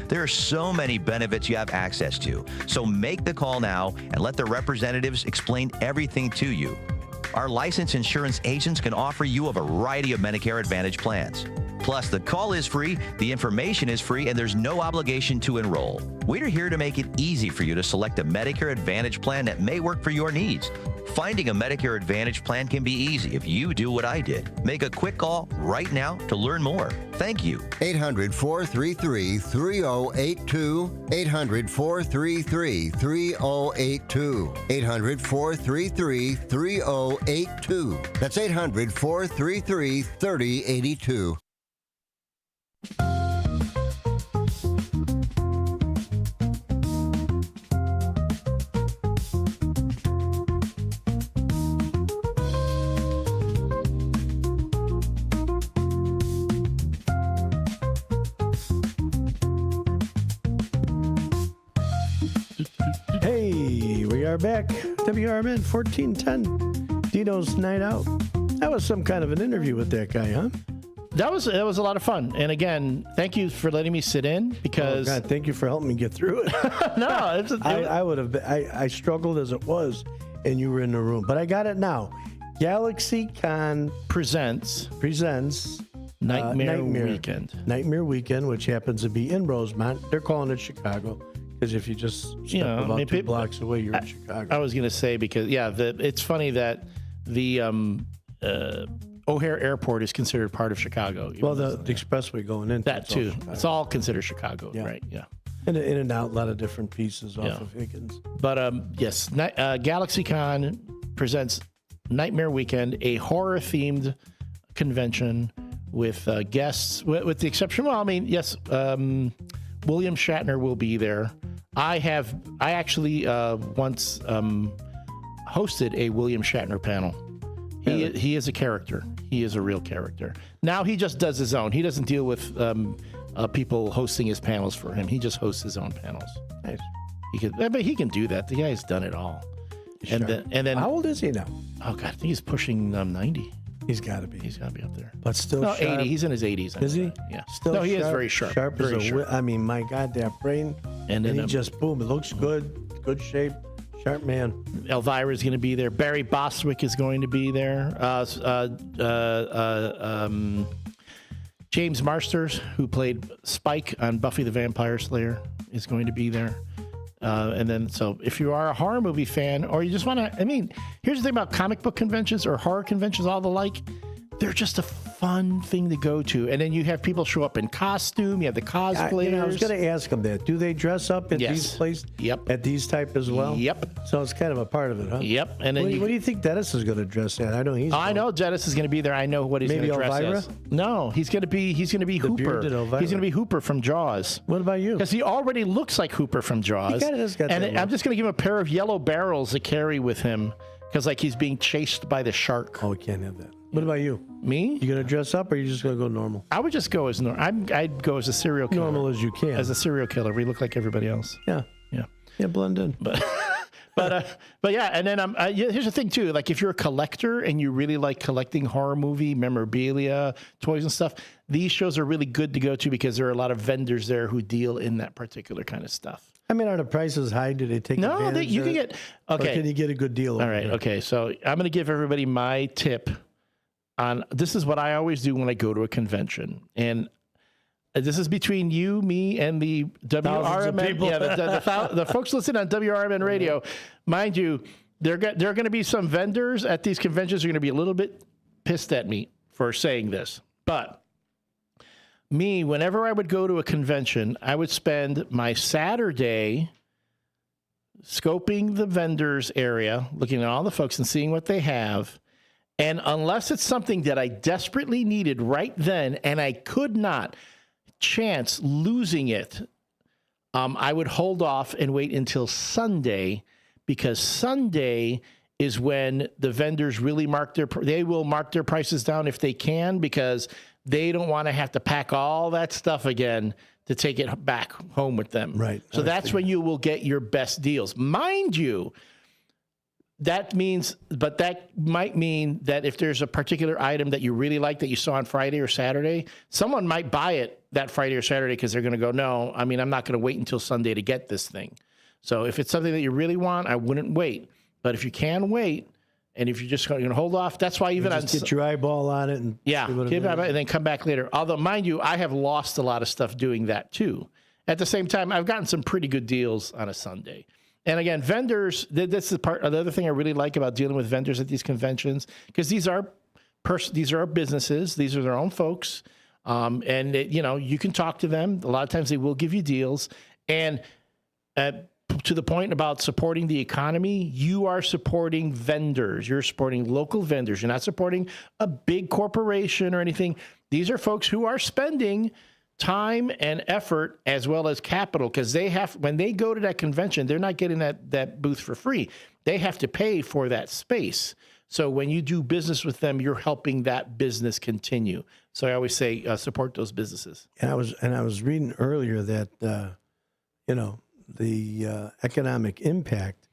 There are so many benefits you have access to, so make the call now and let the representatives explain everything to you. Our licensed insurance agents can offer you a variety of Medicare Advantage plans. Plus, the call is free, the information is free, and there's no obligation to enroll. We're here to make it easy for you to select a Medicare Advantage plan that may work for your needs. Finding a Medicare Advantage plan can be easy if you do what I did. Make a quick call right now to learn more. Thank you. 800-433-3082. 800-433-3082. 800-433-3082. That's 800-433-3082. Hey, we are back. WRMN 1410. Dino's Night Out. That was some kind of an interview with that guy, huh? That was a lot of fun. And again, thank you for letting me sit in because. Oh God, thank you for helping me get through it. No, I would have. I struggled as it was, and you were in the room, but I got it now. GalaxyCon presents Nightmare Weekend. Nightmare Weekend, which happens to be in Rosemont. They're calling it Chicago because if you just step about 2 blocks away, you're in Chicago. I was going to say because it's funny that the O'Hare Airport is considered part of Chicago. Well, the expressway going into that too. It's all considered Chicago, Yeah. right? Yeah. In and out, a lot of different pieces off of Higgins. But yes, GalaxyCon presents Nightmare Weekend, a horror-themed convention with guests, with the exception. Well, I mean, yes, William Shatner will be there. I actually once hosted a William Shatner panel. He is a character. He is a real character. Now he just does his own. He doesn't deal with people hosting his panels for him. He just hosts his own panels. Nice. But he can do that. The guy's done it all. And then how old is he now? Oh God, I think he's pushing 90. He's got to be. He's got to be up there. But still, no, sharp. 80. He's in his 80s. Is he? Yeah. Still no, he sharp, is very sharp. Sharp very as a sharp. I mean, my God, that brain. And then he just boom. It looks good. Good shape. Sharp man. Elvira is going to be there. Barry Bostwick is going to be there. James Marsters, who played Spike on Buffy the Vampire Slayer, is going to be there. And then, so if you are a horror movie fan, or you just want to, I mean, here's the thing about comic book conventions or horror conventions, all the like, they're just a fun thing to go to. And then you have people show up in costume. You have the cosplayers. I was going to ask them that. Do they dress up at these places? Yep. At these type as well? Yep. So it's kind of a part of it, huh? Yep. And then what do you think Dennis is going to dress at? I know he's. I know Dennis is going to be there. I know what he's going to dress Elvira? as. No, he's going to be Hooper. bearded Elvira. He's going to be Hooper from Jaws. What about you? Because he already looks like Hooper from Jaws. He kinda does got and that look. I'm just going to give him a pair of yellow barrels to carry with him because like he's being chased by the shark. Oh, we can't have that. What about you? Me? You going to dress up or are you just going to go normal? I would just go as normal. I'd go as a serial killer. Normal as you can. As a serial killer. We look like everybody else. Yeah. Yeah, blend in. But yeah, and then here's the thing too. Like if you're a collector and you really like collecting horror movie memorabilia, toys and stuff, these shows are really good to go to because there are a lot of vendors there who deal in that particular kind of stuff. I mean, are the prices high? Do they take advantage you of can it? get okay. Or can you get a good deal? All right, okay. So I'm going to give everybody my tip on this is what I always do when I go to a convention, and this is between you, me, and the WRMN. Yeah, the folks listening on WRMN radio. Mind you, there are going to be some vendors at these conventions who are going to be a little bit pissed at me for saying this. But me, whenever I would go to a convention, I would spend my Saturday scoping the vendors area, looking at all the folks and seeing what they have. And unless it's something that I desperately needed right then and I could not chance losing it, I would hold off and wait until Sunday, because Sunday is when the vendors really they will mark their prices down if they can, because they don't want to have to pack all that stuff again to take it back home with them. Right. So that's when you will get your best deals. Mind you, that might mean that if there's a particular item that you really like that you saw on Friday or Saturday, someone might buy it that Friday or Saturday because they're going to go, no, I mean, I'm not going to wait until Sunday to get this thing. So if it's something that you really want, I wouldn't wait. But if you can wait, and if you're just going to hold off, that's why even just get your eyeball on it and and then come back later. Although, mind you, I have lost a lot of stuff doing that too. At the same time, I've gotten some pretty good deals on a Sunday. And again, vendors, that's the other thing I really like about dealing with vendors at these conventions, because these are businesses, these are their own folks, and you can talk to them. A lot of times they will give you deals, and to the point about supporting the economy, you are supporting vendors. You're supporting local vendors. You're not supporting a big corporation or anything. These are folks who are spending time and effort as well as capital, because when they go to that convention, they're not getting that booth for free. They have to pay for that space. So when you do business with them, you're helping that business continue. So I always say support those businesses. And I was reading earlier that the economic impact.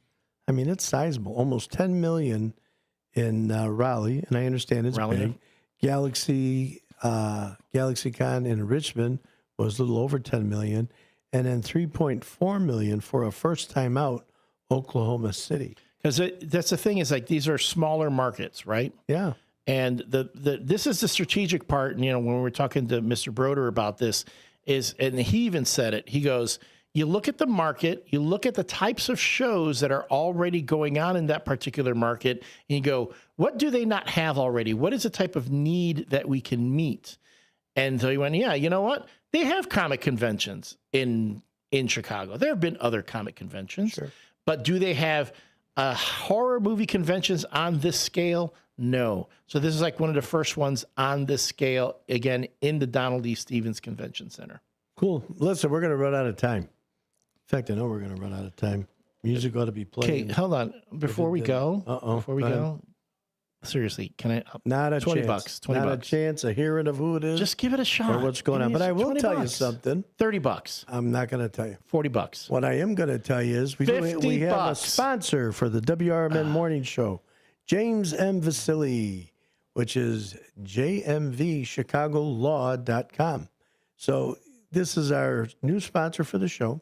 I mean, it's sizable. Almost $10 million in Raleigh, and I understand it's Raleigh, big. GalaxyCon in Richmond was a little over 10 million, and then 3.4 million for a first time out Oklahoma City. Because that's the thing is like these are smaller markets, right? Yeah. And this is the strategic part. And, when we're talking to Mr. Broder about this and he even said it, he goes, you look at the market, you look at the types of shows that are already going on in that particular market, and you go, what do they not have already? What is the type of need that we can meet? And so he went, yeah, you know what? They have comic conventions in Chicago. There have been other comic conventions, sure. But do they have horror movie conventions on this scale? No. So this is like one of the first ones on this scale, again, in the Donald E. Stevens Convention Center. Cool. Listen, we're going to run out of time. In fact, I know we're going to run out of time. Music ought to be playing. Okay, hold on. Before we go, seriously, can I? Not a 20 chance. bucks. 20 Not bucks. a chance of hearing of who it is. Just give it a shot. Or what's going on. But I will tell you something. $30. I'm not going to tell you. $40. What I am going to tell you is we have a sponsor for the WRMN Morning Show, James M. Vasili, which is jmvchicagolaw.com. So this is our new sponsor for the show.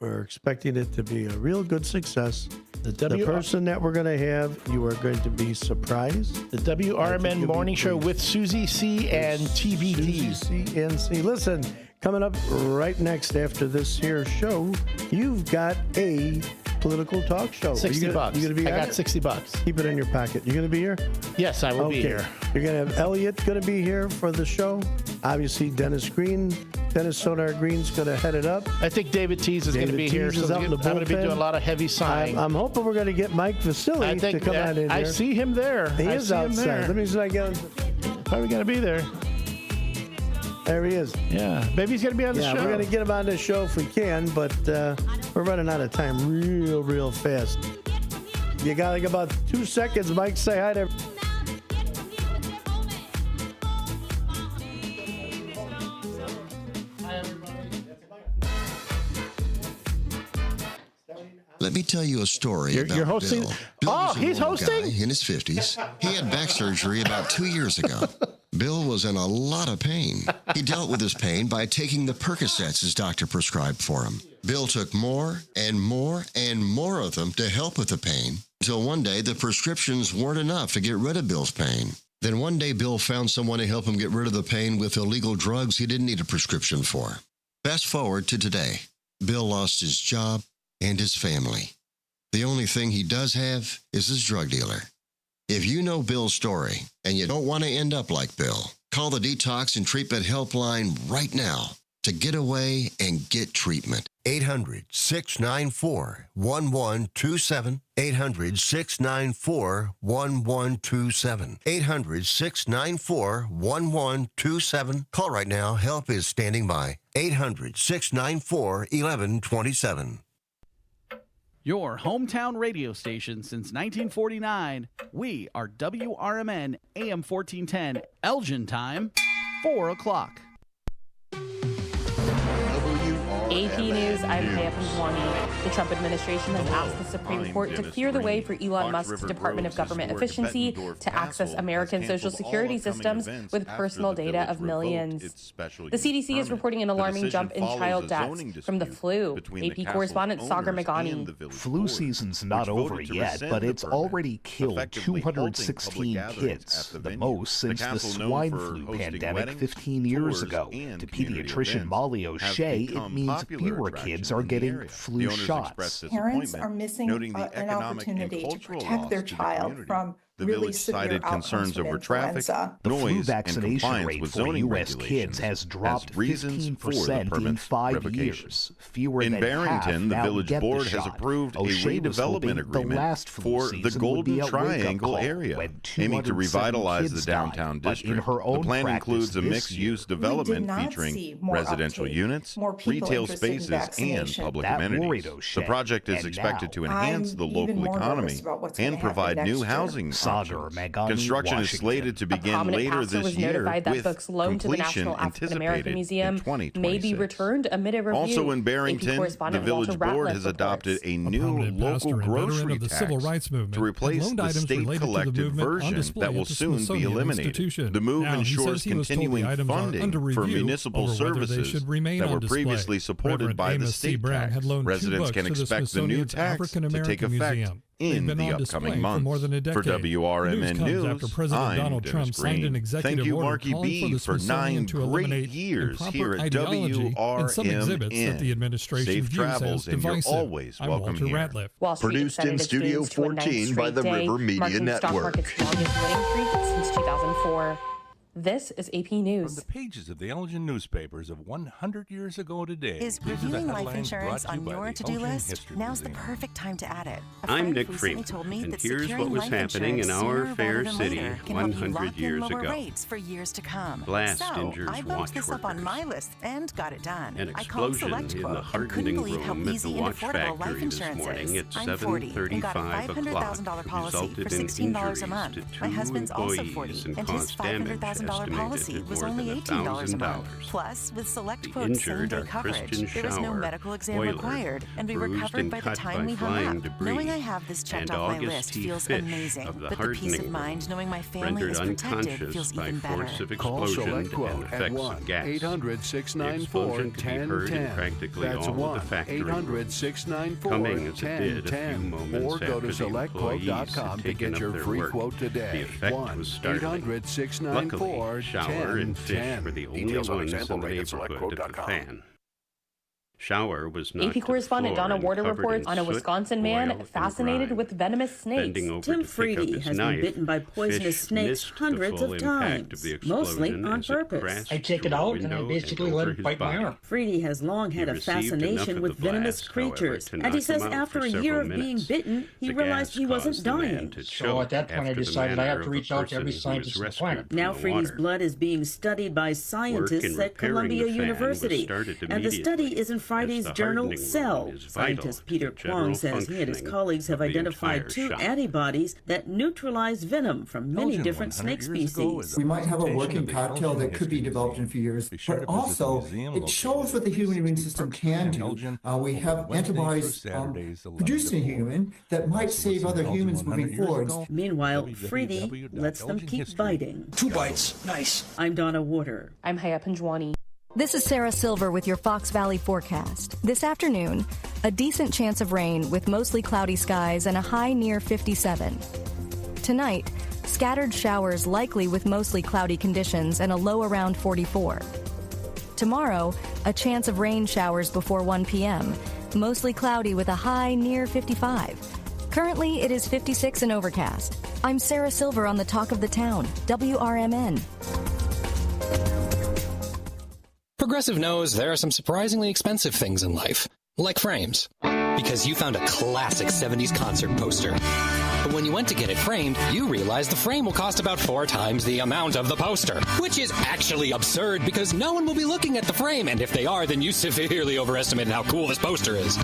We're expecting it to be a real good success. The person that we're going to have, you are going to be surprised. The WRMN Morning Show with Susie C. and TBD. Susie C. and C. Listen, coming up right next after this here show, you've got a political talk show. $60. You gonna be I got $60. Keep it in your pocket. You going to be here? Yes, I will be here. You're going to have Elliot going to be here for the show. Obviously, Dennis Sonar Green's going to head it up. I think David Tease is going to be here. So I'm going to be doing a lot of heavy sighing. I'm hoping we're going to get Mike Vasili to come on in here. I see him there. He is outside. Let me see if I get him. Probably going to be there. There he is. Yeah. Maybe he's going to be on the show. Yeah, we're going to get him on the show if we can, but we're running out of time real fast. You got like about 2 seconds, Mike. Say hi to Let me tell you a story about you're hosting? Bill. Bill was a he's normal hosting? guy in his 50s. He had back surgery about 2 years ago. Bill was in a lot of pain. He dealt with his pain by taking the Percocets his doctor prescribed for him. Bill took more and more and more of them to help with the pain, until one day the prescriptions weren't enough to get rid of Bill's pain. Then one day Bill found someone to help him get rid of the pain with illegal drugs he didn't need a prescription for. Fast forward to today. Bill lost his job and his family. The only thing he does have is his drug dealer. If you know Bill's story and you don't want to end up like Bill, call the Detox and Treatment Helpline right now to get away and get treatment. 800-694-1127. 800-694-1127. 800-694-1127. Call right now. Help is standing by. 800-694-1127. Your hometown radio station since 1949. We are WRMN AM 1410, Elgin time, 4 o'clock. AP News, I'm Pam Pawani. The Trump administration has asked the Supreme Court to clear the way for Elon Musk's Department of Government Efficiency to access American Social Security systems with personal data of millions. The CDC is reporting an alarming jump in child deaths from the flu. AP correspondent Sagar Meghani. Flu season's not over yet, but it's already killed 216 kids, the most since the swine flu pandemic 15 years ago. To pediatrician Molly O'Shea, it means fewer kids are getting flu shots. Parents are missing an opportunity to protect their child from The village cited concerns over traffic, noise, and compliance with zoning regulations has dropped as reasons for the 15% in permit's 5 revocation. years. Fewer In than Barrington, the half now village get board the has shot. approved a O'Shea was hoping redevelopment agreement for the Golden Triangle area, aiming to revitalize the downtown district. The plan includes a mixed-use development featuring residential units, retail spaces, and public amenities. The project is expected to enhance the local economy and provide new housing options. Megani Construction is slated to begin later this year, with completion anticipated in 2026. May be returned amid a review. Also in Barrington, the village board has adopted a new local grocery tax to replace the state-collected version that will soon be eliminated. The move ensures continuing funding for municipal services that were previously supported by the state tax. Residents can expect the new tax to take effect in the upcoming months. For WRMN News, I'm Dennis Green. Thank you, Marky B, for 9 great years here at WRMN. Safe travels, and you're always welcome here. Produced in Studio 14 by the River Media Network. Since 2004. This is AP News. From the pages of the Elgin newspapers of 100 years ago today. Is reviewing life insurance on your to-do list? Now's the perfect time to add it. I'm Nick Freeman, and here's what was happening in our fair city 100 years ago. Rates for years to come. Blast so injures I bumped this up on my list and got it done. An I called explosion in the heartening room at the watch factory this morning at 7:35 o'clock resulted in injuries to 2 employees and caused damage policy was only $18 a month. Plus, with Select Quote same-day coverage, there was no medical exam required, and we were covered by the time we hung up. Knowing I have this checked off my list feels amazing, but the peace of mind knowing my family is protected feels even better. Call Select Quote at 1-800-694-1010. That's 1-800-694-1010. Or go to SelectQuote.com to get your free quote today. 1-800-694-1010. Shower and fish were the only ones in the neighborhood of the fan. Shower was not AP correspondent Donna Warder reports on a Wisconsin man fascinated with venomous snakes. Tim Freedy has been bitten by poisonous snakes hundreds of times, mostly on purpose. I take it out and I basically let it bite my arm. Freedy has long had a fascination with venomous creatures, and he says after a year of being bitten, he realized he wasn't dying. So at that point I decided I have to reach out to every scientist on the planet. Now Freedy's blood is being studied by scientists at Columbia University, and the study is in Friday's journal Cell. Scientist Peter Kwong says he and his colleagues have identified 2 antibodies that neutralize venom from many different snake species. We might have a working cocktail that could be developed in a few years, but also it shows what the human immune system can do. We have antibodies produced in a human that might save other humans moving forward. Meanwhile, Freedy lets them keep biting. 2 bites. Nice. I'm Donna Warder. I'm Haya Panjwani. This is Sarah Silver with your Fox Valley forecast. This afternoon, a decent chance of rain with mostly cloudy skies and a high near 57. Tonight, scattered showers likely with mostly cloudy conditions and a low around 44. Tomorrow, a chance of rain showers before 1 p.m., mostly cloudy with a high near 55. Currently, it is 56 and overcast. I'm Sarah Silver on the Talk of the Town, WRMN. Progressive knows there are some surprisingly expensive things in life, like frames, because you found a classic 70s concert poster. But when you went to get it framed, you realized the frame will cost about 4 times the amount of the poster, which is actually absurd because no one will be looking at the frame, and if they are, then you severely overestimated how cool this poster is.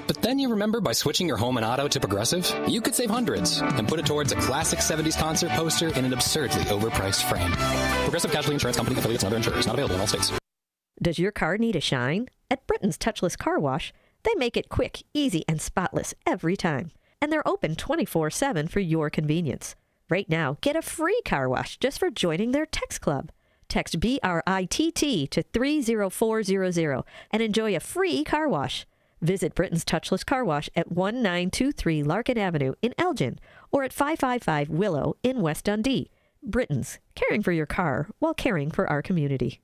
But then you remember by switching your home and auto to Progressive, you could save hundreds and put it towards a classic 70s concert poster in an absurdly overpriced frame. Progressive Casualty Insurance Company, affiliates, and other insurers, not available in all states. Does your car need a shine? At Britain's Touchless Car Wash, they make it quick, easy, and spotless every time. And they're open 24/7 for your convenience. Right now, get a free car wash just for joining their text club. Text BRITT to 30400 and enjoy a free car wash. Visit Britain's Touchless Car Wash at 1923 Larkin Avenue in Elgin or at 555 Willow in West Dundee. Britain's, caring for your car while caring for our community.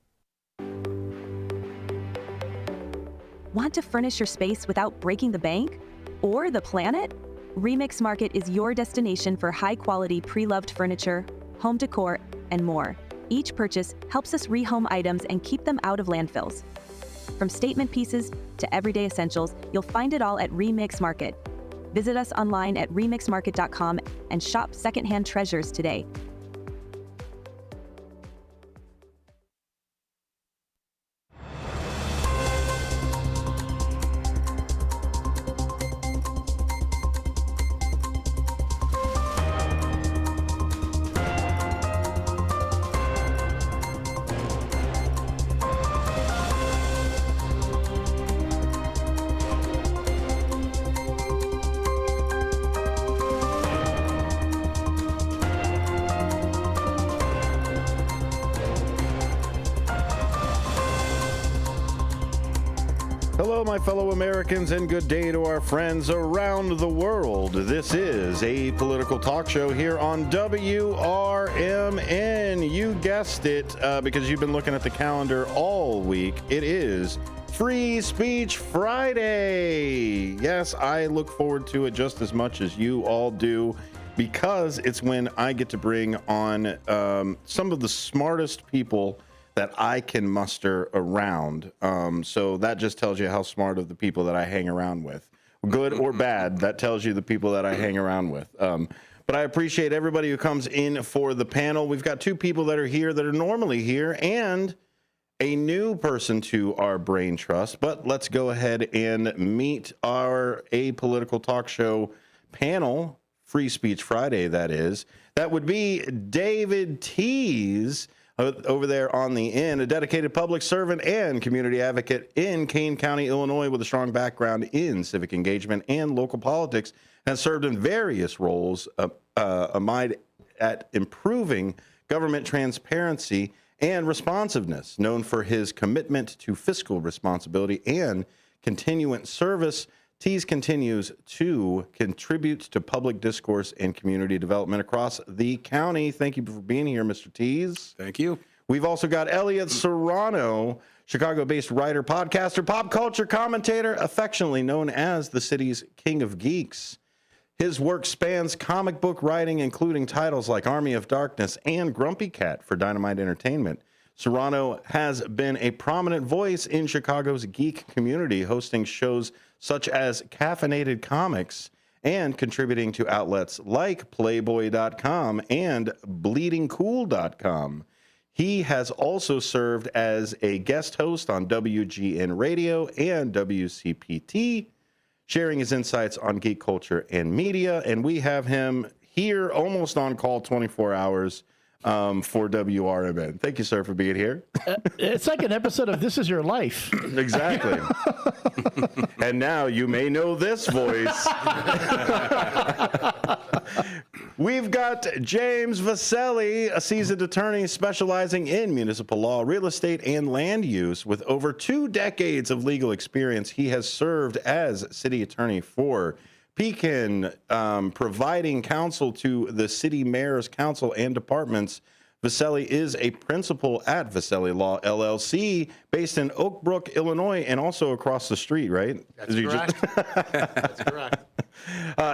Want to furnish your space without breaking the bank or the planet? Remix Market is your destination for high-quality pre-loved furniture, home decor, and more. Each purchase helps us rehome items and keep them out of landfills. From statement pieces to everyday essentials, you'll find it all at Remix Market. Visit us online at remixmarket.com and shop secondhand treasures today. Hello, my fellow Americans, and good day to our friends around the world. This is a political talk show here on WRMN. You guessed it, because you've been looking at the calendar all week. It is Free Speech Friday. Yes, I look forward to it just as much as you all do, because it's when I get to bring on some of the smartest people that I can muster around. So that just tells you how smart of the people that I hang around with. Good or bad, that tells you the people that I hang around with. But I appreciate everybody who comes in for the panel. We've got two people that are here that are normally here, and a new person to our brain trust. But let's go ahead and meet our apolitical talk show panel, Free Speech Friday, that is. That would be David Tease, over there on the end, a dedicated public servant and community advocate in Kane County, Illinois, with a strong background in civic engagement and local politics, has served in various roles amid at improving government transparency and responsiveness, known for his commitment to fiscal responsibility and continuant service. Tease continues to contribute to public discourse and community development across the county. Thank you for being here, Mr. Tease. Thank you. We've also got Elliot Serrano, Chicago-based writer, podcaster, pop culture commentator, affectionately known as the city's King of Geeks. His work spans comic book writing, including titles like Army of Darkness and Grumpy Cat for Dynamite Entertainment. Serrano has been a prominent voice in Chicago's geek community, hosting shows such as Caffeinated Comics and contributing to outlets like Playboy.com and BleedingCool.com. He has also served as a guest host on WGN Radio and WCPT, sharing his insights on geek culture and media. And we have him here almost on call 24 hours for WRMN. Thank you, sir, for being here. It's like an episode of This Is Your Life. Exactly. And now you may know this voice. We've got James Vaselli, a seasoned attorney specializing in municipal law, real estate, and land use. With over 2 decades of legal experience, he has served as city attorney for Pekin, providing counsel to the city mayor's council and departments. Vaselli is a principal at Vaselli Law, LLC, based in Oak Brook, Illinois, and also across the street, right? That's correct. That's correct.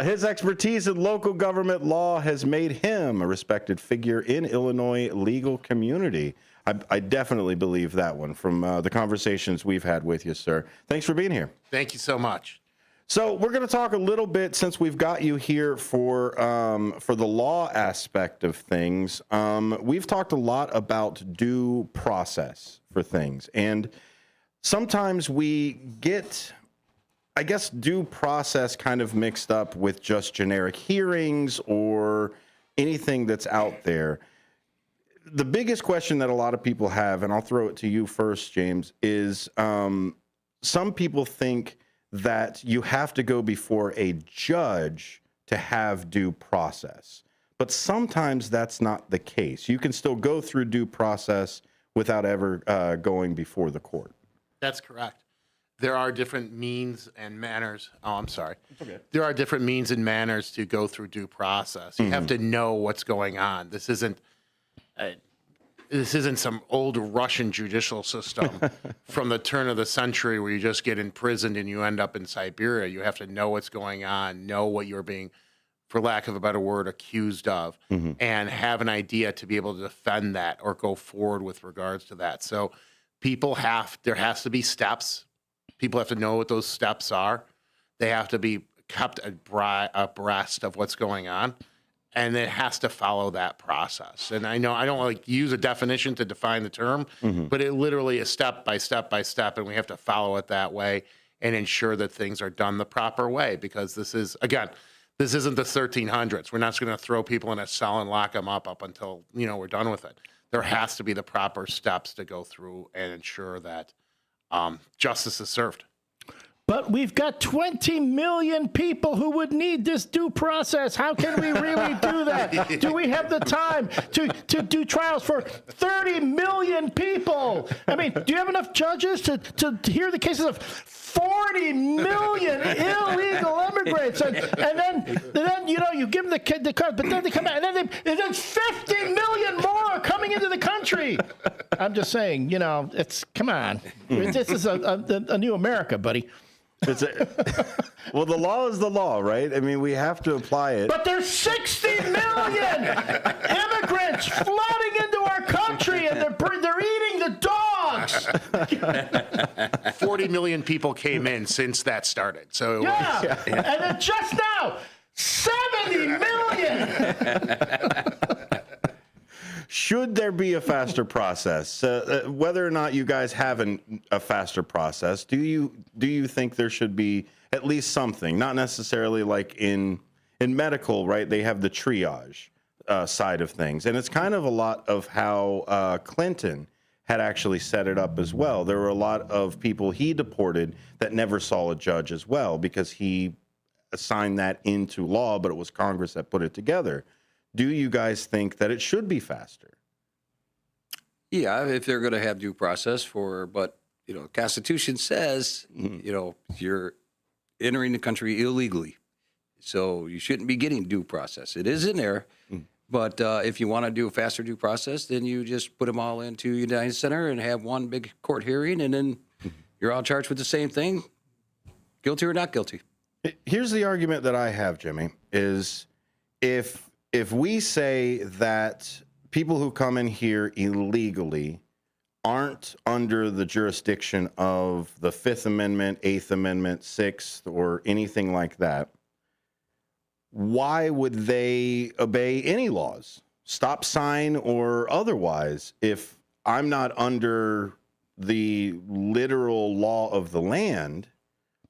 His expertise in local government law has made him a respected figure in Illinois legal community. I definitely believe that one from the conversations we've had with you, sir. Thanks for being here. Thank you so much. So we're going to talk a little bit, since we've got you here for the law aspect of things. We've talked a lot about due process for things, and sometimes we get, I guess, due process kind of mixed up with just generic hearings or anything that's out there. The biggest question that a lot of people have, and I'll throw it to you first, James, is some people think that you have to go before a judge to have due process. But sometimes that's not the case. You can still go through due process without ever going before the court. That's correct. There are different means and manners. Oh, I'm sorry. Okay. There are different means and manners to go through due process. You have to know what's going on. This isn't some old Russian judicial system from the turn of the century where you just get imprisoned and you end up in Siberia. You have to know what's going on, know what you're being, for lack of a better word, accused of, and have an idea to be able to defend that or go forward with regards to that. So there has to be steps. People have to know what those steps are. They have to be kept abreast of what's going on. And it has to follow that process. And I know I don't like use a definition to define the term, but it literally is step by step by step, and we have to follow it that way and ensure that things are done the proper way. Because this isn't the 1300s. We're not just going to throw people in a cell and lock them up until we're done with it. There has to be the proper steps to go through and ensure that justice is served. But we've got 20 million people who would need this due process. How can we really do that? Do we have the time to do trials for 30 million people? I mean, do you have enough judges to hear the cases of 40 million illegal immigrants? And then you give them the card, but then they come out, and then 50 million more are coming into the country. I'm just saying, come on. This is a new America, buddy. Well, the law is the law, right? I mean, we have to apply it. But there's 60 million immigrants flooding into our country, and they're eating the dogs. 40 million people came in since that started. So yeah. And then just now, 70 million. Should there be a faster process? Whether or not you guys have a faster process, do you think there should be at least something? Not necessarily like in medical, right? They have the triage side of things, and it's kind of a lot of how Clinton had actually set it up as well. There were a lot of people he deported that never saw a judge as well because he assigned that into law, but it was Congress that put it together. Do you guys think that it should be faster? Yeah, if they're going to have due process but the Constitution says, you're entering the country illegally. So you shouldn't be getting due process. It is in there. But if you want to do a faster due process, then you just put them all into United Center and have one big court hearing, and then you're all charged with the same thing, guilty or not guilty. Here's the argument that I have, Jimmy, is if we say that people who come in here illegally aren't under the jurisdiction of the Fifth Amendment, Eighth Amendment, Sixth, or anything like that, why would they obey any laws, stop sign or otherwise, if I'm not under the literal law of the land?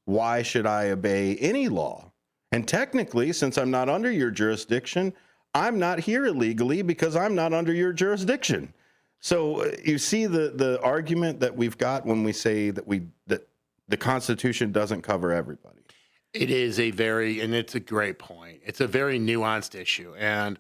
Why should I obey any law? And technically, since I'm not under your jurisdiction, I'm not here illegally because I'm not under your jurisdiction. So you see the argument that we've got when we say that the Constitution doesn't cover everybody. It is and it's a great point. It's a very nuanced issue. And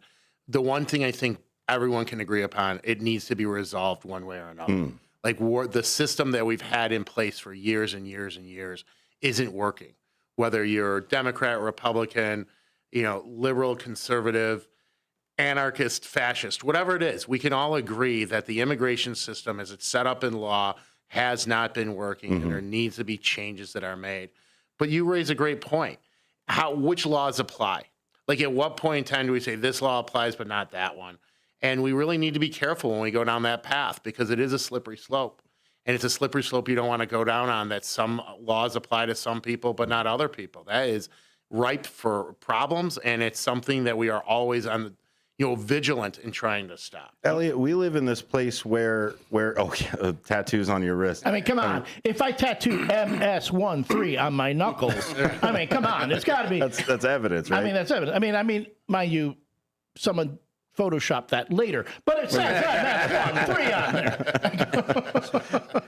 the one thing I think everyone can agree upon, it needs to be resolved one way or another. Like the system that we've had in place for years and years and years isn't working. Whether you're Democrat, Republican, liberal, conservative, anarchist, fascist, whatever it is, we can all agree that the immigration system as it's set up in law has not been working, and there needs to be changes that are made. But you raise a great point. Which laws apply? Like at what point in time do we say this law applies but not that one? And we really need to be careful when we go down that path because it is a slippery slope. And it's a slippery slope you don't want to go down on, that some laws apply to some people but not other people. That is ripe for problems, and it's something that we are always on vigilant in trying to stop. Elliot, we live in this place where tattoos on your wrist. I mean, come on. If I tattoo MS13 on my knuckles, I mean, come on. It's got to be. That's evidence, right? I mean, that's evidence. I mean, mind you, someone photoshopped that later, but it says MS13 on there.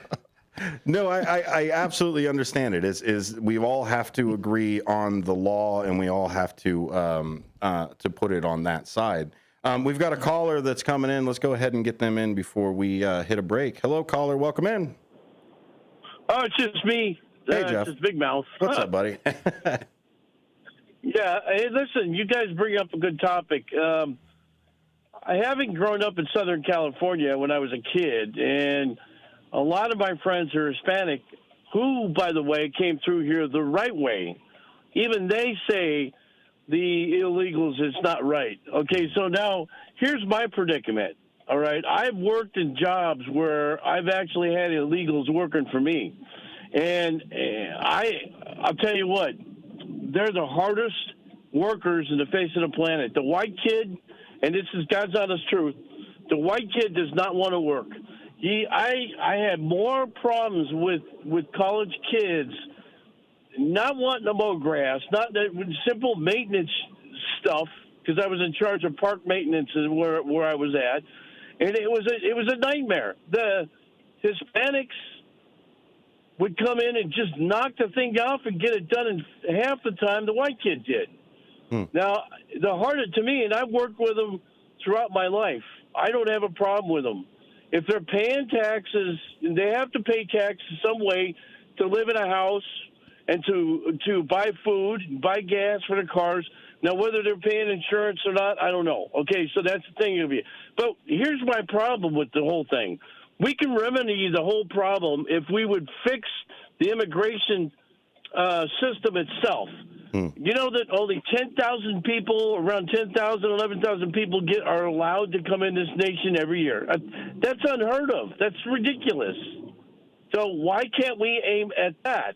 No, I absolutely understand it. Is we all have to agree on the law, and we all have to put it on that side. We've got a caller that's coming in. Let's go ahead and get them in before we hit a break. Hello, caller. Welcome in. Oh, it's just me. Hey, Jeff. It's Big Mouth. What's up, buddy? Yeah. Hey, listen, you guys bring up a good topic. I haven't grown up in Southern California when I was a kid, and a lot of my friends are Hispanic, who, by the way, came through here the right way. Even they say the illegals is not right. Okay, so now here's my predicament. All right, I've worked in jobs where I've actually had illegals working for me, and I'll tell you what, they're the hardest workers in the face of the planet. The white kid, and this is God's honest truth, the white kid does not want to work. I had more problems with college kids not wanting to mow grass, not that simple maintenance stuff, because I was in charge of park maintenance where I was at, and it was a nightmare. The Hispanics would come in and just knock the thing off and get it done in half the time the white kid did. Now, the harder to me, and I've worked with them throughout my life, I don't have a problem with them. If they're paying taxes, they have to pay taxes some way to live in a house and to buy food, buy gas for their cars. Now, whether they're paying insurance or not, I don't know. Okay, so that's the thing. But here's my problem with the whole thing. We can remedy the whole problem if we would fix the immigration system itself. You know that only 10,000 people, around 10,000, 11,000 people are allowed to come in this nation every year. That's unheard of. That's ridiculous. So why can't we aim at that?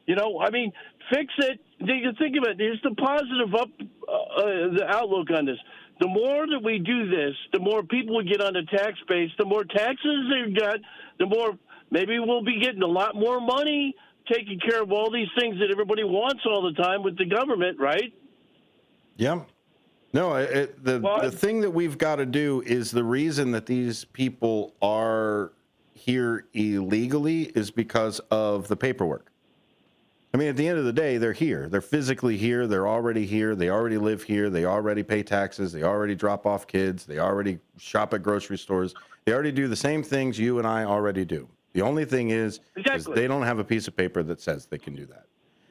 You know, I mean, fix it. You think of it. Here's the positive the outlook on this. The more that we do this, the more people we get on the tax base, the more taxes they've got, the more maybe we'll be getting a lot more money taking care of all these things that everybody wants all the time with the government, right? Yeah. No, the thing that we've got to do is the reason that these people are here illegally is because of the paperwork. I mean, at the end of the day, they're here. They're physically here. They're already here. They already live here. They already pay taxes. They already drop off kids. They already shop at grocery stores. They already do the same things you and I already do. The only thing is they don't have a piece of paper that says they can do that.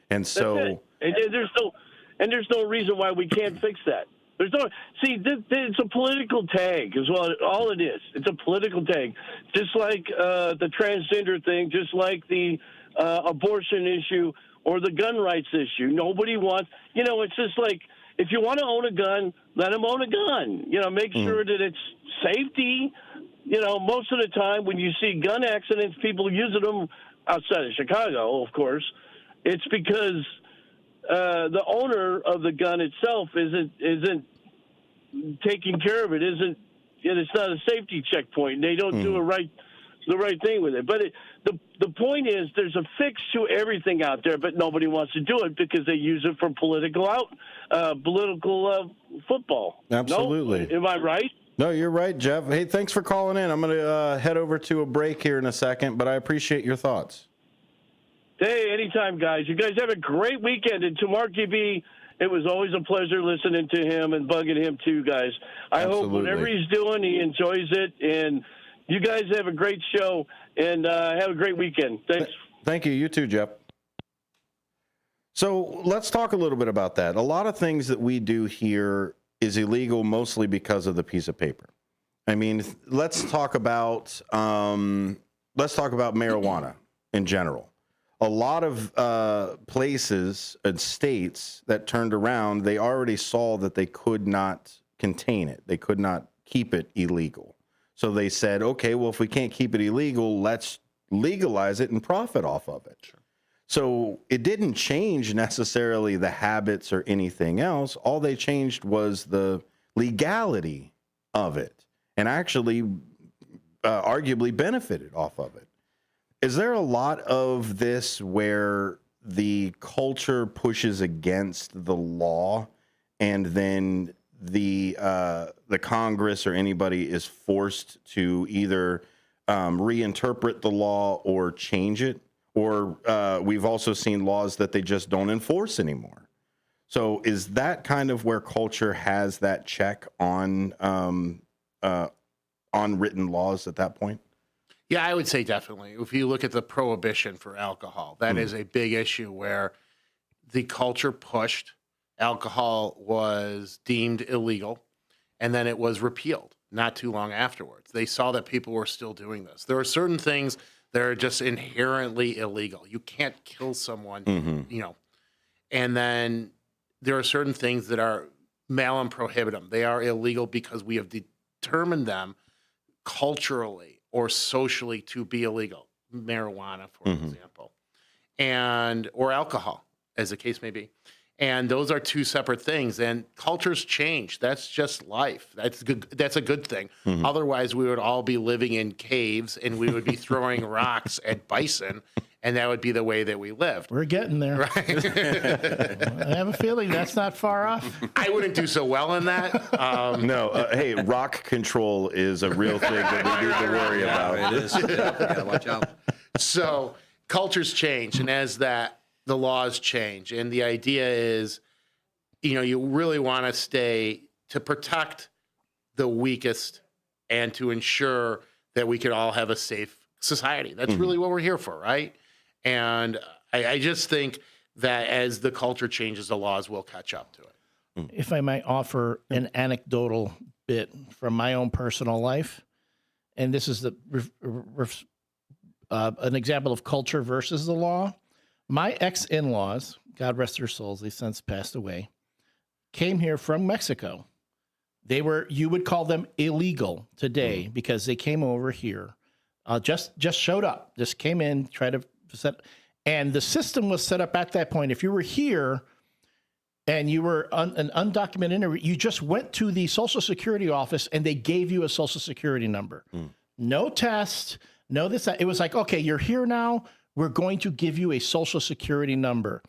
And so there's no reason why we can't fix that. It's a political tag is all it is. It's a political tag. Just like the transgender thing, just like the abortion issue or the gun rights issue. Nobody wants, it's just like, if you want to own a gun, let them own a gun. Make sure that it's safety. Most of the time when you see gun accidents, people using them outside of Chicago, of course, it's because the owner of the gun itself isn't taking care of it. It's not a safety checkpoint. They don't do the right thing with it. But the point is, there's a fix to everything out there, but nobody wants to do it because they use it for political football. Absolutely. No? Am I right? No, you're right, Jeff. Hey, thanks for calling in. I'm going to head over to a break here in a second, but I appreciate your thoughts. Hey, anytime, guys. You guys have a great weekend. And to Marky B, it was always a pleasure listening to him and bugging him too, guys. I hope whatever he's doing, he enjoys it. And you guys have a great show, and have a great weekend. Thanks. Thank you. You too, Jeff. So let's talk a little bit about that. A lot of things that we do here is illegal mostly because of the piece of paper. I mean, let's talk about marijuana in general. A lot of places and states that turned around, they already saw that they could not contain it. They could not keep it illegal. So they said, okay, well, if we can't keep it illegal, let's legalize it and profit off of it. Sure. So it didn't change necessarily the habits or anything else. All they changed was the legality of it and actually arguably benefited off of it. Is there a lot of this where the culture pushes against the law and then the Congress or anybody is forced to either reinterpret the law or change it? Or we've also seen laws that they just don't enforce anymore. So is that kind of where culture has that check on written laws at that point? Yeah, I would say definitely. If you look at the prohibition for alcohol, that is a big issue where the culture pushed. Alcohol was deemed illegal, and then it was repealed not too long afterwards. They saw that people were still doing this. There are certain things that are just inherently illegal. You can't kill someone, and then there are certain things that are malum prohibitum. They are illegal because we have determined them culturally or socially to be illegal. Marijuana, for example, or alcohol, as the case may be. And those are two separate things. And cultures change. That's just life. That's good. That's a good thing. Otherwise, we would all be living in caves and we would be throwing rocks at bison, and that would be the way that we lived. We're getting there. Right? I have a feeling that's not far off. I wouldn't do so well in that. Hey, rock control is a real thing that we need to worry about. It is. Yeah, watch out. So cultures change, and as the laws change, and the idea is, you really want to stay to protect the weakest and to ensure that we can all have a safe society. That's really what we're here for, right? And I just think that as the culture changes, the laws will catch up to it. If I might offer an anecdotal bit from my own personal life, and this is an example of culture versus the law. My ex-in-laws, God rest their souls, they since passed away, came here from Mexico. They were, you would call them illegal today because they came over here, just showed up, just came in, tried to set, and the system was set up at that point. If you were here and you were an undocumented immigrant, you just went to the Social Security office and they gave you a Social Security number. No test, no this, that. It was like, okay, you're here now. We're going to give you a Social Security number.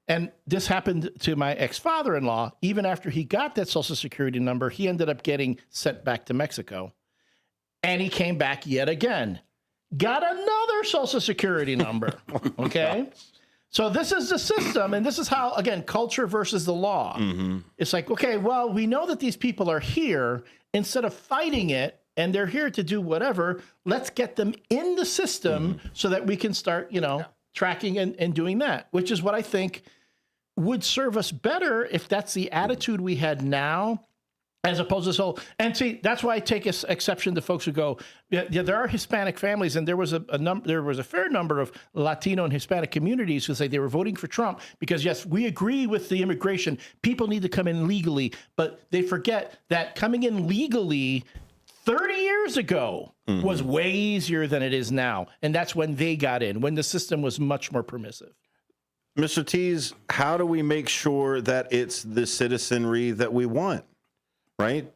And this happened to my ex-father-in-law. Even after he got that Social Security number, he ended up getting sent back to Mexico. And he came back yet again. Got another Social Security number. Okay? So this is the system, and this is how, again, culture versus the law. It's like, okay, well, we know that these people are here. Instead of fighting it, and they're here to do whatever, let's get them in the system so that we can start, tracking and doing that, which is what I think would serve us better if that's the attitude we had now, as opposed to so. And see, that's why I take exception to folks who go, yeah, there are Hispanic families, and there was a fair number of Latino and Hispanic communities who say they were voting for Trump because, yes, we agree with the immigration. People need to come in legally, but they forget that coming in legally 30 years ago was way easier than it is now. And that's when they got in, when the system was much more permissive. Mr. Tees, how do we make sure that it's the citizenry that we want? Right?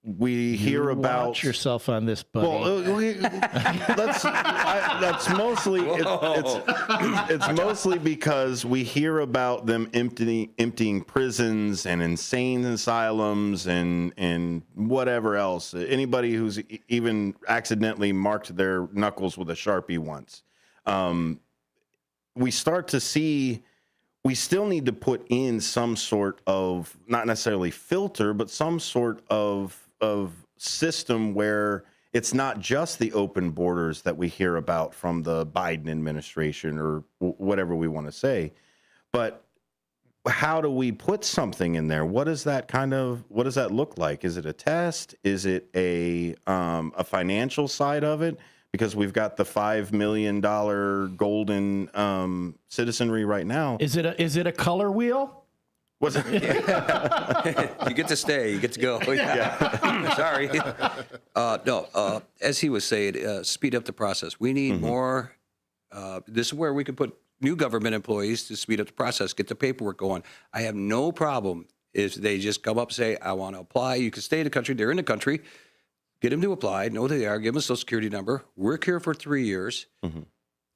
We hear about watch yourself on this, buddy. Well, that's mostly it's mostly because we hear about them emptying prisons and insane asylums and whatever else. Anybody who's even accidentally marked their knuckles with a Sharpie once. We start to see we still need to put in some sort of, not necessarily filter, but some sort of system where it's not just the open borders that we hear about from the Biden administration or whatever we want to say, but how do we put something in there? What does that look like? Is it a test? Is it a financial side of it? Because we've got the $5 million golden citizenry right now. Is it a color wheel? Was it? You get to stay. You get to go. Sorry. No. As he was saying, speed up the process. We need more. This is where we could put new government employees to speed up the process, get the paperwork going. I have no problem if they just come up and say, I want to apply. You can stay in the country. They're in the country. Get them to apply, know who they are, give them a Social Security number, work here for 3 years,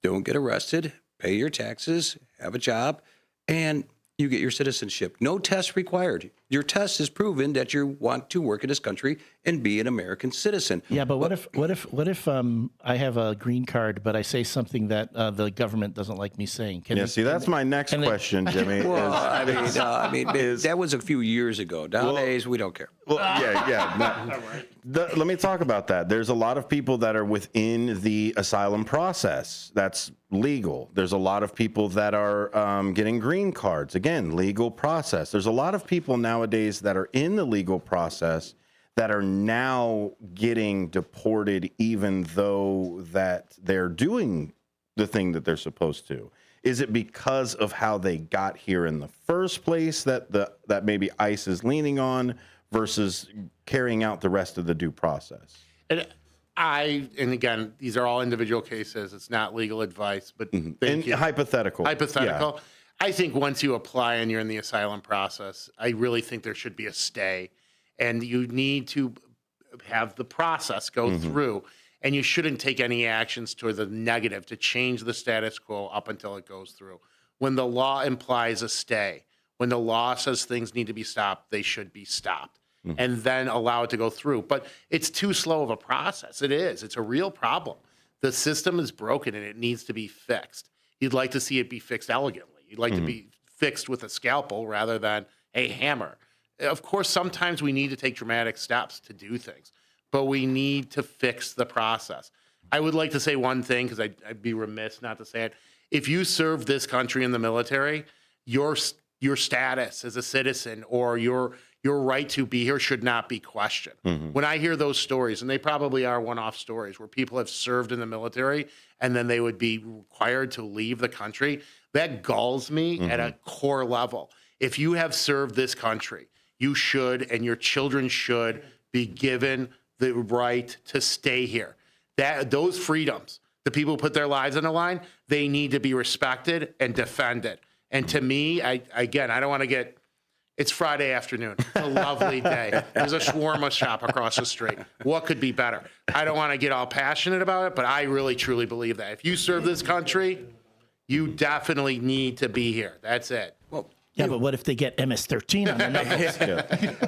don't get arrested, pay your taxes, have a job, and you get your citizenship. No test required. Your test has proven that you want to work in this country and be an American citizen. Yeah, but what if I have a green card, but I say something that the government doesn't like me saying? That's my next question, Jimmy. Well, that was a few years ago. Nowadays, we don't care. Well, let me talk about that. There's a lot of people that are within the asylum process. That's legal. There's a lot of people that are getting green cards. Again, legal process. There's a lot of people nowadays that are in the legal process that are now getting deported even though that they're doing the thing that they're supposed to. Is it because of how they got here in the first place that maybe ICE is leaning on versus carrying out the rest of the due process? And again, these are all individual cases. It's not legal advice, but hypothetical. Hypothetical. Yeah. I think once you apply and you're in the asylum process, I really think there should be a stay, and you need to have the process go through, and you shouldn't take any actions toward the negative to change the status quo up until it goes through. When the law implies a stay, when the law says things need to be stopped, they should be stopped, and then allow it to go through. But it's too slow of a process. It is. It's a real problem The system is broken and it needs to be fixed. You'd like to see it be fixed elegantly. You'd like to be fixed with a scalpel rather than a hammer. Of course, sometimes we need to take dramatic steps to do things, but we need to fix the process. I would like to say one thing, because I'd be remiss not to say it. If you serve this country in the military, your status as a citizen or your right to be here should not be questioned. When I hear those stories, and they probably are one-off stories where people have served in the military and then they would be required to leave the country, that galls me at a core level. If you have served this country, you should, and your children should, be given the right to stay here. Those freedoms, the people who put their lives on the line, they need to be respected and defended. And to me, I don't want to get, it's Friday afternoon. It's a lovely day. There's a shawarma shop across the street. What could be better? I don't want to get all passionate about it, but I really, truly believe that. If you serve this country, you definitely need to be here. That's it. Well, yeah, but what if they get MS-13 on their knuckles?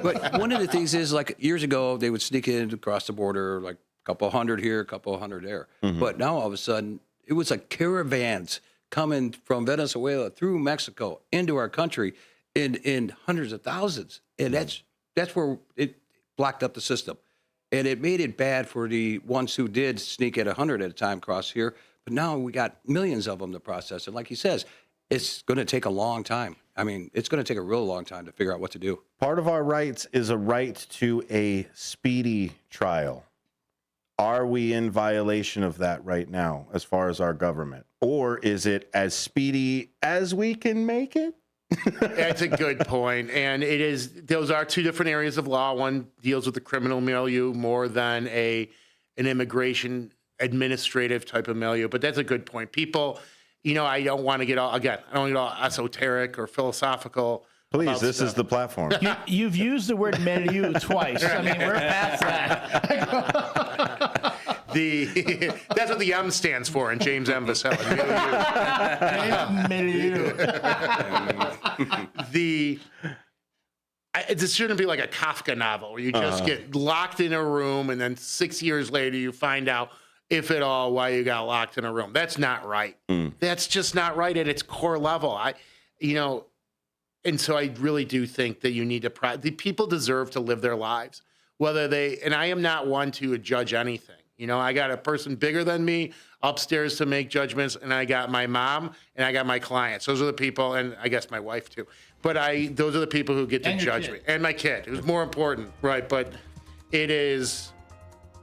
But one of the things is, like years ago, they would sneak in across the border, like a couple hundred here, a couple hundred there. But now all of a sudden, it was like caravans coming from Venezuela through Mexico into our country in hundreds of thousands. And that's where it blocked up the system. And it made it bad for the ones who did sneak at 100 at a time across here. But now we got millions of them to process. And like he says, it's going to take a long time. I mean, it's going to take a real long time to figure out what to do. Part of our rights is a right to a speedy trial. Are we in violation of that right now as far as our government? Or is it as speedy as we can make it? That's a good point. And it is, those are two different areas of law. One deals with the criminal milieu more than an immigration administrative type of milieu. But that's a good point. People, you know, I don't want to get all, again, I don't want to get all esoteric or philosophical. Please, this is the platform. You've used the word milieu twice. I mean, we're past that. That's what the M stands for in James M. Vasella. This shouldn't be like a Kafka novel where you just get locked in a room and then 6 years later you find out, if at all, why you got locked in a room. That's not right. That's just not right at its core level. And so I really do think that you need to, the people deserve to live their lives, and I am not one to judge anything. You know, I got a person bigger than me upstairs to make judgments, and I got my mom and I got my clients. Those are the people, and I guess my wife too. But those are the people who get to judge me, and my kid, who's more important, right? But it is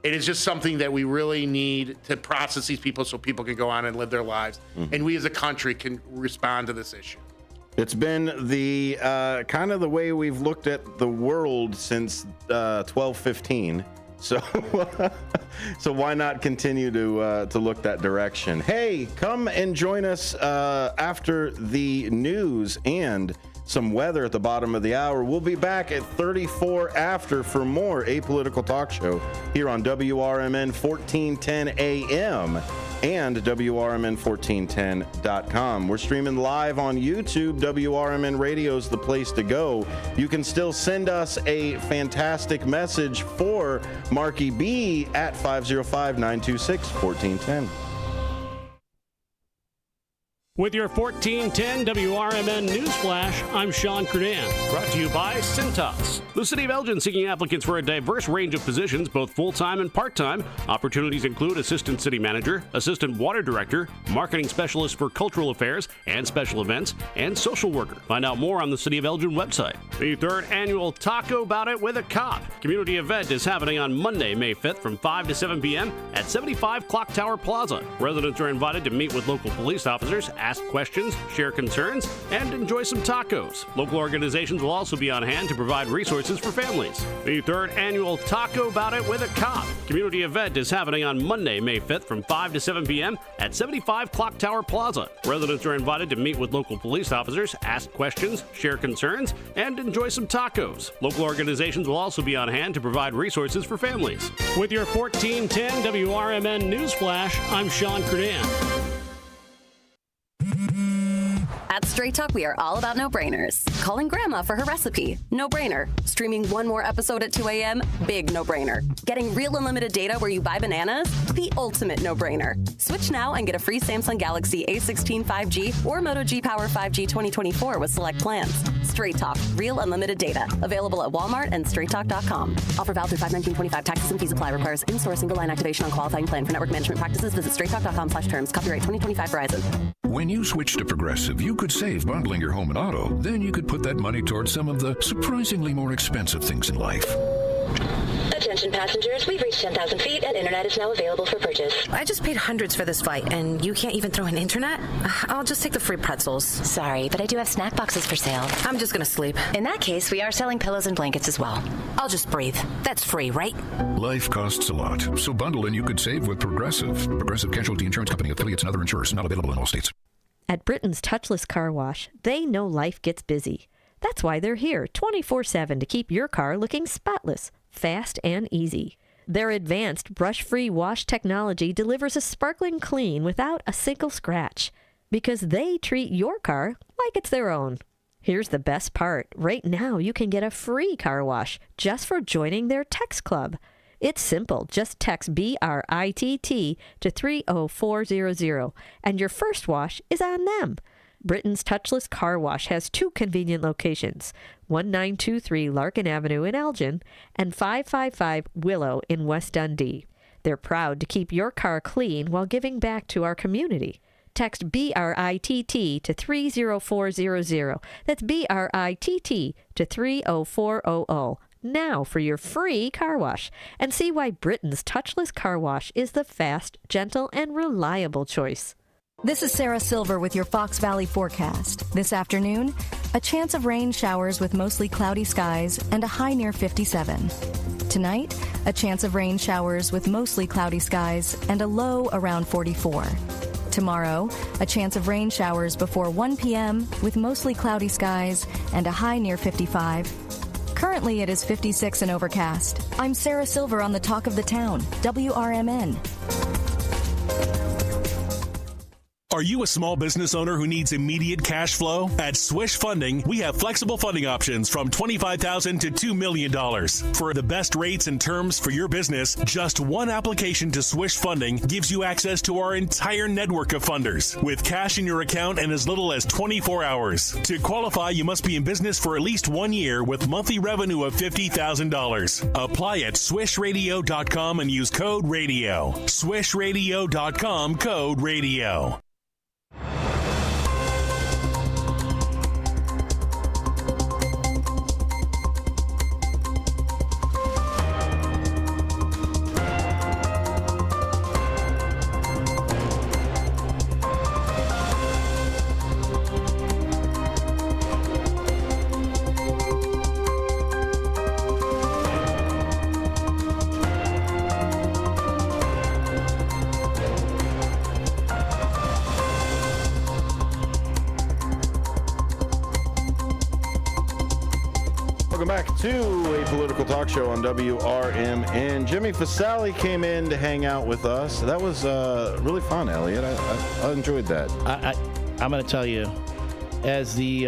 just something that we really need to process these people so people can go on and live their lives, and we as a country can respond to this issue. It's been the kind of the way we've looked at the world since 1215. So why not continue to look that direction? Hey, come and join us after the news and some weather at the bottom of the hour. We'll be back at 34 after for more Apolitical Talk Show here on WRMN 1410 AM and WRMN1410.com. We're streaming live on YouTube. WRMN Radio is the place to go. You can still send us a fantastic message for Marky B at 505-926-1410. With your 1410 WRMN Newsflash, I'm Sean Kernan. Brought to you by Cintas. The City of Elgin seeking applicants for a diverse range of positions, both full-time and part-time. Opportunities include Assistant City Manager, Assistant Water Director, Marketing Specialist for Cultural Affairs and Special Events, and Social Worker. Find out more on the City of Elgin website. The third annual Taco About It with a Cop community event is happening on Monday, May 5th from 5 to 7 p.m. at 75 Clock Tower Plaza. Residents are invited to meet with local police officers, ask questions, share concerns, and enjoy some tacos. Local organizations will also be on hand to provide resources for families. The third annual Taco About It with a Cop community event is happening on Monday, May 5th from 5 to 7 p.m. at 75 Clock Tower Plaza. Residents are invited to meet with local police officers, ask questions, share concerns, and enjoy some tacos. Local organizations will also be on hand to provide resources for families. With your 1410 WRMN Newsflash, I'm Sean Kernan. At Straight Talk, we are all about no-brainers. Calling grandma for her recipe, no-brainer. Streaming one more episode at 2 a.m., big no-brainer. Getting real unlimited data where you buy bananas, the ultimate no-brainer. Switch now and get a free Samsung Galaxy A16 5G or Moto G Power 5G 2024 with select plans. Straight Talk, real unlimited data. Available at Walmart and straighttalk.com. Offer valid through 5/19/25. Taxes and fees apply. Requires in-store single line activation on qualifying plan. For network management practices, visit straighttalk.com/terms. Copyright 2025 Verizon. When you switch to Progressive, you could save bundling your home and auto. Then you could put that money towards some of the surprisingly more expensive things in life. Attention passengers, we've reached 10,000 feet and internet is now available for purchase. I just paid hundreds for this flight and you can't even throw in internet? I'll just take the free pretzels. Sorry, but I do have snack boxes for sale. I'm just gonna sleep. In that case, we are selling pillows and blankets as well. I'll just breathe. That's free, right? Life costs a lot, so bundle and you could save with Progressive. Progressive Casualty Insurance Company, affiliates, and other insurers. Not available in all states. At Britain's Touchless Car Wash, they know life gets busy. That's why they're here 24/7 to keep your car looking spotless, fast, and easy. Their advanced brush-free wash technology delivers a sparkling clean without a single scratch, because they treat your car like it's their own. Here's the best part. Right now, you can get a free car wash just for joining their text club. It's simple. Just text BRITT to 30400, and your first wash is on them. Britain's Touchless Car Wash has two convenient locations, 1923 Larkin Avenue in Elgin and 555 Willow in West Dundee. They're proud to keep your car clean while giving back to our community. Text BRITT to 30400. That's BRITT to 30400. Now for your free car wash, and see why Britain's Touchless Car Wash is the fast, gentle, and reliable choice. This is Sarah Silver with your Fox Valley forecast. This afternoon, a chance of rain showers with mostly cloudy skies and a high near 57. Tonight, a chance of rain showers with mostly cloudy skies and a low around 44. Tomorrow, a chance of rain showers before 1 p.m. with mostly cloudy skies and a high near 55. Currently, it is 56 and overcast. I'm Sarah Silver on the Talk of the Town, WRMN. Are you a small business owner who needs immediate cash flow? At Swish Funding, we have flexible funding options from $25,000 to $2 million. For the best rates and terms for your business, just one application to Swish Funding gives you access to our entire network of funders, with cash in your account in as little as 24 hours. To qualify, you must be in business for at least 1 year with monthly revenue of $50,000. Apply at swishradio.com and use code RADIO. Swishradio.com, code RADIO. Welcome back to a political talk show on WRMN. Jimmy Fasali came in to hang out with us. That was really fun, Elliot. I enjoyed that. I'm going to tell you, as the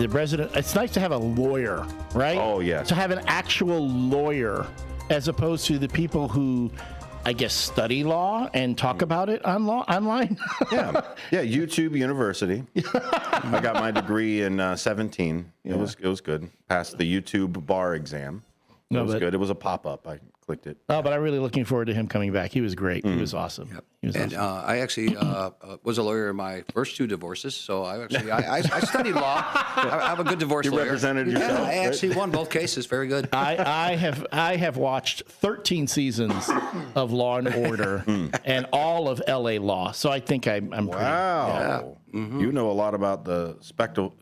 resident, it's nice to have a lawyer, right? Oh, yes. To have an actual lawyer, as opposed to the people who, I guess, study law and talk about it online. Yeah, YouTube University. I got my degree in 17. It was good. Passed the YouTube bar exam. It was good. It was a pop-up. I clicked it. Oh, but I'm really looking forward to him coming back. He was great. He was awesome. Yep. He was awesome. I actually was a lawyer in my first two divorces, so I studied law. I have a good divorce lawyer. You represented yourself. Yeah, I actually won both cases. Very good. I have watched 13 seasons of Law and Order and all of LA Law, so I think I'm pretty. Wow. Yeah. Mm-hmm. You know a lot about the Special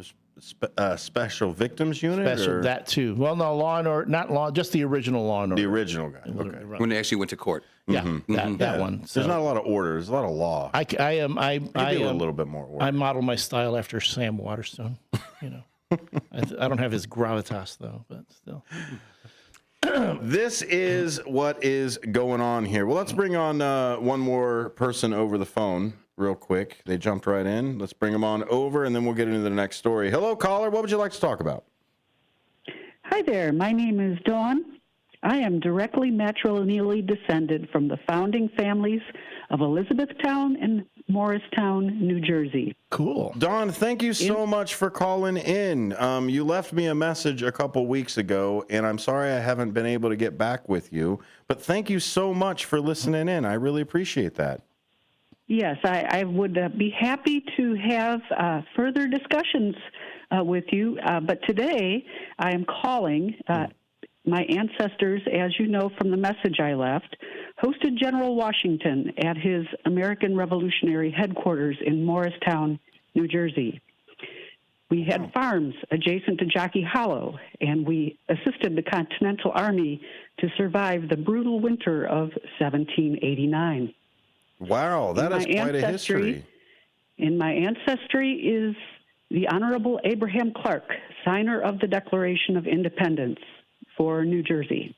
Victims Unit? That too. Well, no, Law and Order, not Law, just the original Law and Order. The original guy. Okay. When they actually went to court. Yeah, that one. So, there's not a lot of order. There's a lot of law. I am a little bit more order. I model my style after Sam Waterston. You know, I don't have his gravitas though, but still. This is what is going on here. Well, let's bring on one more person over the phone. real quick. They jumped right in. Let's bring them on over, and then we'll get into the next story. Hello, caller. What would you like to talk about? Hi there. My name is Dawn. I am directly matrilineally descended from the founding families of Elizabethtown and Morristown, New Jersey. Cool. Dawn, thank you so much for calling in. You left me a message a couple weeks ago, and I'm sorry I haven't been able to get back with you, but thank you so much for listening in. I really appreciate that. Yes, I would be happy to have further discussions with you, but today I am calling. My ancestors, as you know from the message I left, hosted General Washington at his American Revolutionary headquarters in Morristown, New Jersey. We had farms adjacent to Jockey Hollow, and we assisted the Continental Army to survive the brutal winter of 1789. Wow, that is quite a history. In my ancestry is the Honorable Abraham Clark, signer of the Declaration of Independence for New Jersey.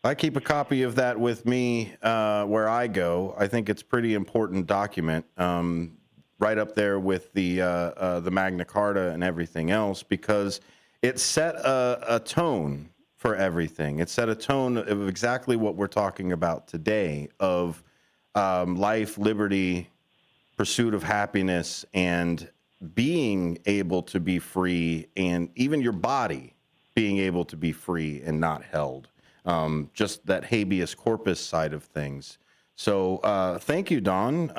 I keep a copy of that with me where I go. I think it's a pretty important document, right up there with the Magna Carta and everything else, because it set a tone for everything. It set a tone of exactly what we're talking about today, of life, liberty, pursuit of happiness, and being able to be free, and even your body being able to be free and not held. Just that habeas corpus side of things. So thank you, Dawn.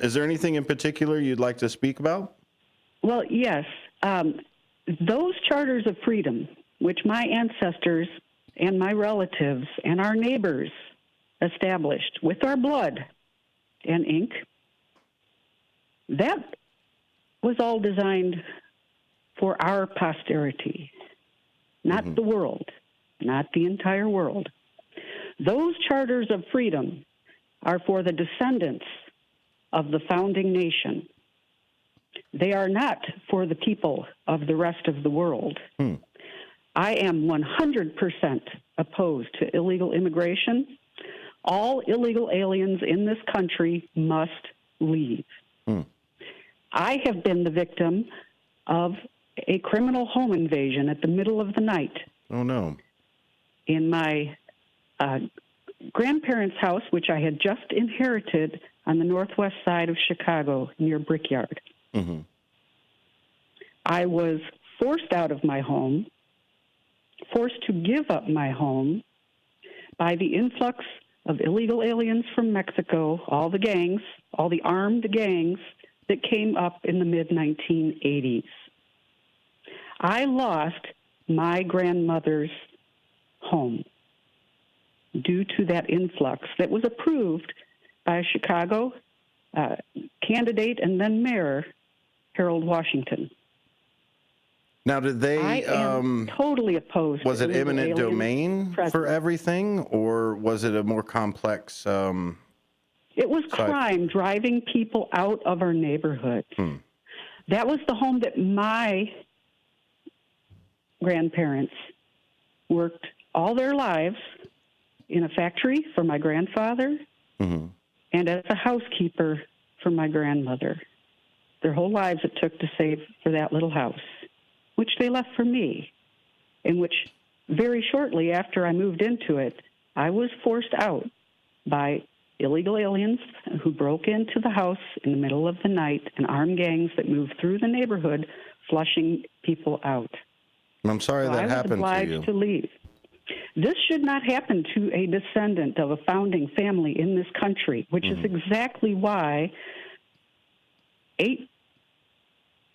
Is there anything in particular you'd like to speak about? Well, yes. Those charters of freedom, which my ancestors and my relatives and our neighbors established with our blood and ink, that was all designed for our posterity. Not the world, not the entire world. Those charters of freedom are for the descendants of the founding nation. They are not for the people of the rest of the world. I am 100% opposed to illegal immigration. All illegal aliens in this country must leave. I have been the victim of a criminal home invasion at the middle of the night. Oh, no. In my grandparents' house, which I had just inherited on the northwest side of Chicago near Brickyard. I was forced out of my home, forced to give up my home by the influx of illegal aliens from Mexico, all the gangs, all the armed gangs that came up in the mid-1980s. I lost my grandmother's home due to that influx that was approved by a Chicago candidate and then mayor, Harold Washington. Now, did they? I am totally opposed. Was to it eminent domain for everything, or was it a more complex? It was crime, driving people out of our neighborhood. That was the home that my grandparents worked all their lives in a factory for my grandfather and as a housekeeper for my grandmother. Their whole lives it took to save for that little house, which they left for me, in which very shortly after I moved into it, I was forced out by illegal aliens who broke into the house in the middle of the night and armed gangs that moved through the neighborhood, flushing people out. I'm sorry that happened to you. I was obliged to leave. This should not happen to a descendant of a founding family in this country, which is exactly why 8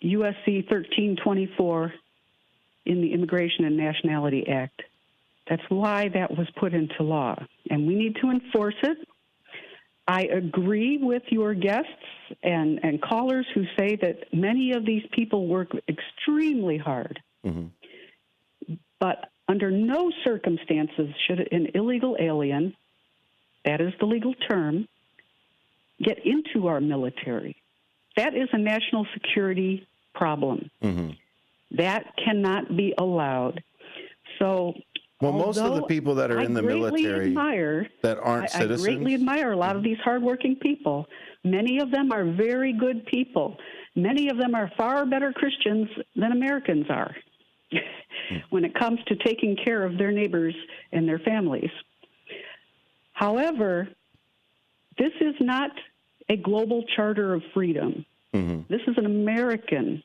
USC 1324 in the Immigration and Nationality Act, that's why that was put into law. And we need to enforce it. I agree with your guests and callers who say that many of these people work extremely hard. But under no circumstances should an illegal alien, that is the legal term, get into our military. That is a national security problem. That cannot be allowed. So Well, most of the people that are in the military that aren't citizens. I greatly admire a lot of these hardworking people. Many of them are very good people. Many of them are far better Christians than Americans are when it comes to taking care of their neighbors and their families. However, this is not a global charter of freedom. This is an American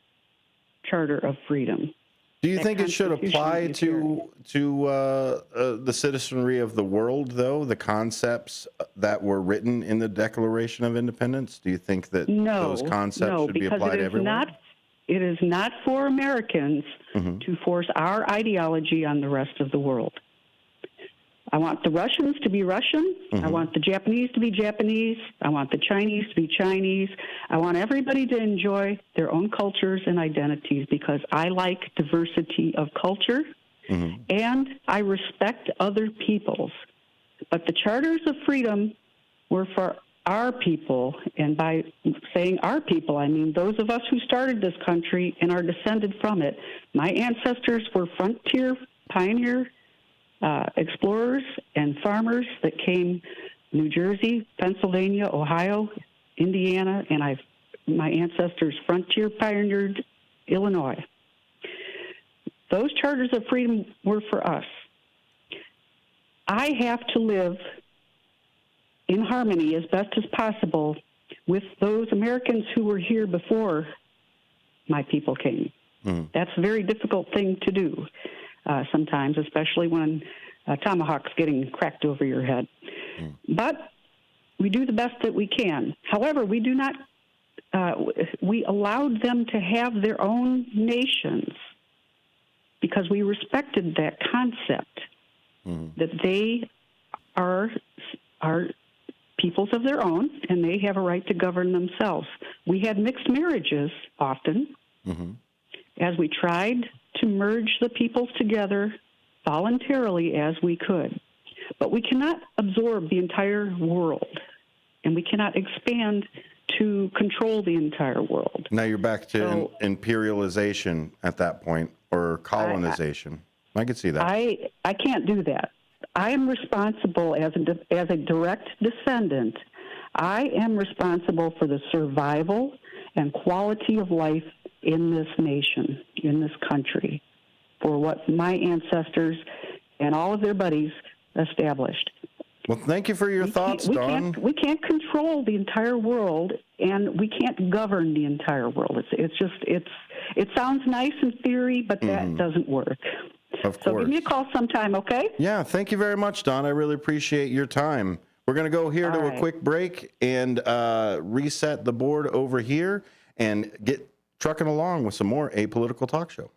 charter of freedom. Do you think it should apply to the citizenry of the world, though, the concepts that were written in the Declaration of Independence? Do you think that those concepts should be applied everywhere? It is not for Americans to force our ideology on the rest of the world. I want the Russians to be Russian. I want the Japanese to be Japanese. I want the Chinese to be Chinese. I want everybody to enjoy their own cultures and identities because I like diversity of culture and I respect other peoples. But the charters of freedom were for our people, and by saying our people, I mean those of us who started this country and are descended from it. My ancestors were frontier, pioneer explorers and farmers that came New Jersey, Pennsylvania, Ohio, Indiana, and my ancestors frontier pioneered Illinois. Those charters of freedom were for us. I have to live in harmony as best as possible with those Americans who were here before my people came. That's a very difficult thing to do. Sometimes, especially when a tomahawk's getting cracked over your head. But we do the best that we can. However, we do not, we allowed them to have their own nations because we respected that concept, that they are peoples of their own and they have a right to govern themselves. We had mixed marriages often as we tried to merge the peoples together voluntarily as we could. But we cannot absorb the entire world, and we cannot expand to control the entire world. Now you're back to imperialization at that point, or colonization. I could see that. I can't do that. I am responsible as a direct descendant. I am responsible for the survival and quality of life in this nation, in this country, for what my ancestors and all of their buddies established. Well, thank you for your thoughts, Dawn. We can't control the entire world, and we can't govern the entire world. It sounds nice in theory, but that doesn't work. Of course. So give me a call sometime, okay? Yeah, thank you very much, Dawn. I really appreciate your time. We're going to go here to a quick break and reset the board over here and get trucking along with some more Apolitical Talk Show.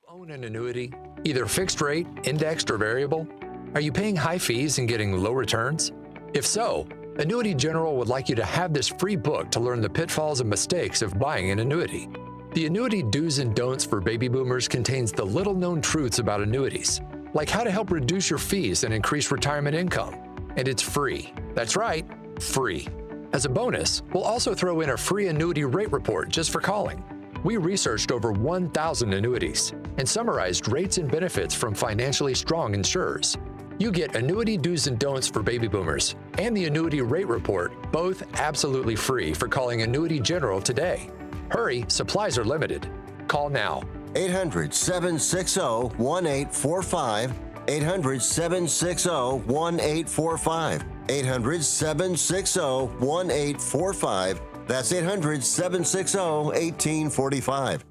Own an annuity, either fixed rate, indexed, or variable? Are you paying high fees and getting low returns? If so, Annuity General would like you to have this free book to learn the pitfalls and mistakes of buying an annuity. The Annuity Do's and Don'ts for Baby Boomers contains the little-known truths about annuities, like how to help reduce your fees and increase retirement income. And it's free. That's right, free. As a bonus, we'll also throw in a free annuity rate report just for calling. We researched over 1,000 annuities and summarized rates and benefits from financially strong insurers. You get Annuity Do's and Don'ts for Baby Boomers and the Annuity Rate Report, both absolutely free for calling Annuity General today. Hurry, supplies are limited. Call now. 800-760-1845. 800-760-1845. 800-760-1845. That's 800-760-1845.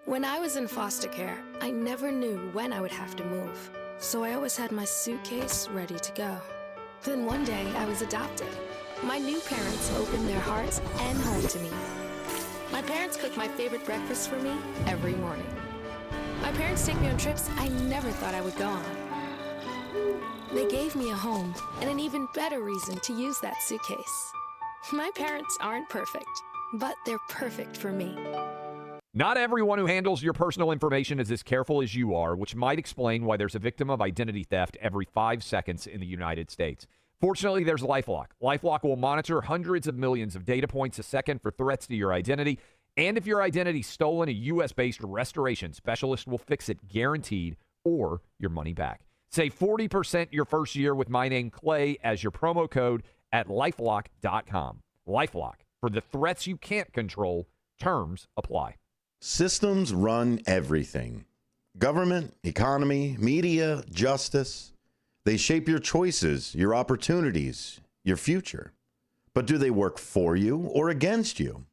When I was in foster care, I never knew when I would have to move. So I always had my suitcase ready to go. Then one day I was adopted. My new parents opened their hearts and home to me. My parents cook my favorite breakfast for me every morning. My parents take me on trips I never thought I would go on. They gave me a home and an even better reason to use that suitcase. My parents aren't perfect, but they're perfect for me. Not everyone who handles your personal information is as careful as you are, which might explain why there's a victim of identity theft every 5 seconds in the United States. Fortunately, there's LifeLock. LifeLock will monitor hundreds of millions of data points a second for threats to your identity. And if your identity is stolen, a U.S.-based restoration specialist will fix it guaranteed or your money back. Save 40% your first year with my name, Clay, as your promo code at LifeLock.com. LifeLock, for the threats you can't control. Terms apply. Systems run everything. Government, economy, media, justice. They shape your choices, your opportunities, your future. But do they work for you or against you?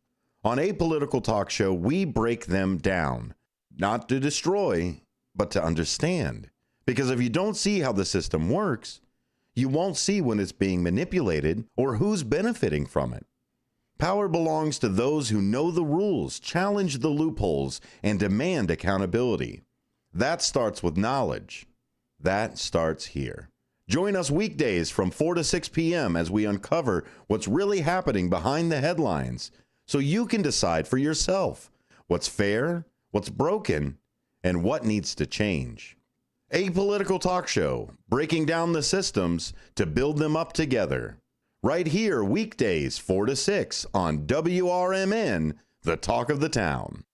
On Apolitical Talk Show, we break them down. Not to destroy, but to understand. Because if you don't see how the system works, you won't see when it's being manipulated or who's benefiting from it. Power belongs to those who know the rules, challenge the loopholes, and demand accountability. That starts with knowledge. That starts here. Join us weekdays from 4 to 6 p.m. as we uncover what's really happening behind the headlines so you can decide for yourself what's fair, what's broken, and what needs to change. Apolitical Talk Show, breaking down the systems to build them up together. Right here, weekdays 4 to 6 on WRMN, the talk of the town.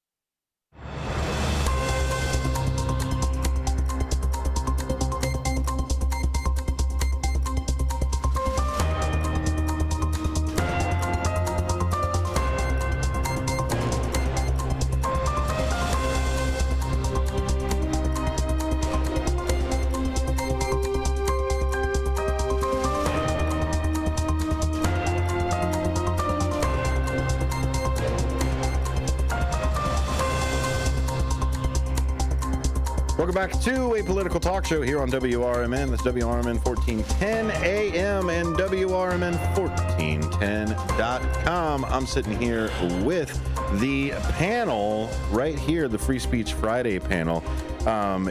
Welcome back to a political talk show here on WRMN. That's WRMN 1410 AM and WRMN1410.com. I'm sitting here with the panel right here, the Free Speech Friday panel.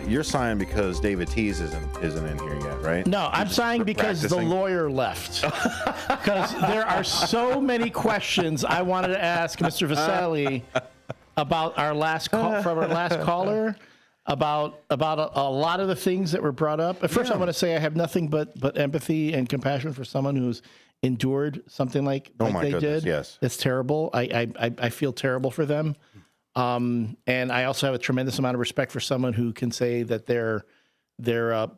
You're sighing because David Tease isn't in here yet, right? No, I'm sighing because the lawyer left. Because there are so many questions I wanted to ask Mr. Vasselli about our last call from our last caller. About a lot of the things that were brought up. At first, I want to say I have nothing but empathy and compassion for someone who's endured something like they did. Yes, it's terrible. I feel terrible for them, and I also have a tremendous amount of respect for someone who can say that their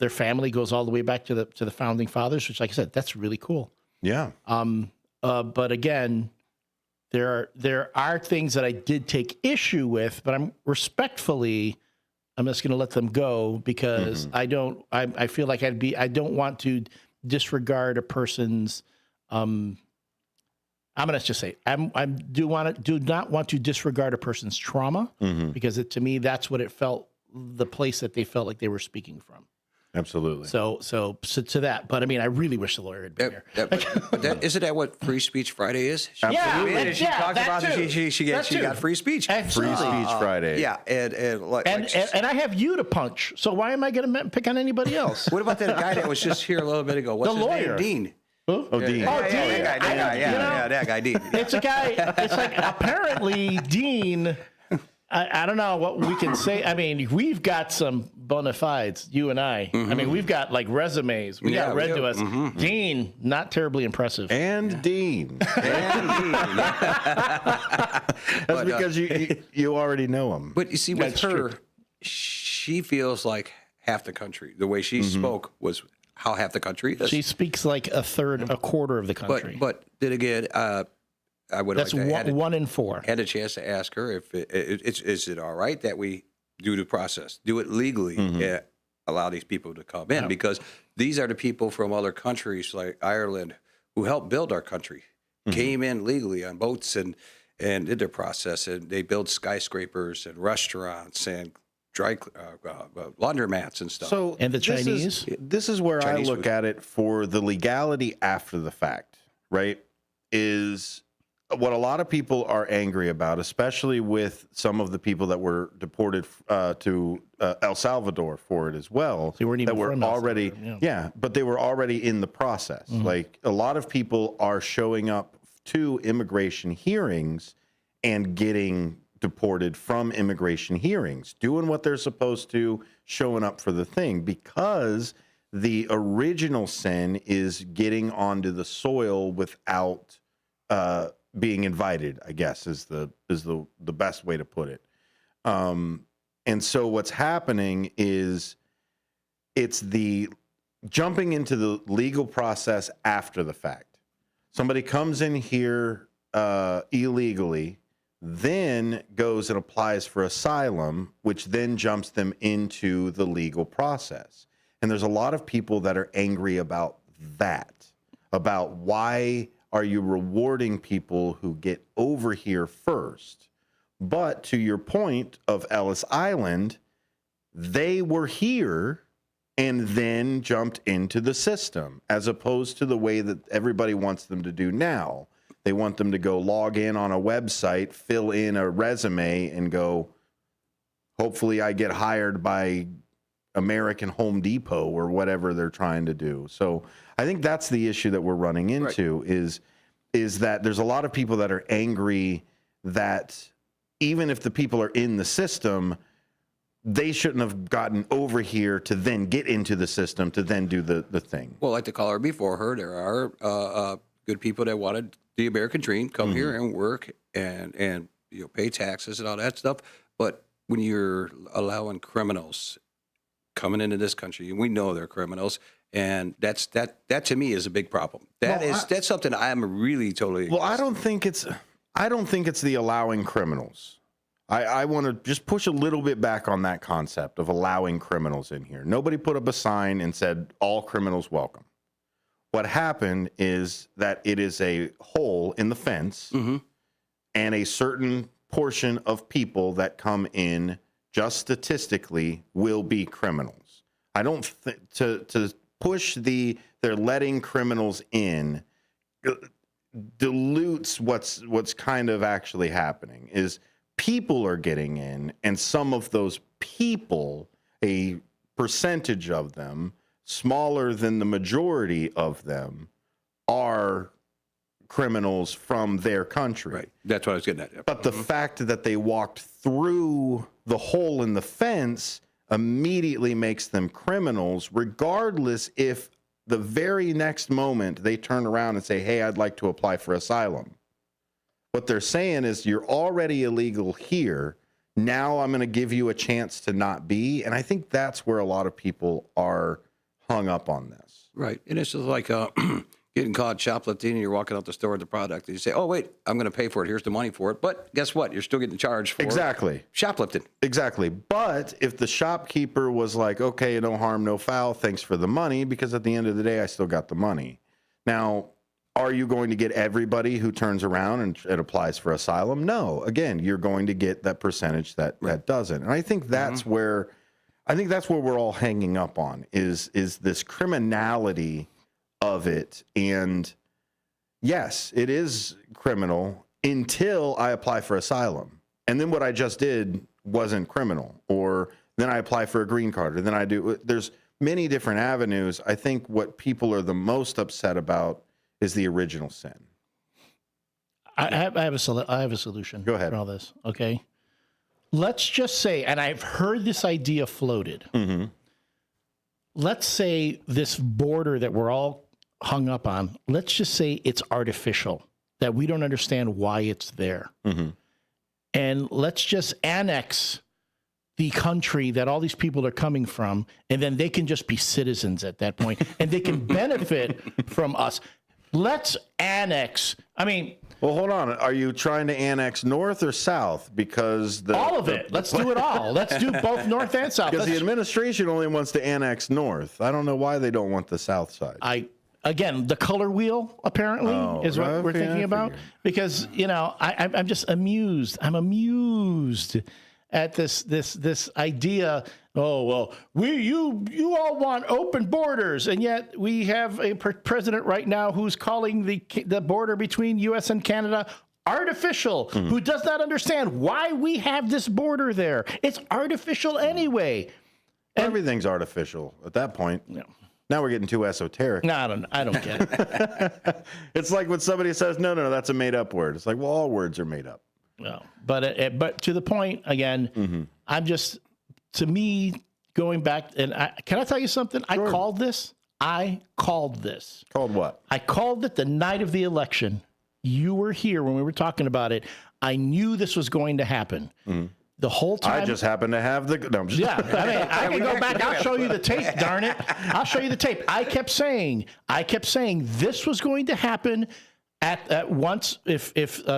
family goes all the way back to the founding fathers, which, like I said, that's really cool. Yeah. But again, there are things that I did take issue with, but I'm just going to let them go because I feel like I don't want to disregard a person's, I'm going to just say, do not want to disregard a person's trauma because to me, that's what it felt, the place that they felt like they were speaking from. Absolutely. So to that, but I mean, I really wish the lawyer had been here. Isn't that what Free Speech Friday is? Absolutely. She talked about it. She got free speech. Absolutely. Free Speech Friday. Yeah, and I have you to punch. So why am I going to pick on anybody else? What about that guy that was just here a little bit ago? What's the his lawyer. name? Dean. Dean. Dean. That guy, Dean. It's a guy. It's like apparently Dean. I don't know what we can say. I mean, we've got some bona fides, you and I. I mean, we've got like resumes. We got read to us. Dean, not terribly impressive. And Dean. That's because you already know him. But you see, with her, she feels like half the country. The way she spoke was how half the country is. She speaks like a quarter of the country. But then again, I would. That's like to 1 in 4. Had a chance to ask her if is it all right that we do the process, do it legally, allow these people to come in because these are the people from other countries like Ireland who helped build our country, came in legally on boats and did their process, and they built skyscrapers and restaurants and dry laundromats and stuff. So and the Chinese. This is where I look at it for the legality after the fact, right? Is what a lot of people are angry about, especially with some of the people that were deported to El Salvador for it as well. They weren't even from already, but they were already in the process. Like a lot of people are showing up to immigration hearings and getting deported from immigration hearings, doing what they're supposed to, showing up for the thing, because the original sin is getting onto the soil without being invited, I guess is the best way to put it. And so what's happening is it's the jumping into the legal process after the fact. Somebody comes in here illegally, then goes and applies for asylum, which then jumps them into the legal process. And there's a lot of people that are angry about that, about why are you rewarding people who get over here first? But to your point of Ellis Island, they were here and then jumped into the system, as opposed to the way that everybody wants them to do now. They want them to go log in on a website, fill in a resume, and go, hopefully I get hired by American Home Depot or whatever they're trying to do. So I think that's the issue that we're running into, is that there's a lot of people that are angry that even if the people are in the system, they shouldn't have gotten over here to then get into the system to then do the thing. Well, like the caller before her, there are good people that wanted the American dream, come here and work and pay taxes and all that stuff. But when you're allowing criminals coming into this country, and we know they're criminals, and that to me is a big problem. That's something I'm really totally. Well, I don't think it's the allowing criminals. I want to just push a little bit back on that concept of allowing criminals in here. Nobody put up a sign and said all criminals welcome. What happened is that it is a hole in the fence, and a certain portion of people that come in just statistically will be criminals. I don't to push they're letting criminals in dilutes what's kind of actually happening is people are getting in, and some of those people, a percentage of them, smaller than the majority of them, are criminals from their country. Right. That's what I was getting at. Yep. But the fact that they walked through the hole in the fence immediately makes them criminals, regardless if the very next moment they turn around and say, hey, I'd like to apply for asylum. What they're saying is you're already illegal here. Now I'm going to give you a chance to not be. And I think that's where a lot of people are hung up on this. Right. And it's just like getting caught shoplifting, and you're walking out the store with the product, and you say, oh, wait, I'm going to pay for it. Here's the money for it. But guess what? You're still getting charged for shoplifting. Exactly. But if the shopkeeper was like, okay, no harm, no foul, thanks for the money, because at the end of the day, I still got the money. Now, are you going to get everybody who turns around and applies for asylum? No. Again, you're going to get that percentage that doesn't. And I think that's where we're all hanging up on is this criminality of it. And yes, it is criminal until I apply for asylum. And then what I just did wasn't criminal. Or then I apply for a green card. Or then I do. There's many different avenues. I think what people are the most upset about is the original sin. I have a solution. Go ahead. For all this. Okay. Let's just say, and I've heard this idea floated. Let's say this border that we're all hung up on, let's just say it's artificial, that we don't understand why it's there. And let's just annex the country that all these people are coming from, and then they can just be citizens at that point, and they can benefit from us. Let's annex. I mean, well, hold on. Are you trying to annex north or south? Because all of it. Let's do it all. Let's do both north and south. Because the administration only wants to annex north. I don't know why they don't want the south side. Again, the color wheel apparently is what we're thinking about. Because I'm just amused. I'm amused at this idea. Oh, well, you all want open borders, and yet we have a president right now who's calling the border between U.S. and Canada artificial, who does not understand why we have this border there. It's artificial anyway. And everything's artificial at that point. No. Now we're getting too esoteric. No, I don't get it. It's like when somebody says, no, that's a made-up word. It's like, well, all words are made up. No, but to the point, again, I'm just... To me, going back, and can I tell you something? Sure. I called this. Called what? I called it the night of the election. You were here when we were talking about it. I knew this was going to happen. the whole time. I just happen to have the. No, I'm just Yeah, I mean, I can go back. I'll show you the tape. Darn it, I'll show you the tape. I kept saying this was going to happen at once. If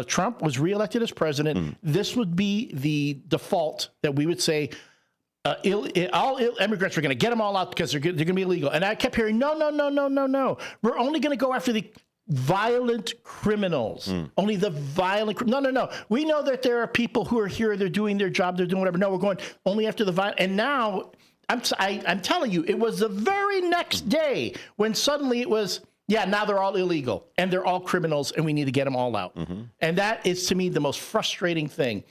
Trump was reelected as president, this would be the default that we would say. All immigrants, we're going to get them all out because they're going to be illegal. And I kept hearing, no. We're only going to go after the violent criminals. Only the violent. No. We know that there are people who are here. They're doing their job. They're doing whatever. No, we're going only after the violent. And now I'm telling you, it was the very next day when suddenly it was, now they're all illegal and they're all criminals and we need to get them all out. And that is, to me, the most frustrating thing.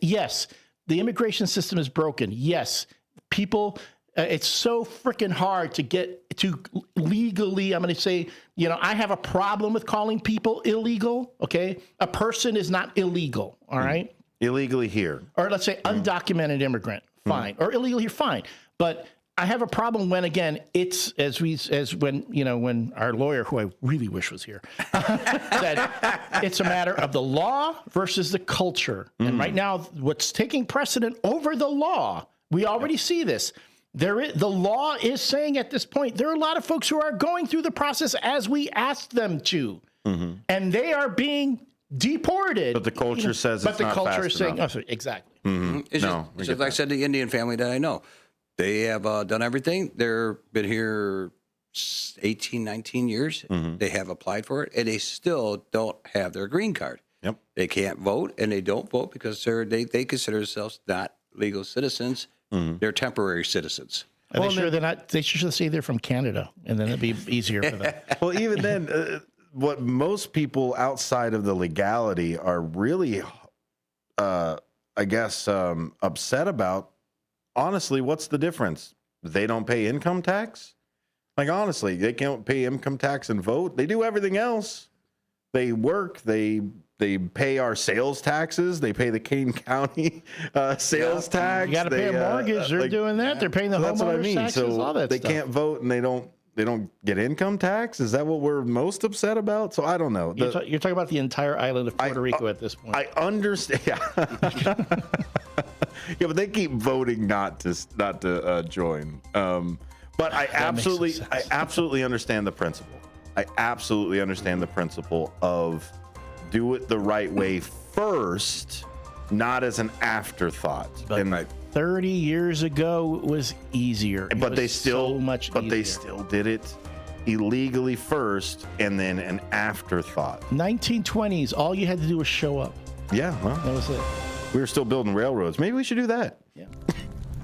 Yes, the immigration system is broken. Yes, people, it's so freaking hard to get to legally. I'm going to say, I have a problem with calling people illegal. Okay. A person is not illegal. All right. Illegally here. Or let's say undocumented immigrant. Fine. Or illegal here. Fine. But I have a problem when, again, it's when our lawyer, who I really wish was here, said it's a matter of the law versus the culture. And right now, what's taking precedent over the law, we already see this. The law is saying at this point, there are a lot of folks who are going through the process as we asked them to, and they are being deported. But the culture says it's not fast enough. But the culture is saying, exactly. It's just like I said, the Indian family that I know. They have done everything. They've been here 18, 19 years. They have applied for it, and they still don't have their green card. Yep. They can't vote, and they don't vote because they consider themselves not legal citizens. They're temporary citizens. Are they sure they're not? They should say they're from Canada, and then it'd be easier for them. Well, even then, what most people outside of the legality are really, upset about. Honestly, what's the difference? They don't pay income tax? Like, honestly, they can't pay income tax and vote. They do everything else. They work. They pay our sales taxes. They pay the Kane County sales tax. You got to pay a mortgage. They're doing that. They're paying the homeowners taxes, all that they stuff. Can't vote and they don't get income tax? Is that what we're most upset about? So I don't know. You're talking about the entire island of Puerto Rico at this point. I understand. Yeah, but they keep voting not to join. But I absolutely understand the principle. I absolutely understand the principle of do it the right way first, not as an afterthought. But 30 years ago it was easier. But they still they still did it illegally first and then an afterthought. 1920s, all you had to do was show up. Yeah, well, that was it. We were still building railroads. Maybe we should do that. Yeah.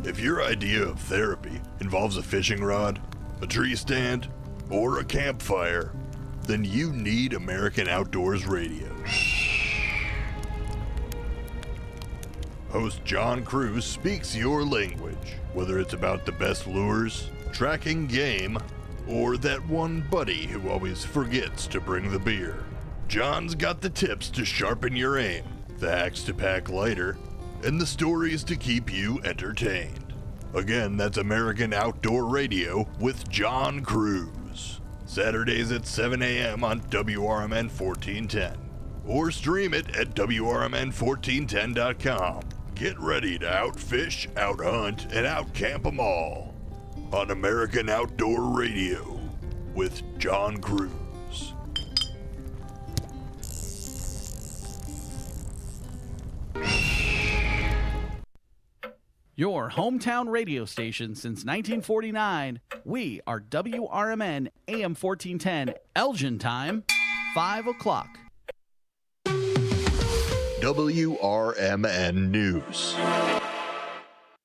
If your idea of therapy involves a fishing rod, a tree stand, or a campfire, then you need American Outdoors Radio. Host John Cruz speaks your language, whether it's about the best lures, tracking game, or that one buddy who always forgets to bring the beer. John's got the tips to sharpen your aim, the hacks to pack lighter, and the stories to keep you entertained. Again, that's American Outdoor Radio with John Cruz. Saturdays at 7 a.m. on WRMN 1410. Or stream it at WRMN1410.com. Get ready to outfish, outhunt, and outcamp them all on American Outdoor Radio with John Cruz. Your hometown radio station since 1949. We are WRMN AM 1410, Elgin time, 5 o'clock. WRMN News.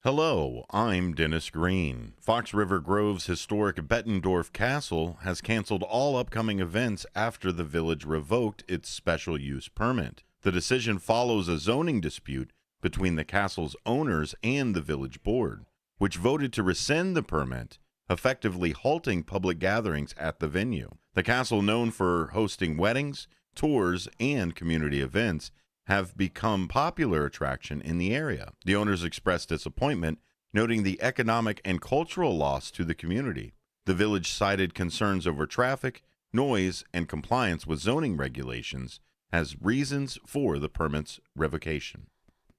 Hello, I'm Dennis Green. Fox River Grove's historic Bettendorf Castle has canceled all upcoming events after the village revoked its special use permit. The decision follows a zoning dispute between the castle's owners and the village board, which voted to rescind the permit, effectively halting public gatherings at the venue. The castle, known for hosting weddings, tours, and community events, have become popular attraction in the area. The owners expressed disappointment, noting the economic and cultural loss to the community. The village cited concerns over traffic, noise, and compliance with zoning regulations as reasons for the permit's revocation.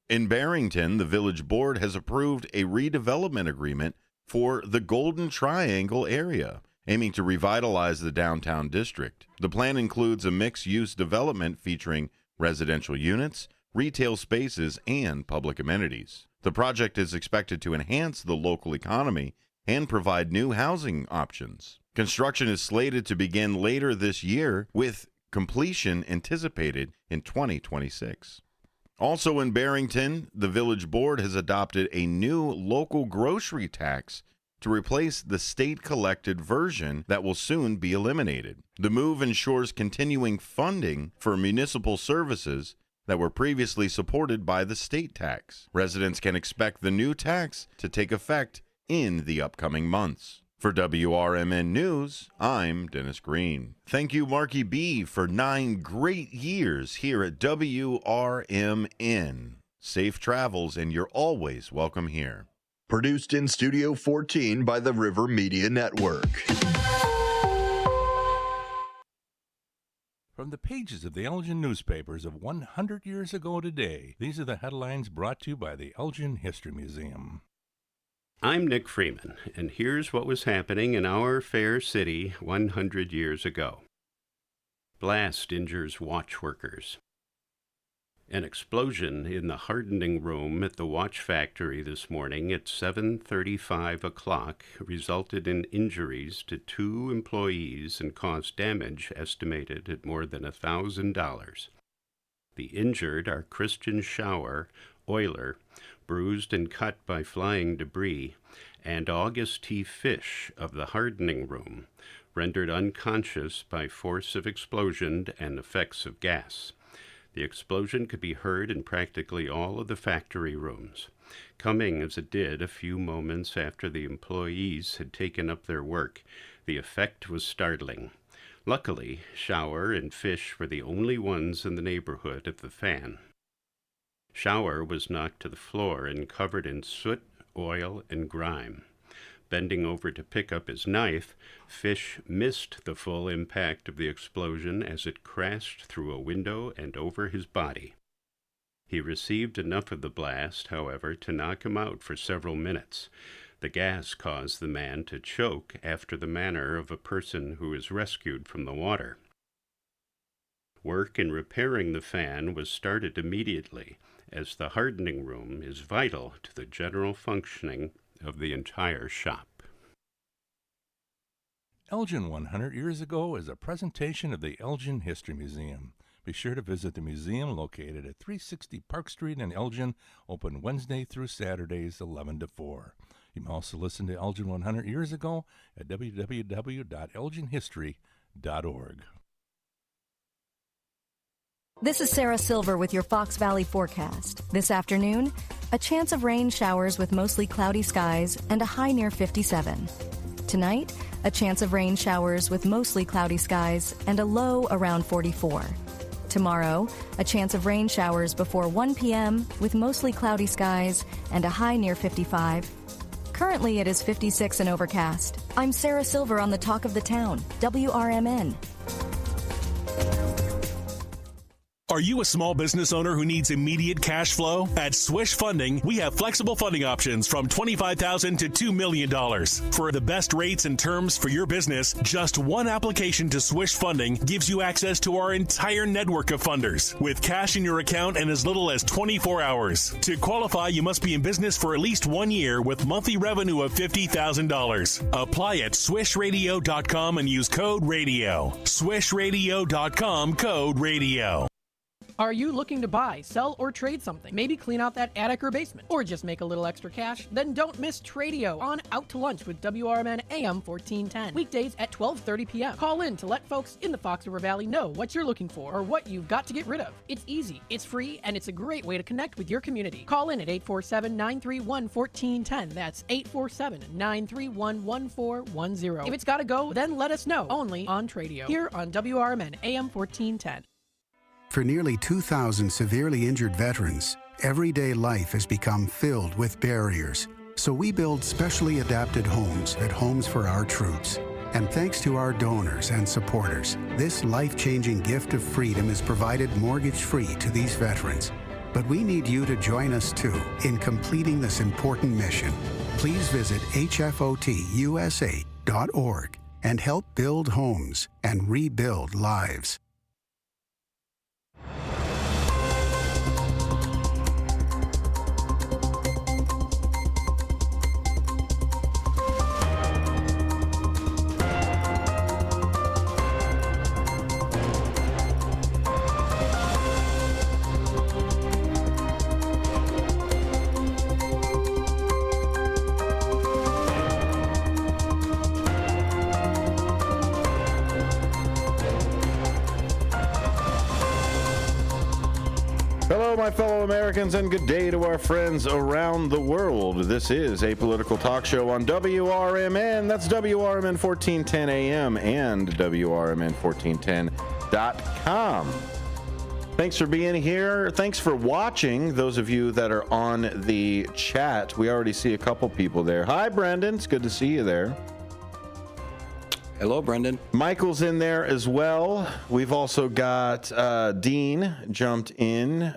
In Barrington, the village board has approved a redevelopment agreement for the Golden Triangle area, aiming to revitalize the downtown district. The plan includes a mixed-use development featuring residential units, retail spaces, and public amenities. The project is expected to enhance the local economy and provide new housing options. Construction is slated to begin later this year, with completion anticipated in 2026. Also in Barrington, the village board has adopted a new local grocery tax to replace the state-collected version that will soon be eliminated. The move ensures continuing funding for municipal services that were previously supported by the state tax. Residents can expect the new tax to take effect in the upcoming months. For WRMN News, I'm Dennis Green. Thank you, Marky B, for 9 great years here at WRMN. Safe travels, and you're always welcome here. Produced in Studio 14 by the River Media Network. From the pages of the Elgin newspapers of 100 years ago today, these are the headlines brought to you by the Elgin History Museum. I'm Nick Freeman, and here's what was happening in our fair city 100 years ago. Blast injures watch workers. An explosion in the hardening room at the watch factory this morning at 7:35 o'clock resulted in injuries to 2 employees and caused damage estimated at more than $1,000. The injured are Christian Schauer, oiler, bruised and cut by flying debris, and August T. Fish of the hardening room, rendered unconscious by force of explosion and effects of gas. The explosion could be heard in practically all of the factory rooms, coming as it did a few moments after the employees had taken up their work. The effect was startling. Luckily, Schauer and Fish were the only ones in the neighborhood of the fan. Schauer was knocked to the floor and covered in soot, oil, and grime. Bending over to pick up his knife, Fish missed the full impact of the explosion as it crashed through a window and over his body. He received enough of the blast, however, to knock him out for several minutes. The gas caused the man to choke after the manner of a person who is rescued from the water. Work in repairing the fan was started immediately, as the hardening room is vital to the general functioning of the entire shop. Elgin 100 Years Ago is a presentation of the Elgin History Museum. Be sure to visit the museum located at 360 Park Street in Elgin, open Wednesday through Saturdays 11 to 4. You can also listen to Elgin 100 Years Ago at www.elginhistory.org. This is Sarah Silver with your Fox Valley forecast. This afternoon, a chance of rain showers with mostly cloudy skies and a high near 57. Tonight, a chance of rain showers with mostly cloudy skies and a low around 44. Tomorrow, a chance of rain showers before 1 p.m. with mostly cloudy skies and a high near 55. Currently, it is 56 and overcast. I'm Sarah Silver on the Talk of the Town, WRMN. Are you a small business owner who needs immediate cash flow? At Swish Funding, we have flexible funding options from $25,000 to $2 million. For the best rates and terms for your business, just one application to Swish Funding gives you access to our entire network of funders, with cash in your account in as little as 24 hours. To qualify, you must be in business for at least 1 year with monthly revenue of $50,000. Apply at swishradio.com and use code RADIO. Swishradio.com, code RADIO. Are you looking to buy, sell, or trade something? Maybe clean out that attic or basement, or just make a little extra cash? Then don't miss Tradio on Out to Lunch with WRMN AM 1410. Weekdays at 12:30 p.m. Call in to let folks in the Fox River Valley know what you're looking for or what you've got to get rid of. It's easy, it's free, and it's a great way to connect with your community. Call in at 847-931-1410. That's 847-931-1410. If it's got to go, then let us know. Only on Tradio, here on WRMN AM 1410. For nearly 2,000 severely injured veterans, everyday life has become filled with barriers. So we build specially adapted homes at Homes for Our Troops. And thanks to our donors and supporters, this life-changing gift of freedom is provided mortgage-free to these veterans. But we need you to join us too in completing this important mission. Please visit hfotusa.org and help build homes and rebuild lives. Hello, my fellow Americans, and good day to our friends around the world. This is a political talk show on WRMN. That's WRMN 1410 AM and WRMN1410.com. Thanks for being here. Thanks for watching, those of you that are on the chat. We already see a couple people there. Hi, Brendan. It's good to see you there. Hello, Brendan. Michael's in there as well. We've also got Dean jumped in.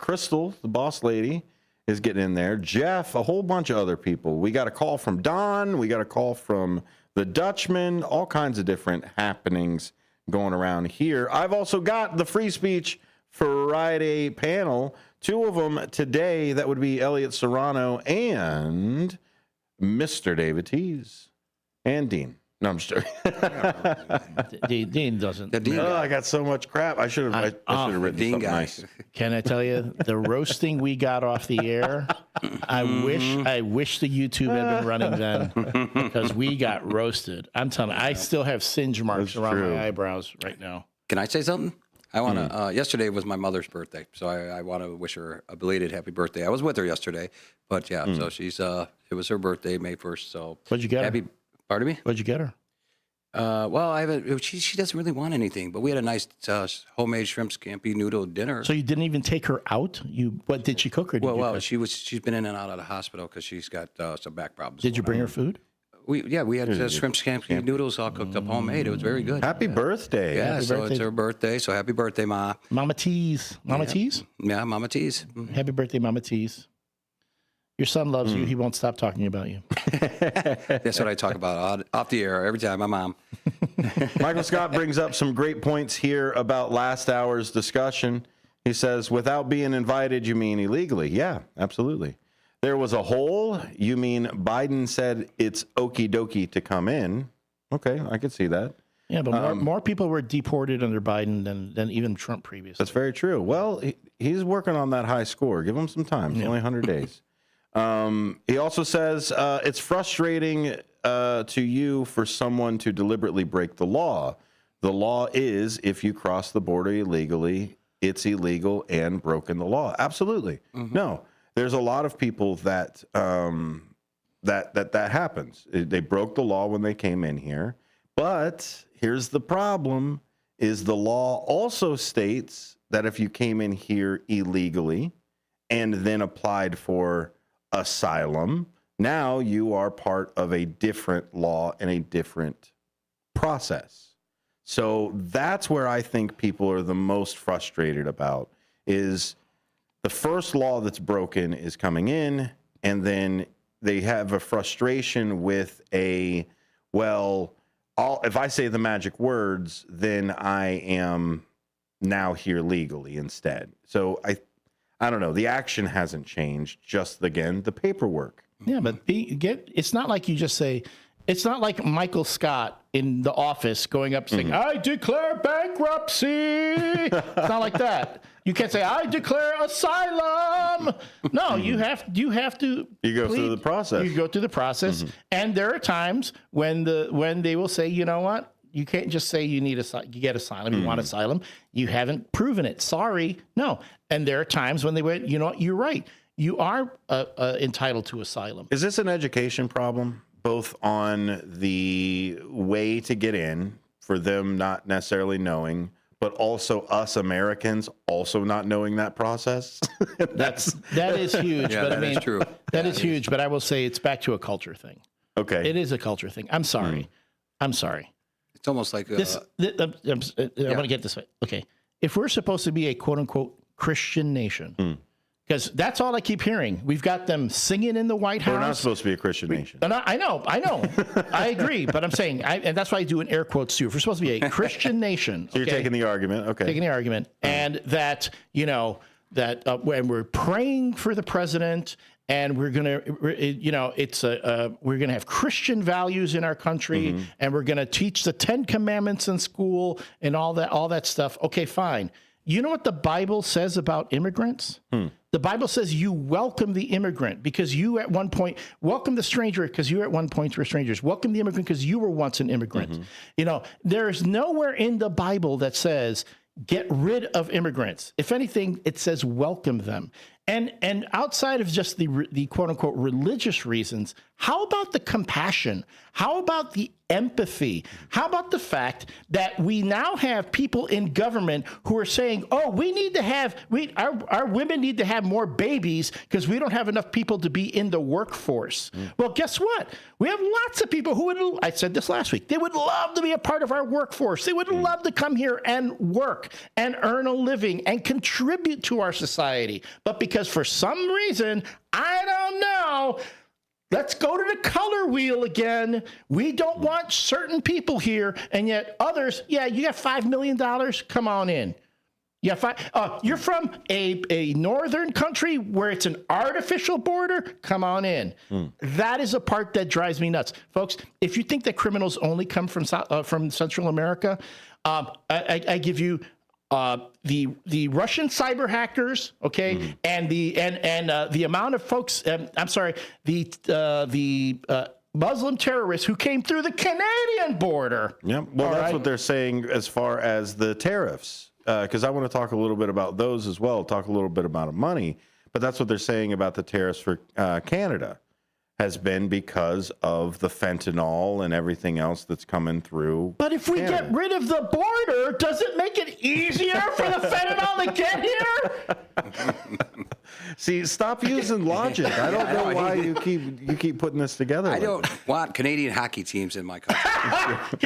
Crystal, the boss lady, is getting in there. Jeff, a whole bunch of other people. We got a call from Don. We got a call from the Dutchman. All kinds of different happenings going around here. I've also got the Free Speech Friday panel. Two of them today. That would be Elliot Serrano and Mr. David Tees and Dean. No, I'm just joking. Dean doesn't. I got so much crap. I should have written Dean something guy. nice. Can I tell you, the roasting we got off the air, I wish the YouTube had been running then, because we got roasted. I'm telling you, I still have singe marks around my eyebrows right now. Can I say something? I want to. Yesterday was my mother's birthday, so I want to wish her a belated happy birthday. I was with her yesterday, but yeah, so she's. It was her birthday, May 1st. So what'd you get her? Pardon me? What'd you get her? Well, I have she doesn't really want anything, but we had a nice homemade shrimp scampi noodle dinner. So you didn't even take her out? What did she cook? Or did you cook? She's been in and out of the hospital because she's got some back problems. Did you bring her food? We had shrimp scampi noodles all cooked up homemade. It was very good. Happy birthday! Yeah, Happy so birthday. it's her birthday. So happy birthday, Ma. Mama Tees. Mama Tees? Yeah, Mama Tees. Happy birthday, Mama Tees. Your son loves you. He won't stop talking about you. That's what I talk about off the air every time. My mom. Michael Scott brings up some great points here about last hour's discussion. He says, without being invited, you mean illegally? Yeah, absolutely. There was a hole. You mean Biden said it's okie dokie to come in? Okay, I could see that. Yeah, but more people were deported under Biden than even Trump previously. That's very true. Well, he's working on that high score. Give him some time. It's only 100 days. He also says it's frustrating to you for someone to deliberately break the law. The law is if you cross the border illegally, it's illegal and broken the law. Absolutely. No, there's a lot of people that that happens. They broke the law when they came in here. But here's the problem: is the law also states that if you came in here illegally and then applied for asylum, now you are part of a different law and a different process. So that's where I think people are the most frustrated about, is the first law that's broken is coming in, and then they have a frustration with if I say the magic words, then I am now here legally instead. So I don't know. The action hasn't changed. Just, again, the paperwork. Yeah, but it's not like you just say, it's not like Michael Scott in The Office going up saying, I declare bankruptcy. It's not like that. You can't say, I declare asylum. No, you have to. You go through the process. You go through the process. And there are times when they will say, you know what? You can't just say you get asylum, you want asylum. You haven't proven it. Sorry. No. And there are times when they went, you know what? You're right. You are entitled to asylum. Is this an education problem, both on the way to get in, for them not necessarily knowing, but also us Americans also not knowing that process? That is huge. Yeah, but that is true. That is huge. But I will say it's back to a culture thing. Okay. It is a culture thing. I'm sorry. I'm sorry. It's almost like I want to get this right. Okay. If we're supposed to be a quote unquote Christian nation, Because that's all I keep hearing. We've got them singing in the White House. We're not supposed to be a Christian nation. I know. I agree. But I'm saying, and that's why I do in air quotes too. If we're supposed to be a Christian nation. So you're taking the argument. Okay. Taking the argument. And that, when we're praying for the president and we're going to, we're going to have Christian values in our country and we're going to teach the 10 Commandments in school and all that stuff. Okay, fine. You know what the Bible says about immigrants? The Bible says you welcome the immigrant because you at one point, welcome the stranger because you at one point were strangers. Welcome the immigrant because you were once an immigrant. There's nowhere in the Bible that says get rid of immigrants. If anything, it says welcome them. And outside of just the quote unquote religious reasons, how about the compassion? How about the empathy? How about the fact that we now have people in government who are saying, oh, we need to have, our women need to have more babies because we don't have enough people to be in the workforce. Well, guess what? We have lots of people who would, I said this last week, they would love to be a part of our workforce. They would love to come here and work and earn a living and contribute to our society. But because for some reason, I don't know, let's go to the color wheel again. We don't want certain people here, and yet others, you got $5 million? Come on in. You're from a northern country where it's an artificial border? Come on in. That is a part that drives me nuts. Folks, if you think that criminals only come from Central America, I give you the Russian cyber hackers, okay, and the amount of folks. The Muslim terrorists who came through the Canadian border. Yep. Well, that's what they're saying as far as the tariffs, because I want to talk a little bit about those as well. Talk a little bit about money, but that's what they're saying about the tariffs for Canada. Has been because of the fentanyl and everything else that's coming through. But if we get rid of the border, does it make it easier for the fentanyl to get here? See, stop using logic. I don't know why you keep putting this together. I don't want Canadian hockey teams in my country.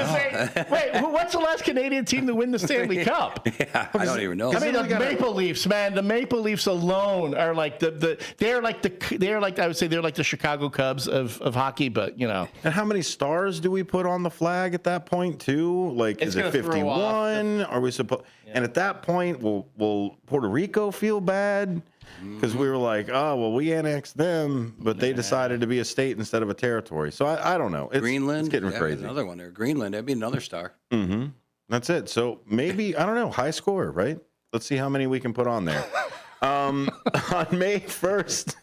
Wait, what's the last Canadian team to win the Stanley Cup? I don't even know. I mean, the Maple Leafs, man. The Maple Leafs alone are like they're like the Chicago Cubs of hockey, but And how many stars do we put on the flag at that point too? Like, is it 51? Are we supposed? And at that point, will Puerto Rico feel bad? Because we were like, oh, well, we annexed them, but they decided to be a state instead of a territory. So I don't know. Greenland, it's getting crazy. Another one there. Greenland, that'd be another star. That's it. So maybe, I don't know, high score, right? Let's see how many we can put on there. On May 1st,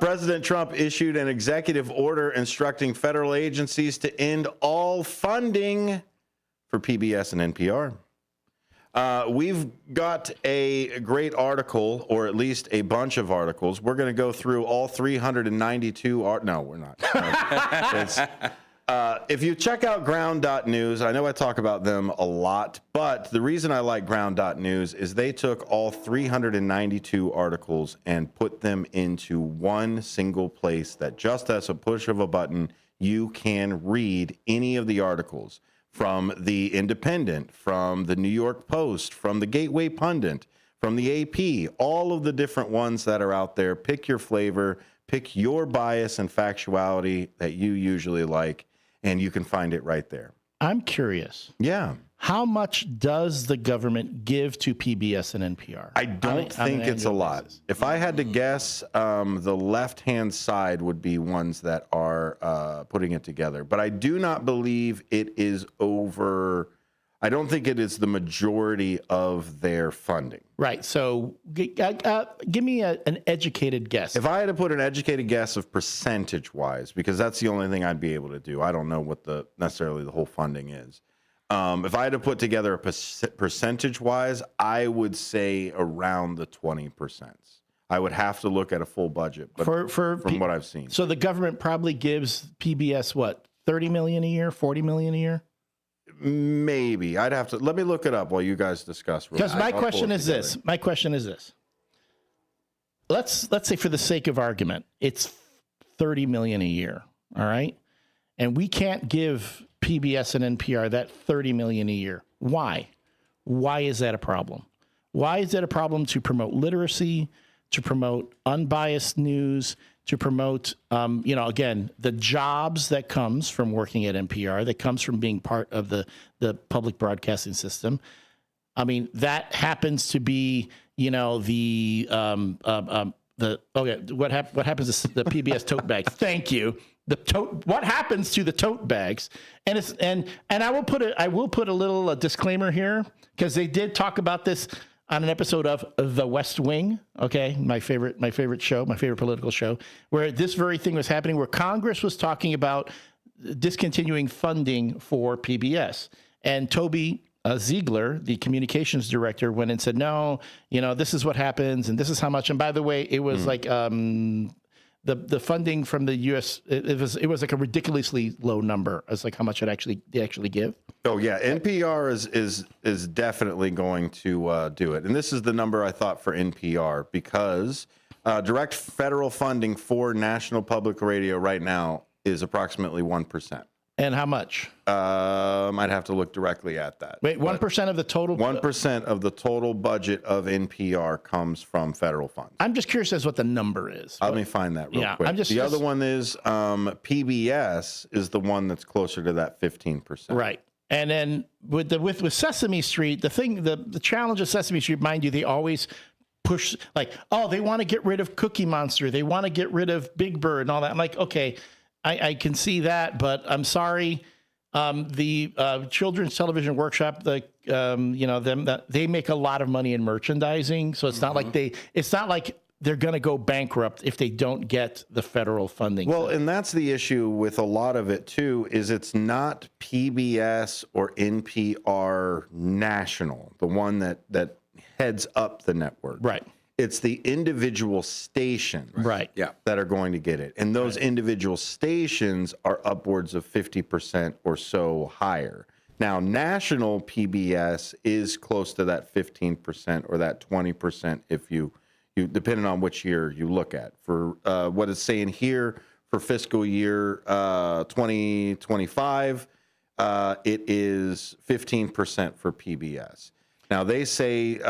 President Trump issued an executive order instructing federal agencies to end all funding for PBS and NPR. We've got a great article, or at least a bunch of articles. We're going to go through all 392. No, we're not. If you check out ground.news, I know I talk about them a lot, but the reason I like ground.news is they took all 392 articles and put them into one single place that just as a push of a button, you can read any of the articles. From the Independent, from the New York Post, from the Gateway Pundit, from the AP, all of the different ones that are out there. Pick your flavor, pick your bias and factuality that you usually like, and you can find it right there. I'm curious. Yeah. How much does the government give to PBS and NPR? I don't think it's a lot. Basis? If I had to guess, the left-hand side would be ones that are putting it together. But I do not believe it is over. I don't think it is the majority of their funding. Right. So give me an educated guess. If I had to put an educated guess of percentage-wise, because that's the only thing I'd be able to do. I don't know what necessarily the whole funding is. If I had to put together a percentage-wise, I would say around the 20%. I would have to look at a full budget, but from what I've seen. So the government probably gives PBS, what, $30 million a year, $40 million a year? Maybe. I'd have to. Let me look it up while you guys discuss. Because my question is this. My question is this. Let's say for the sake of argument, it's $30 million a year, all right? And we can't give PBS and NPR that $30 million a year. Why? Why is that a problem? Why is that a problem to promote literacy, to promote unbiased news, to promote, again, the jobs that comes from working at NPR, that comes from being part of the public broadcasting system. I mean, that happens to be, what happens to the PBS tote bag? Thank you. What happens to the tote bags? And I will put a little disclaimer here, because they did talk about this on an episode of The West Wing, okay, my favorite show, my favorite political show, where this very thing was happening, where Congress was talking about discontinuing funding for PBS. And Toby Ziegler, the communications director, went and said, no, this is what happens, and this is how much. And by the way, it was like the funding from the U.S. It was like a ridiculously low number as like how much they actually give. Oh yeah, NPR is definitely going to do it, and this is the number I thought for NPR, because direct federal funding for national public radio right now is approximately 1%. And how much? I'd have to look directly at that. Wait, 1% of the total? 1% of the total budget of NPR comes from federal funds. I'm just curious as what the number is. Let me find that real quick. The other one is PBS is the one that's closer to that 15%. Right. And then with Sesame Street, the challenge of Sesame Street, mind you, they always push like, oh, they want to get rid of Cookie Monster. They want to get rid of Big Bird and all that. I'm like, okay, I can see that, but I'm sorry. The Children's Television Workshop, they make a lot of money in merchandising. So it's not like they're going to go bankrupt if they don't get the federal funding. Well, and that's the issue with a lot of it too, is it's not PBS or NPR national, the one that heads up the network. Right. It's the individual stations that are going to get it. And those individual stations are upwards of 50% or so higher. Now, national PBS is close to that 15% or that 20% if you depending on which year you look at. For what it's saying here for fiscal year 2025, it is 15% for PBS. Now, they say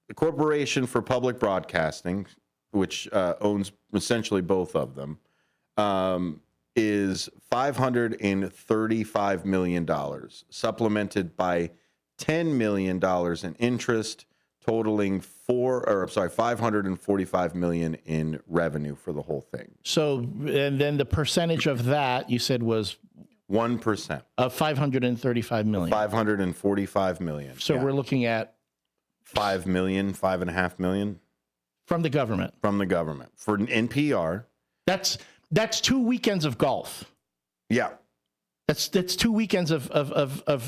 the Corporation for Public Broadcasting, which owns essentially both of them, is $535 million, supplemented by $10 million in interest, totaling $545 million in revenue for the whole thing. So, and then the percentage of that you said was 1% of $535 million. $545 million. So we're looking at $5 million, $5.5 million from the government. From the government for NPR. That's 2 weekends of golf. Yeah. That's 2 weekends of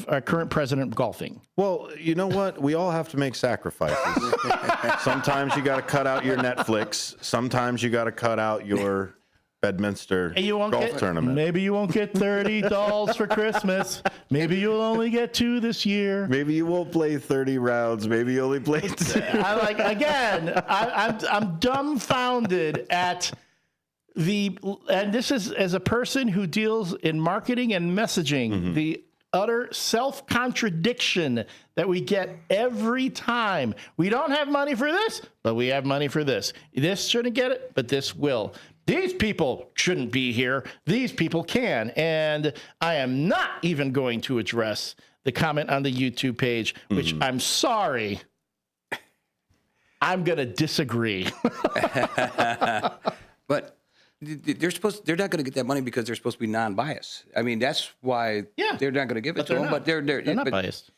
our current president golfing. Well, you know what? We all have to make sacrifices. Sometimes you got to cut out your Netflix. Sometimes you got to cut out your Bedminster golf tournament. Maybe you won't get 30 dolls for Christmas. Maybe you'll only get 2 this year. Maybe you won't play 30 rounds. Maybe you only play 2. I'm dumbfounded at and this is as a person who deals in marketing and messaging, the utter self-contradiction that we get every time. We don't have money for this, but we have money for this. This shouldn't get it, but this will. These people shouldn't be here. These people can. And I am not even going to address the comment on the YouTube page, which I'm sorry, I'm going to disagree. But they're not going to get that money because they're supposed to be non-biased. I mean, that's why they're not going to give it to them. But they're not biased.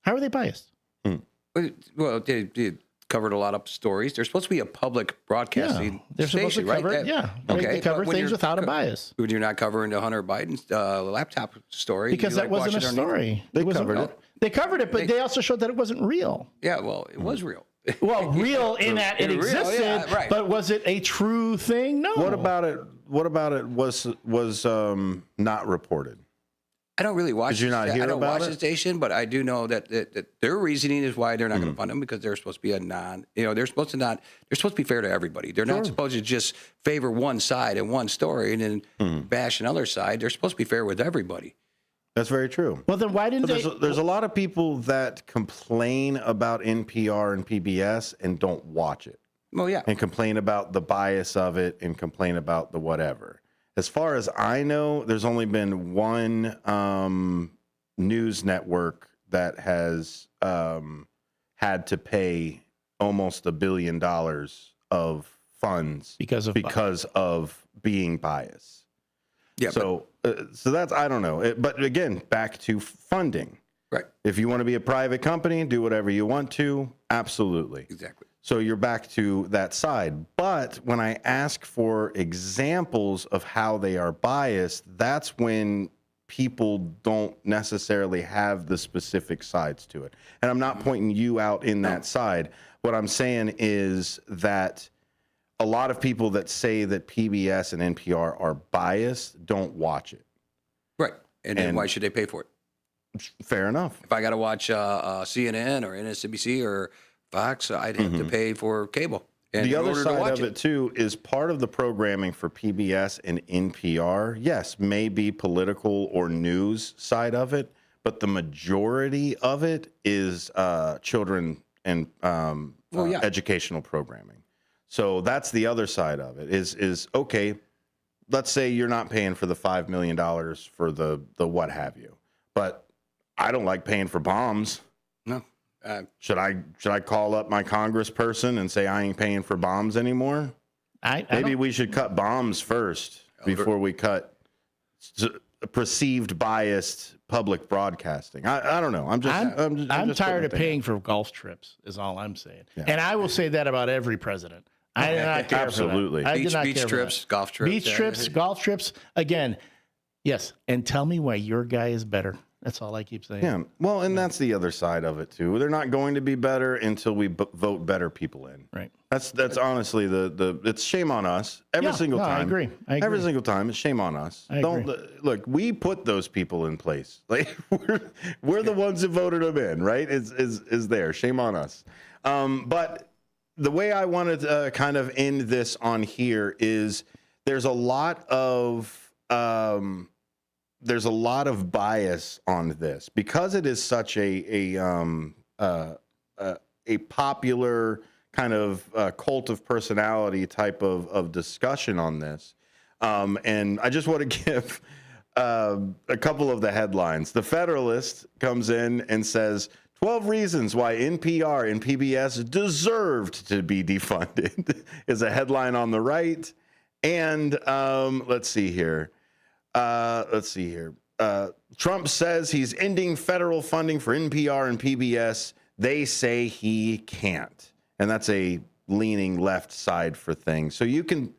How are they biased? Well, they covered a lot of stories. They're supposed to be a public broadcasting they're supposed station, to cover, right? They cover things without a bias. When you're not covering the Hunter Biden laptop story. Because that wasn't a story. They covered it. They covered it, but they also showed that it wasn't real. Yeah, well, it was real. Well, real in that it existed, but was it a true thing? No. What about it was not reported? I don't really watch. Did you not hear I don't about watch it? the station, but I do know that their reasoning is why they're not going to fund them, because they're supposed to be they're supposed to be fair to everybody. They're not supposed to just favor one side and one story and then bash another side. They're supposed to be fair with everybody. That's very true. Well, then why didn't there's a lot of people that complain about NPR and PBS and don't watch it. Well, yeah. And complain about the bias of it and complain about the whatever. As far as I know, there's only been one news network that has had to pay almost $1 billion of funds because of being biased. Yeah. So that's, I don't know. But again, back to funding. Right. If you want to be a private company, do whatever you want to. Absolutely. Exactly. So you're back to that side. But when I ask for examples of how they are biased, that's when people don't necessarily have the specific sides to it. And I'm not pointing you out in that side. What I'm saying is that a lot of people that say that PBS and NPR are biased don't watch it. Right. And then why should they pay for it? Fair enough. If I got to watch CNN or MSNBC or Fox, I'd have to pay for cable. And the other side of it, too, is part of the programming for PBS and NPR, yes, may be political or news side of it, but the majority of it is children and educational programming. So that's the other side of it is okay, let's say you're not paying for the $5 million for the what have you, but I don't like paying for bombs. No. Should I call up my congressperson and say I ain't paying for bombs anymore? Maybe we should cut bombs first before we cut perceived biased public broadcasting. I don't know. I'm just tired of paying for golf trips is all I'm saying. Yeah. And I will say that about every president. I do not care Absolutely. for that. Beach trips, golf trips. Beach trips, golf trips. Again, yes. And tell me why your guy is better. That's all I keep saying. Yeah. Well, and that's the other side of it too. They're not going to be better until we vote better people in. Right. That's honestly it's shame on us every single time. I agree. Every single time it's shame on us. Look. We put those people in place. Like we're the ones who voted them in. Right? Is there shame on us? But the way I wanted to kind of end this on here is there's a lot of bias on this because it is such a popular kind of cult of personality type of discussion on this. And I just want to give a couple of the headlines. The Federalist comes in and says 12 reasons why NPR and PBS deserved to be defunded is a headline on the right. And let's see here. Trump says he's ending federal funding for NPR and PBS. They say he can't. And that's a leaning left side for things. So you can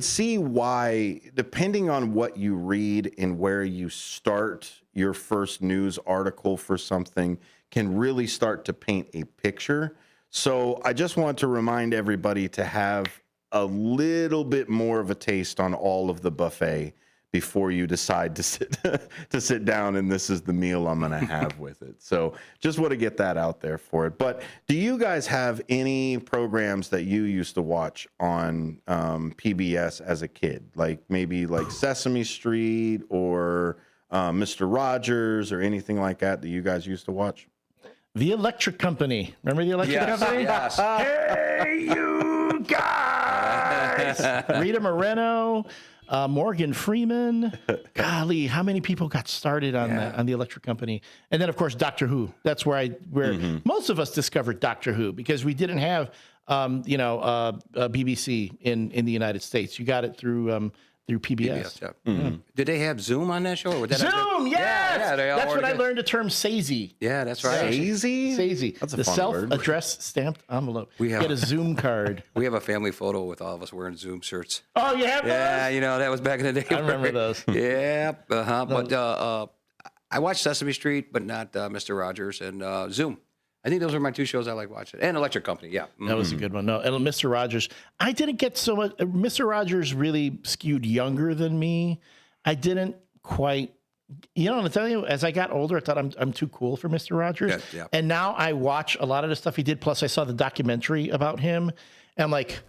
see why, depending on what you read and where you start your first news article for something, can really start to paint a picture. So I just want to remind everybody to have a little bit more of a taste on all of the buffet before you decide to sit down and this is the meal I'm going to have with it. So just want to get that out there for it. But do you guys have any programs that you used to watch on PBS as a kid? Like maybe like Sesame Street or Mr. Rogers or anything like that you guys used to watch? The Electric Company. Remember the Electric Company? Yes. Hey, you guys! Rita Moreno. Morgan Freeman. Golly, how many people got started on the Electric Company? And then, of course, Doctor Who. That's where most of us discovered Doctor Who because we didn't have, BBC in the United States. You got it through PBS. Did they have Zoom on that show? Or was that Zoom, yes! That's when I learned the term SAISY. Yeah, that's right. SAISY. That's a the fun self-addressed stamped envelope. Get a Zoom card. We have a family photo with all of us wearing Zoom shirts. Oh, you have those? Yeah, that was back in the day. I remember those. Yeah, But I watched Sesame Street, but not Mr. Rogers and Zoom. I think those are my two shows I like watching. And Electric Company, yeah. That was a good one. No, and Mr. Rogers. I didn't get so much. Mr. Rogers really skewed younger than me. I didn't quite. I'm telling you, as I got older, I thought I'm too cool for Mr. Rogers. Yeah. And now I watch a lot of the stuff he did. Plus, I saw the documentary about him. And I'm like,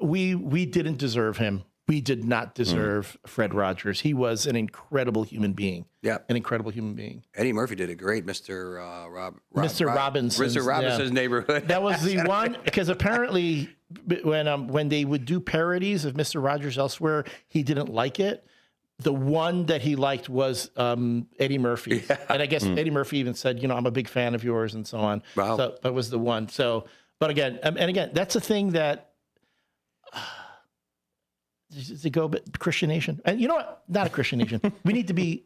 we didn't deserve him we did not deserve Fred Rogers. He was an incredible human being. Yeah, an incredible human being. Eddie Murphy did a great Mr. Robinson's Neighborhood. That was the one, because apparently when they would do parodies of Mr. Rogers elsewhere, he didn't like it. The one that he liked was Eddie Murphy. Yeah. And I guess Eddie Murphy even said, I'm a big fan of yours and so on. Wow. So that was the one. So, but again, that's a thing that to go, but Christian Nation. And you know what? Not a Christian Nation. We need to be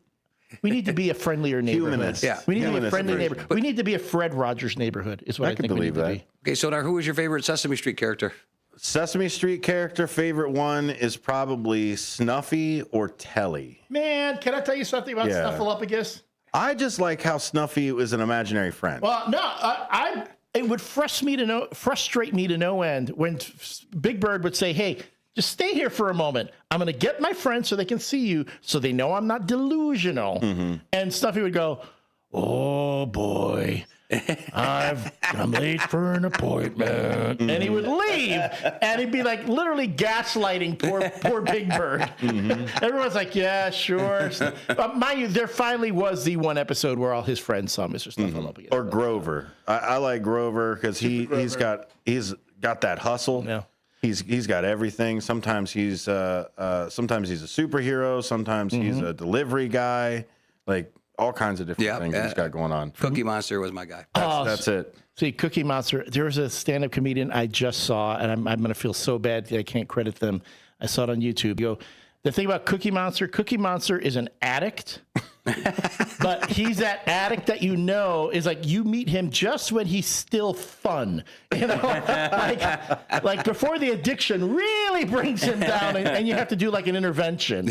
a friendlier neighborhood. Humanist. Yeah. We need to be a friendly neighborhood. We need to be a Fred Rogers neighborhood is what I think we need to be. Okay, so now who was your favorite Sesame Street character? Sesame Street character, favorite one is probably Snuffy or Telly. Man, can I tell you something about Snuffleupagus? I just like how Snuffy is an imaginary friend. Well, no, it would frustrate me to no end when Big Bird would say, hey, just stay here for a moment. I'm going to get my friends so they can see you, so they know I'm not delusional. Mm-hmm. And Snuffy would go, oh, boy. I'm late for an appointment. And he would leave, and he'd be like literally gaslighting poor Big Bird. Mm-hmm. Everyone's like, yeah, sure. Mind you, there finally was the one episode where all his friends saw Mr. Snuffleupagus. Or Grover. I like Grover because he's got that hustle. Yeah. He's got everything. Sometimes he's a superhero. Sometimes he's a delivery guy. Like all kinds of different things he's got going on. Cookie Monster was my guy. That's it. See, Cookie Monster. There was a stand-up comedian I just saw, and I'm going to feel so bad that I can't credit them. I saw it on YouTube. The thing about Cookie Monster is an addict, but he's that addict that is like you meet him just when he's still fun, like before the addiction really brings him down, and you have to do like an intervention.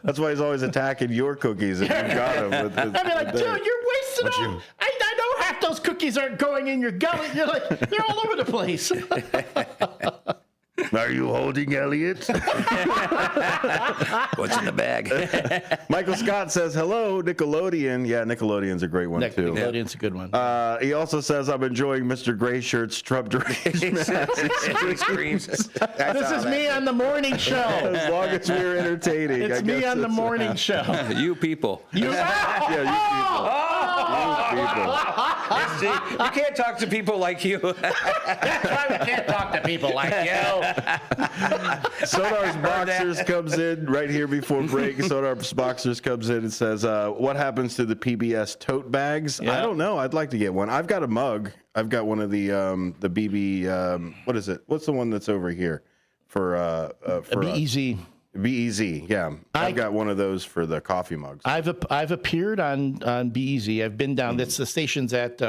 That's why he's always attacking your cookies if you got him. I mean, like, dude, you're wasting them. I know half those cookies aren't going in your gullet. You're like, they're all over the place. Are you holding Elliot? What's in the bag? Michael Scott says, hello, Nickelodeon. Yeah, Nickelodeon's a great one, too. Nickelodeon's a good one. He also says, I'm enjoying Mr. Gray Shirt's Trump screams. This is me on the morning show. As long as we're entertaining. It's me on the morning show. You people. You people. See, you can't talk to people like you. That's why we can't talk to people like you. Sodar's Boxers comes in right here before break. Sodar's Boxers comes in and says, what happens to the PBS tote bags? Yeah. I don't know. I'd like to get one. I've got a mug. I've got one of the BB, what is it? What's the one that's over here? For BEZ. BEZ, yeah. I've got one of those for the coffee mugs. I've appeared on BEZ. I've been down. That's the stations at.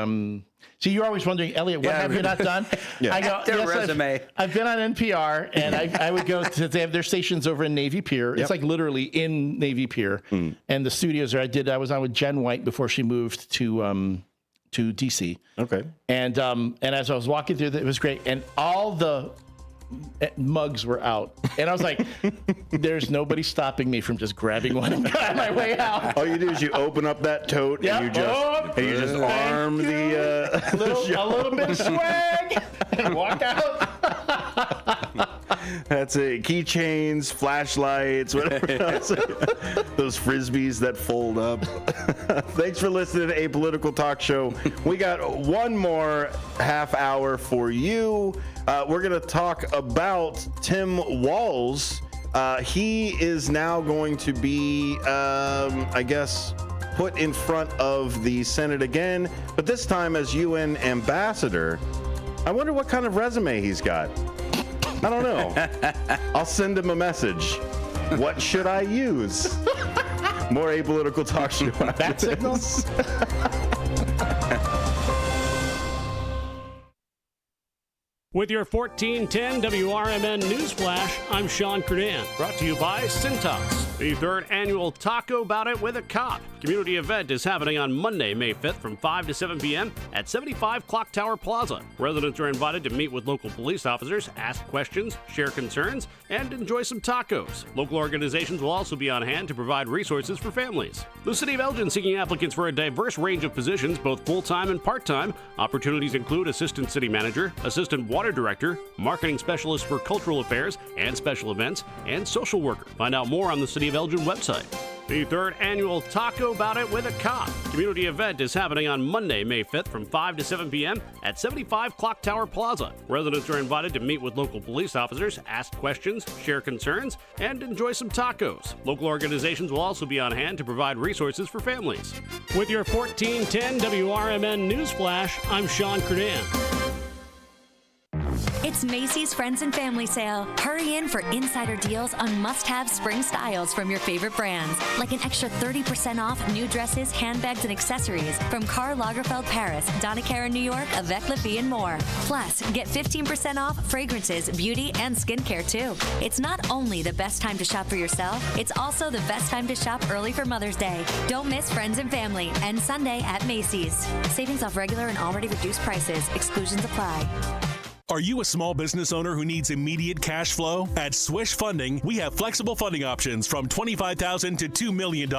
See, you're always wondering, Elliot, what have you not done? Yeah. I go, Their resume. I've been on NPR, and I would go to. They have their stations over in Navy Pier. It's like literally in Navy Pier, and the studios are. I was on with Jen White before she moved to DC. Okay. And as I was walking through, it was great, and all the mugs were out, and I was like, there's nobody stopping me from just grabbing one and on my way out. All you do is you open up that tote and you just arm the a little bit of swag and walk out. That's it. Keychains, flashlights, whatever else. Those frisbees that fold up. Thanks for listening to Apolitical Talk Show. We got one more half hour for you. We're going to talk about Tim Walz. He is now going to be, I guess, put in front of the Senate again, but this time as UN ambassador. I wonder what kind of resume he's got. I don't know. I'll send him a message. What should I use? More Apolitical Talk Show. Bat signals? With your 1410 WRMN News Flash, I'm Sean Curdan. Brought to you by Cintas, the third annual Taco Bout It with a Cop. community event is happening on Monday, May 5th from 5 to 7 p.m. at 75 Clock Tower Plaza. Residents are invited to meet with local police officers, ask questions, share concerns, and enjoy some tacos. Local organizations will also be on hand to provide resources for families. The City of Elgin seeking applicants for a diverse range of positions, both full-time and part-time. Opportunities include Assistant City Manager, Assistant Water Director, Marketing Specialist for Cultural Affairs and Special Events, and Social Worker. Find out more on the City of Elgin website. The third annual Taco About It with a Cop community event is happening on Monday, May 5th from 5 to 7 p.m. at 75 Clock Tower Plaza. Residents are invited to meet with local police officers, ask questions, share concerns, and enjoy some tacos. Local organizations will also be on hand to provide resources for families. With your 1410 WRMN News Flash, I'm Sean Credan. It's Macy's Friends and Family Sale. Hurry in for insider deals on must-have spring styles from your favorite brands, like an extra 30% off new dresses, handbags, and accessories from Karl Lagerfeld Paris, Donna Karan New York, Avec La Vie, and more. Plus, get 15% off fragrances, beauty, and skincare, too. It's not only the best time to shop for yourself, it's also the best time to shop early for Mother's Day. Don't miss Friends and Family and Sunday at Macy's. Savings off regular and already reduced prices. Exclusions apply. Are you a small business owner who needs immediate cash flow? At Swish Funding, we have flexible funding options from $25,000 to $2 million.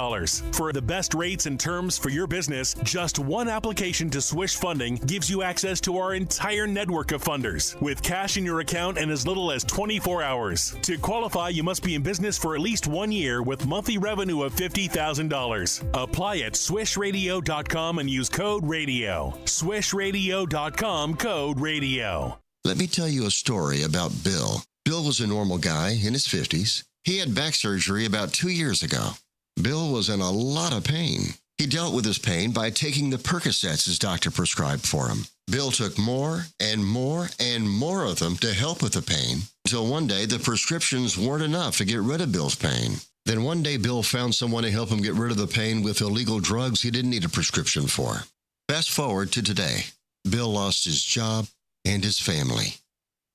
For the best rates and terms for your business, just one application to Swish Funding gives you access to our entire network of funders, with cash in your account in as little as 24 hours. To qualify, you must be in business for at least 1 year with monthly revenue of $50,000. Apply at swishradio.com and use code RADIO. Swishradio.com, code RADIO. Let me tell you a story about Bill. Bill was a normal guy in his 50s. He had back surgery about 2 years ago. Bill was in a lot of pain. He dealt with his pain by taking the Percocets his doctor prescribed for him. Bill took more and more and more of them to help with the pain, until one day the prescriptions weren't enough to get rid of Bill's pain. Then one day Bill found someone to help him get rid of the pain with illegal drugs he didn't need a prescription for. Fast forward to today. Bill lost his job and his family.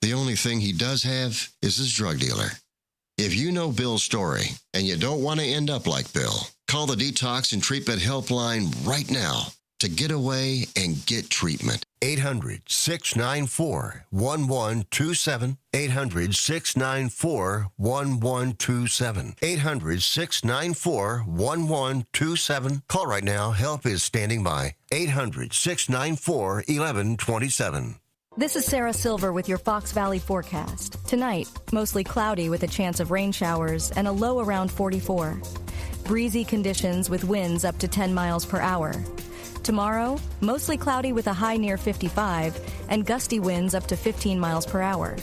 The only thing he does have is his drug dealer. If you know Bill's story and you don't want to end up like Bill, call the Detox and Treatment Helpline right now to get away and get treatment. 800-694-1127. 800-694-1127. 800-694-1127. Call right now. Help is standing by. 800-694-1127. This is Sarah Silver with your Fox Valley forecast. Tonight, mostly cloudy with a chance of rain showers and a low around 44. Breezy conditions with winds up to 10 miles per hour. Tomorrow, mostly cloudy with a high near 55 and gusty winds up to 15 miles per hour.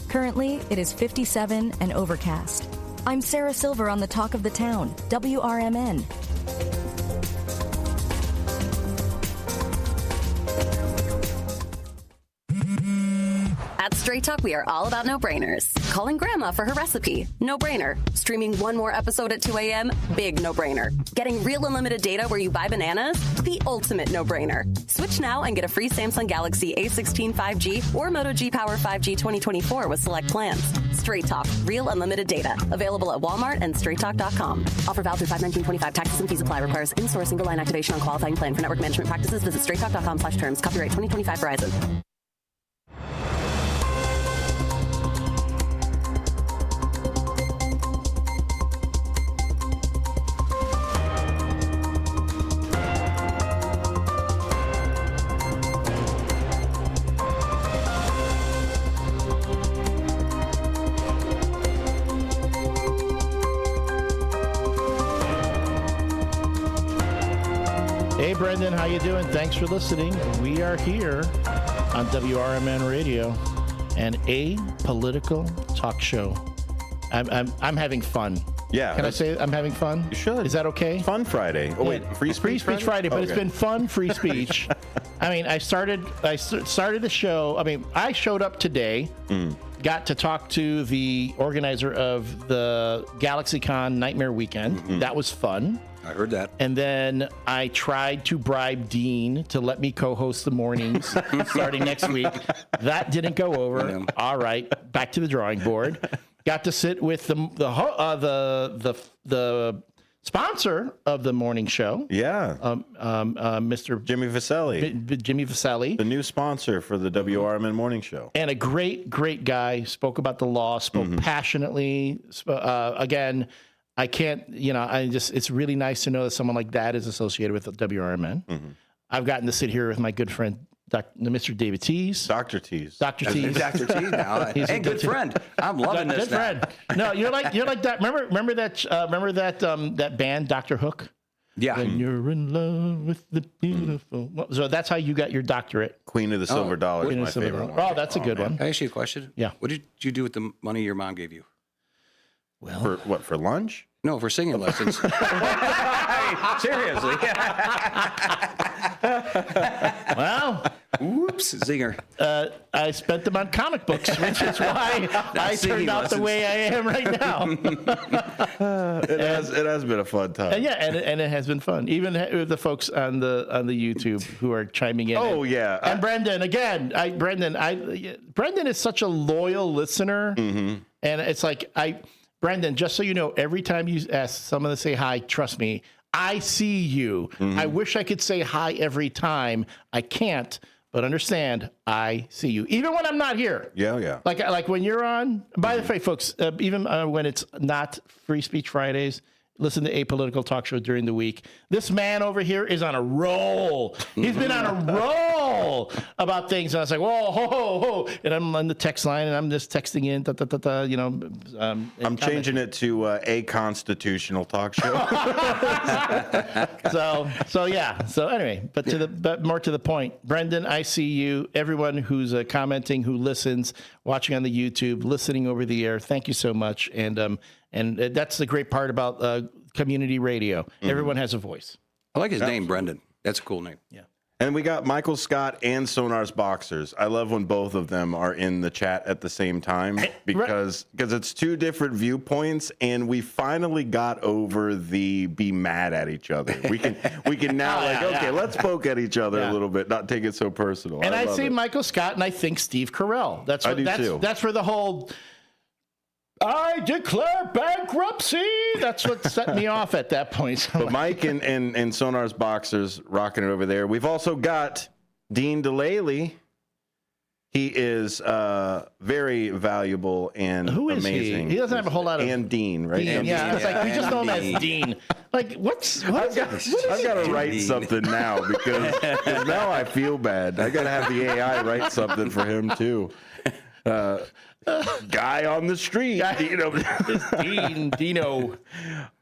Currently, it is 57 and overcast. I'm Sarah Silver on the Talk of the Town, WRMN. At Straight Talk, we are all about no-brainers. Calling Grandma for her recipe, no-brainer. Streaming one more episode at 2 a.m., big no-brainer. Getting real unlimited data where you buy bananas, the ultimate no-brainer. Switch now and get a free Samsung Galaxy A16 5G or Moto G Power 5G 2024 with select plans. Straight Talk, real unlimited data. Available at Walmart and straighttalk.com. Offer valid through 5/19/25. Taxes and fees apply. Requires in-store single line activation on qualifying plan. For network management practices, visit straighttalk.com/terms. Copyright 2025 Verizon. Hey, Brendan, how you doing? Thanks for listening. We are here on WRMN Radio, an apolitical talk show. I'm having fun. Yeah. Can I say I'm having fun? You should. Is that okay? Fun Friday. Oh, wait, Free Speech Friday, but okay. It's been fun free speech. I mean, I started the show. I mean, I showed up today, got to talk to the organizer of the GalaxyCon Nightmare Weekend. Mm-hmm. That was fun. I heard that. And then I tried to bribe Dean to let me co-host the mornings starting next week. That didn't go over. Yeah. All right, back to the drawing board. Got to sit with the sponsor of the morning show. Yeah. Mr. Jimmy Vaselli. Jimmy Vaselli. The new sponsor for the WRMN morning show. And a great great spoke about the law, spoke passionately. Again, I can't, it's really nice to know that someone like that is associated with WRMN. I've gotten to sit here with my good friend, Mr. David Tees. Dr. Tees. Dr. Tees. Dr. Tees now. Hey, good friend. I'm loving this good now. friend. No, you're like that. Remember that band, Dr. Hook? Yeah. When you're in love with the beautiful. So that's how you got your doctorate. Queen of the Silver Dollar is my favorite one. Oh, that's a good one. Can I ask you a question? Yeah. What did you do with the money your mom gave you? Well, for lunch? No, for singing lessons. Seriously. Well, oops, zinger. I spent them on comic books, which is why I turned out the way I am right now. It has been a fun time. And and it has been fun. Even with the folks on the YouTube who are chiming in. Oh, yeah. And Brendan, again, Brendan is such a loyal listener. And it's like, Brendan, just so you know, every time you ask someone to say hi, trust me, I see you. I wish I could say hi every time. I can't, but understand, I see you. Even when I'm not here. Yeah. Like when you're on, by the way, folks, even when it's not Free Speech Fridays, listen to Apolitical Talk Show during the week. This man over here is on a roll. He's been on a roll about things. And I was like, whoa, ho, ho, ho. And I'm on the text line, and I'm just texting in, I'm changing it to a constitutional talk show. So yeah. So anyway, but more to the point, Brendan, I see you. Everyone who's commenting, who listens, watching on the YouTube, listening over the air, thank you so much. And that's the great part about community radio. Everyone has a voice. I like his name, Brendan. That's a cool name. Yeah. And we got Michael Scott and Sonar's Boxers. I love when both of them are in the chat at the same time because it's two different viewpoints, and we finally got over the be mad at each other. We can now let's poke at each other a little bit, not take it so personal. And I see Michael Scott, and I think Steve Carell. That's where the whole I declare bankruptcy. That's what set me off at that point. But Mike and Sonar's Boxers rocking it over there. We've also got Dean DeLaley. He is very valuable and amazing. He doesn't have a whole lot of... And Dean, right? Dean, yeah, it's like we just know him as Dean. Like, I've got to write something now because now I feel bad. I got to have the AI write something for him too. Guy on the street, Dino.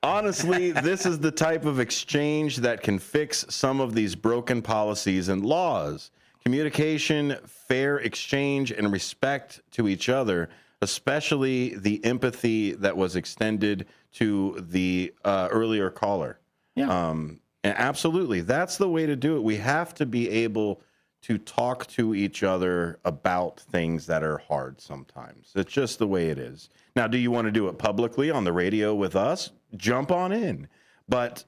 Honestly, this is the type of exchange that can fix some of these broken policies and laws. Communication, fair exchange, and respect to each other, especially the empathy that was extended to the earlier caller. Yeah. And absolutely, that's the way to do it. We have to be able to talk to each other about things that are hard sometimes. It's just the way it is. Now, do you want to do it publicly on the radio with us? Jump on in. But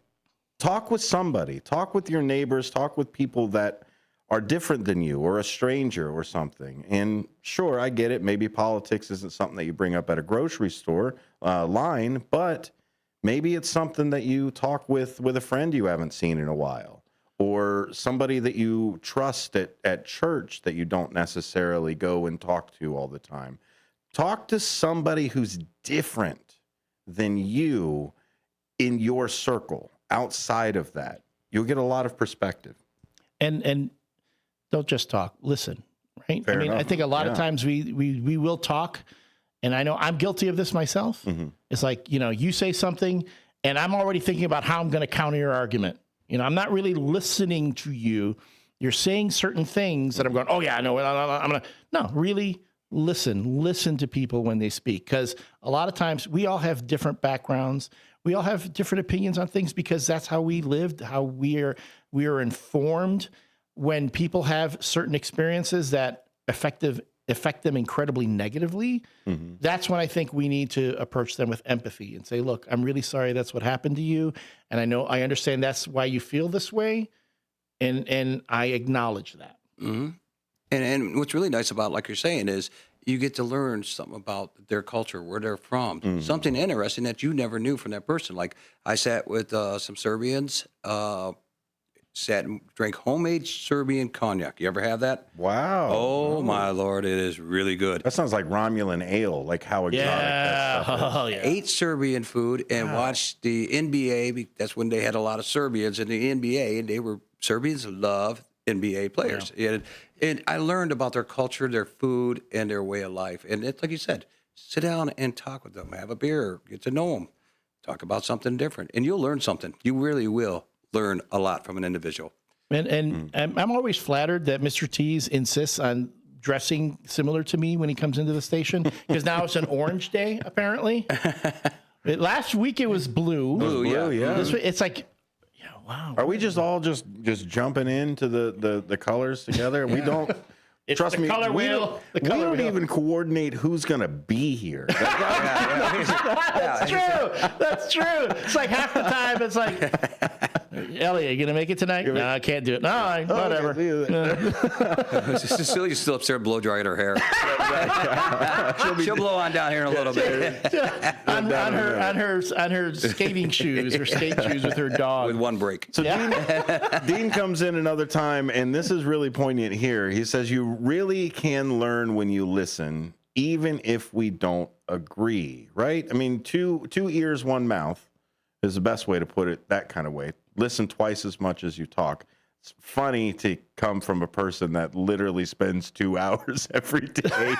talk with somebody. Talk with your neighbors. Talk with people that are different than you or a stranger or something. And sure, I get it. Maybe politics isn't something that you bring up at a grocery store line, but maybe it's something that you talk with a friend you haven't seen in a while. Or somebody that you trust at church that you don't necessarily go and talk to all the time. Talk to somebody who's different than you in your circle. Outside of that, you'll get a lot of perspective. And don't just talk. Listen, right? Fair enough. I think a lot of times we will talk, and I know I'm guilty of this myself. It's like, you say something, and I'm already thinking about how I'm going to counter your argument. I'm not really listening to you. You're saying certain things that I'm going, oh, yeah, I know. I'm going to. No, really listen to people when they speak. Because a lot of times we all have different backgrounds. We all have different opinions on things because that's how we lived, how we are informed. When people have certain experiences that affect them incredibly negatively, that's when I think we need to approach them with empathy and say, look, I'm really sorry that's what happened to you. And I understand that's why you feel this way. And I acknowledge that. And what's really nice about, like you're saying, is you get to learn something about their culture, where they're from, something interesting that you never knew from that person. Like I sat with some Serbians, sat and drank homemade Serbian cognac. You ever have that? Wow. Oh, my Lord, it is really good. That sounds like Romulan ale, like how exotic that stuff is. Ate Serbian food and watched the NBA. That's when they had a lot of Serbians in the NBA, and Serbians love NBA players. And I learned about their culture, their food, and their way of life. And it's like you said, sit down and talk with them, have a beer, get to know them, talk about something different, and you'll learn something. You really will learn a lot from an individual. And I'm always flattered that Mr. Tees insists on dressing similar to me when he comes into the station, because now it's an orange day, apparently. Last week it was blue. Blue, yeah. This week, it's like, wow. Are we just all just jumping into the colors together? We don't. Trust me, we don't even coordinate who's going to be here. That's true. That's true. It's like half the time, it's like, Elliot, you going to make it tonight? No, I can't do it. No, whatever. Cecilia's still upstairs blow drying her hair. She'll blow on down here in a little bit. on her skating shoes, her skate shoes with her dog. With one break. So Dean comes in another time, and this is really poignant here. He says, you really can learn when you listen, even if we don't agree, right? I mean, two ears, one mouth is the best way to put it, that kind of way. Listen twice as much as you talk. It's funny to come from a person that literally spends 2 hours every day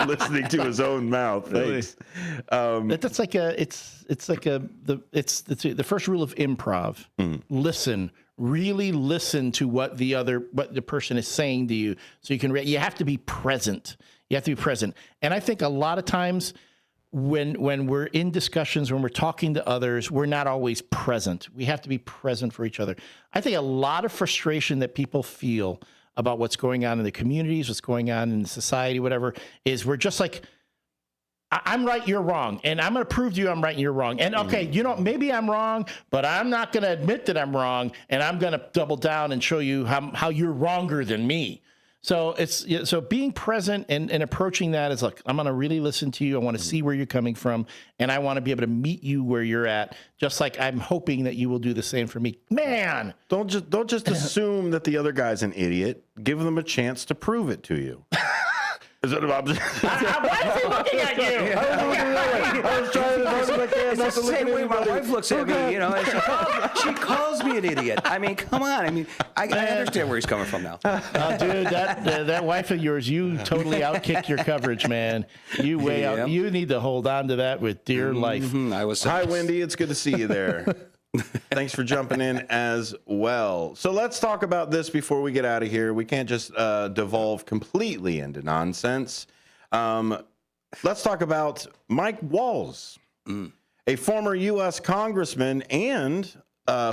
listening to his own mouth. Thanks. That's like the first rule of improv. Listen, really listen to what the person is saying to you, so you can. You have to be present. You have to be present. And I think a lot of times, when we're in discussions, when we're talking to others, we're not always present. We have to be present for each other. I think a lot of frustration that people feel about what's going on in the communities, what's going on in the society, whatever, is we're just like, I'm right, you're wrong. And I'm going to prove to you I'm right and you're wrong. And okay, maybe I'm wrong, but I'm not going to admit that I'm wrong. And I'm going to double down and show you how you're wronger than me. So so being present and approaching that is like, I'm going to really listen to you. I want to see where you're coming from, and I want to be able to meet you where you're at. Just like I'm hoping that you will do the same for me. Man, don't just assume that the other guy's an idiot. Give them a chance to prove it to you. Is that about? Why is he looking at you? I was trying as hard as I can. It's the same way my wife looks at me. She calls me an idiot. I mean, come on. I mean, I understand where he's coming from now. Dude, that wife of yours, you totally outkicked your coverage, man. You way out. You need to hold on to that with dear life. Hi, Wendy. It's good to see you there. Thanks for jumping in as well. So let's talk about this before we get out of here. We can't just devolve completely into nonsense. Let's talk about Mike Walls, a former U.S. congressman and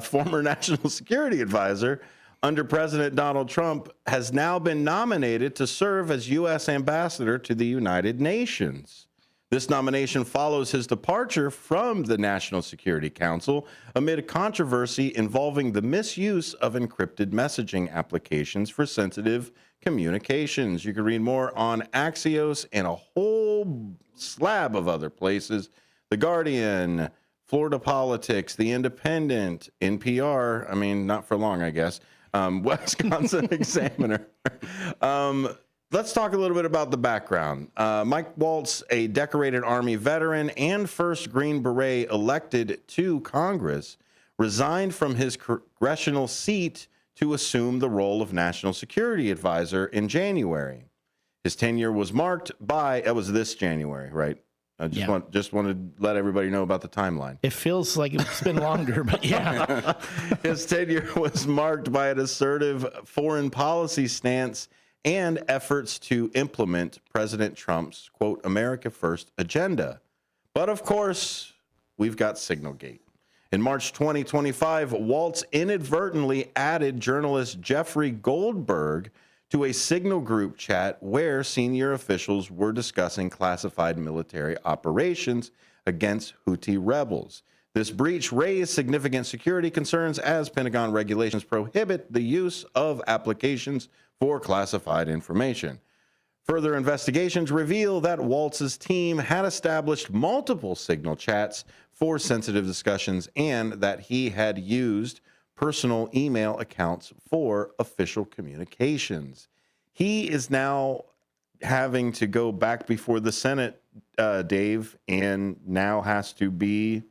former national security advisor under President Donald Trump, has now been nominated to serve as U.S. ambassador to the United Nations. This nomination follows his departure from the National Security Council amid a controversy involving the misuse of encrypted messaging applications for sensitive communications. You can read more on Axios and a whole slab of other places. The Guardian, Florida Politics, The Independent, NPR, I mean, not for long, I guess, Wisconsin Examiner. Let's talk a little bit about the background. Mike Waltz, a decorated Army veteran and first Green Beret elected to Congress, resigned from his congressional seat to assume the role of National Security Advisor in January. His tenure was marked by, it was this January, right? I just want to let everybody know about the timeline. It feels like it's been longer, but yeah. His tenure was marked by an assertive foreign policy stance and efforts to implement President Trump's, quote, America First agenda. But of course, we've got Signalgate. In March 2025, Waltz inadvertently added journalist Jeffrey Goldberg to a Signal group chat where senior officials were discussing classified military operations against Houthi rebels. This breach raised significant security concerns as Pentagon regulations prohibit the use of applications for classified information. Further investigations reveal that Waltz's team had established multiple Signal chats for sensitive discussions and that he had used personal email accounts for official communications. He is now having to go back before the Senate, Dave, and now has to be,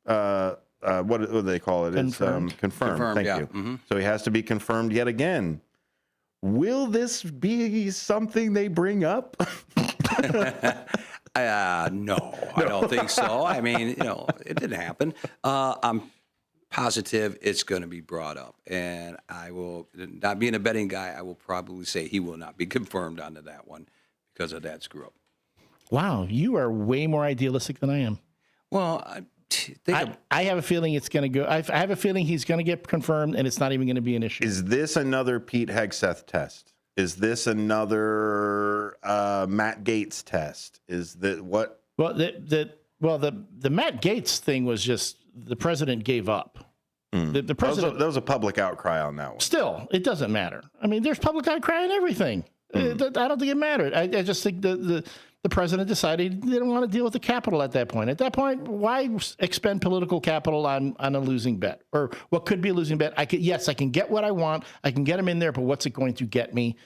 what do they call it? Confirmed. It's confirmed. Thank yeah. you. Mhm. So he has to be confirmed yet again. Will this be something they bring up? No, I don't think so. I mean, it didn't happen. I'm positive it's going to be brought up. And I will, not being a betting guy, I will probably say he will not be confirmed onto that one because of that screw up. Wow, you are way more idealistic than I am. Well, I have a feeling it's going to go. I have a feeling he's going to get confirmed, and it's not even going to be an issue. Is this another Pete Hegseth test? Is this another Matt Gaetz test? Is that what? Well, the Matt Gaetz thing was just the president gave up. The president. There was a public outcry on that one. Still, it doesn't matter. I mean, there's public outcry and everything. I don't think it mattered. I just think the president decided he didn't want to deal with the Capitol at that point. At that point, why expend political capital on a losing bet or what could be a losing bet? I can get what I want. I can get him in there, but what's it going to get me?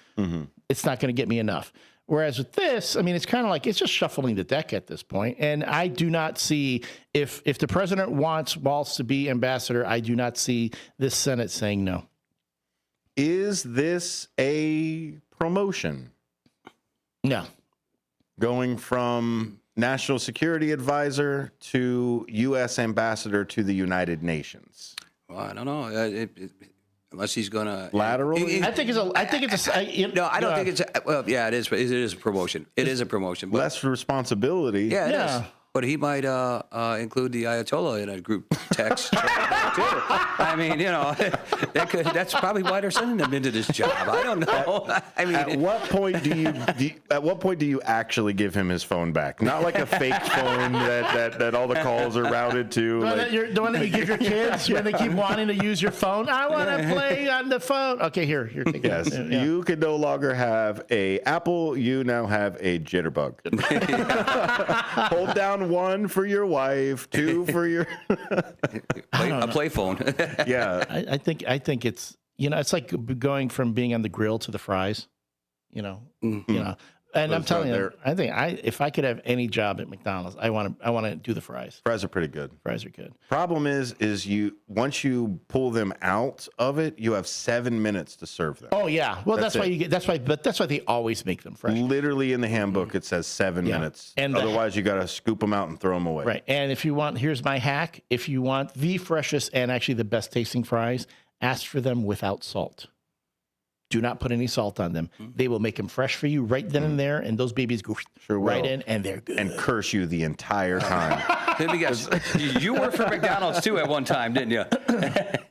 It's not going to get me enough. Whereas with this, I mean, it's kind of like it's just shuffling the deck at this point. And I do not see if the president wants Waltz to be ambassador, I do not see this Senate saying no. Is this a promotion? No. Going from national security advisor to U.S. ambassador to the United Nations. Well, I don't know. Unless he's going to laterally. I think it's a. No, I don't think it's. Well, yeah, it is. It is a promotion. It is a promotion. But, less responsibility. Yeah, it is. But he might include the Ayatollah in a group text. Too. I mean, that's probably why they're sending him into this job. I don't know. I mean, at what point do you actually give him his phone back? Not like a fake phone that all the calls are routed to. The one that you give your kids when they keep wanting to use your phone. I want to play on the phone. Okay, here. Take yes, you can no longer have a Apple. You now have a jitterbug. Hold down 1 for your wife, 2 for your a play phone. Yeah, I think it's it's like going from being on the grill to the fries. And I'm telling you, I think if I could have any job at McDonald's, I want to do the fries. Fries are pretty good. Fries are good. Problem is once you pull them out of it, you have 7 minutes to serve them. Oh yeah, well that's why they always make them fresh. Literally in the handbook, it says 7 minutes. And otherwise, you got to scoop them out and throw them away. Right. And if you want, here's my hack: if you want the freshest and actually the best tasting fries, ask for them without salt. Do not put any salt on them. They will make them fresh for you right then and there, and those babies go right in, and they're good. And curse you the entire time. Let me guess. You worked for McDonald's too at one time, didn't you?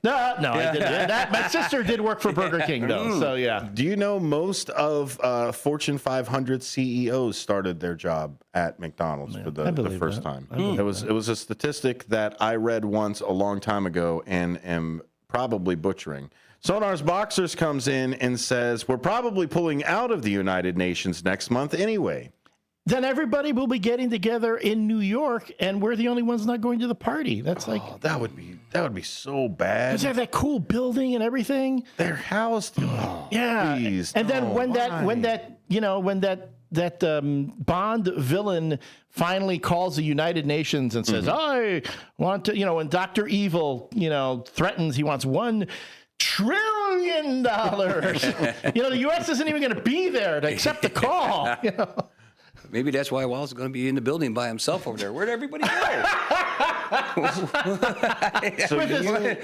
No, I didn't. My sister did work for Burger King, though. So yeah. Do you know most of Fortune 500 CEOs started their job at McDonald's for the first time? It was a statistic that I read once a long time ago, and am probably butchering. Sonar's Boxers comes in and says, we're probably pulling out of the United Nations next month anyway. Then everybody will be getting together in New York, and we're the only ones not going to the party. That's that would be so bad. Because they have that cool building and everything. They're housed. Yeah. Please, and then when that Bond villain finally calls the United Nations and says, I want to, when Dr. Evil, threatens he wants $1 trillion. The U.S. isn't even going to be there to accept the call. Maybe that's why Walt's going to be in the building by himself over there. Where'd everybody go?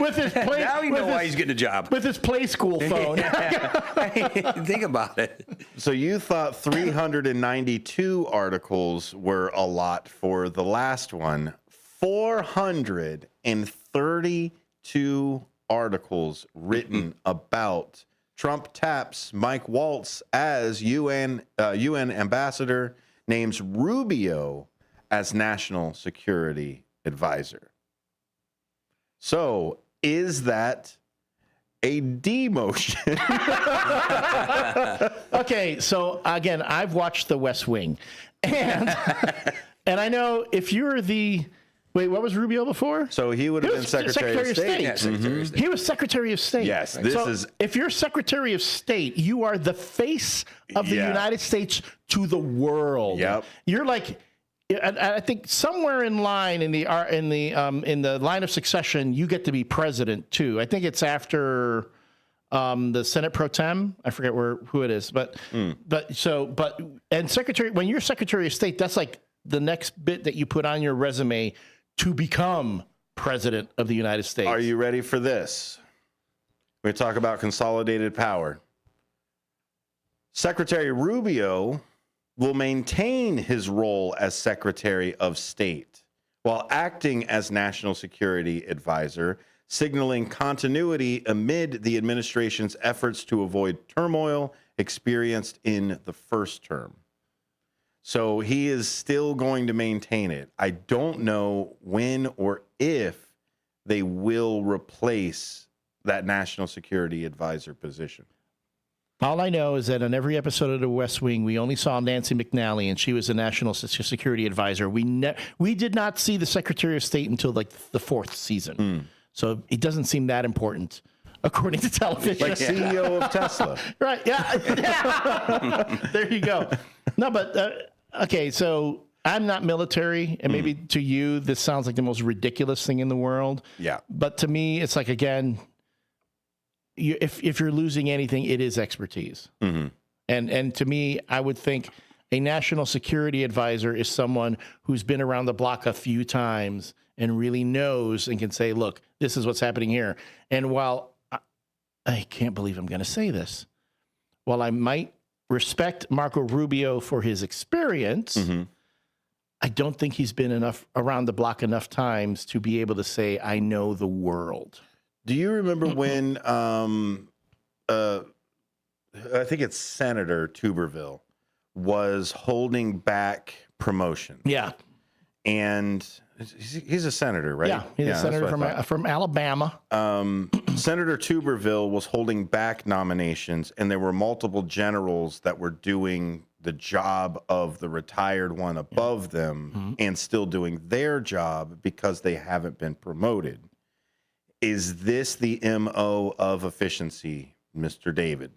with his play, now you know why he's getting a job. With his play school phone. Think about it. So you thought 392 articles were a lot for the last one. 432 articles written about Trump taps Mike Waltz as UN ambassador, names Rubio as national security advisor. So is that a demotion. Okay, so again, I've watched The West Wing, and I know if you're the what was Rubio before? So he would have been Secretary of State. Yeah, Secretary of State. He was Secretary of State. Yes, this is. If you're Secretary of State, you are the face of the United States to the world. Yep. You're like. I think somewhere in line in the line of succession, you get to be president too. I think it's after the Senate pro tem. I forget who it is, but secretary, when you're Secretary of State, that's like the next bit that you put on your resume to become president of the United States. Are you ready for this? We talk about consolidated power. Secretary Rubio will maintain his role as Secretary of State while acting as National Security Advisor, signaling continuity amid the administration's efforts to avoid turmoil experienced in the first term. So he is still going to maintain it. I don't know when or if they will replace that National Security Advisor position. All I know is that on every episode of The West Wing, we only saw Nancy McNally, and she was the National Security Advisor. We did not see the Secretary of State until like the fourth season. So it doesn't seem that important, according to television. Like CEO of Tesla. Right, yeah. There you go. No, but, okay, so I'm not military, and maybe to you, this sounds like the most ridiculous thing in the world. Yeah. But to me, it's like, again... If you're losing anything, it is expertise. And to me, I would think a national security advisor is someone who's been around the block a few times and really knows and can say, look, this is what's happening here. And while I can't believe I'm going to say this, while I might respect Marco Rubio for his experience, I don't think he's been around the block enough times to be able to say, I know the world. Do you remember when, I think it's Senator Tuberville was holding back promotion? Yeah. And he's a senator, right? Yeah, he's a senator from Alabama. Senator Tuberville was holding back nominations, and there were multiple generals that were doing the job of the retired one above them and still doing their job because they haven't been promoted. Is this the MO of efficiency, Mr. David?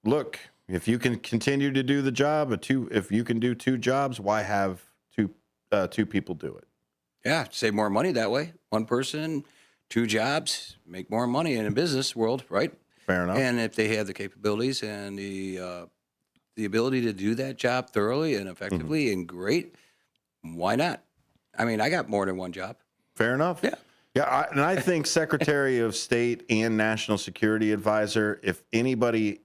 Look, if you can continue to do the job, if you can do two jobs, why have two people do it? Yeah, save more money that way. One person, two jobs, make more money in a business world, right? Fair enough. And if they have the capabilities and the ability to do that job thoroughly and effectively and great, why not? I mean, I got more than one job. Fair enough. Yeah. Yeah, and I think Secretary of State and National Security Advisor, if anybody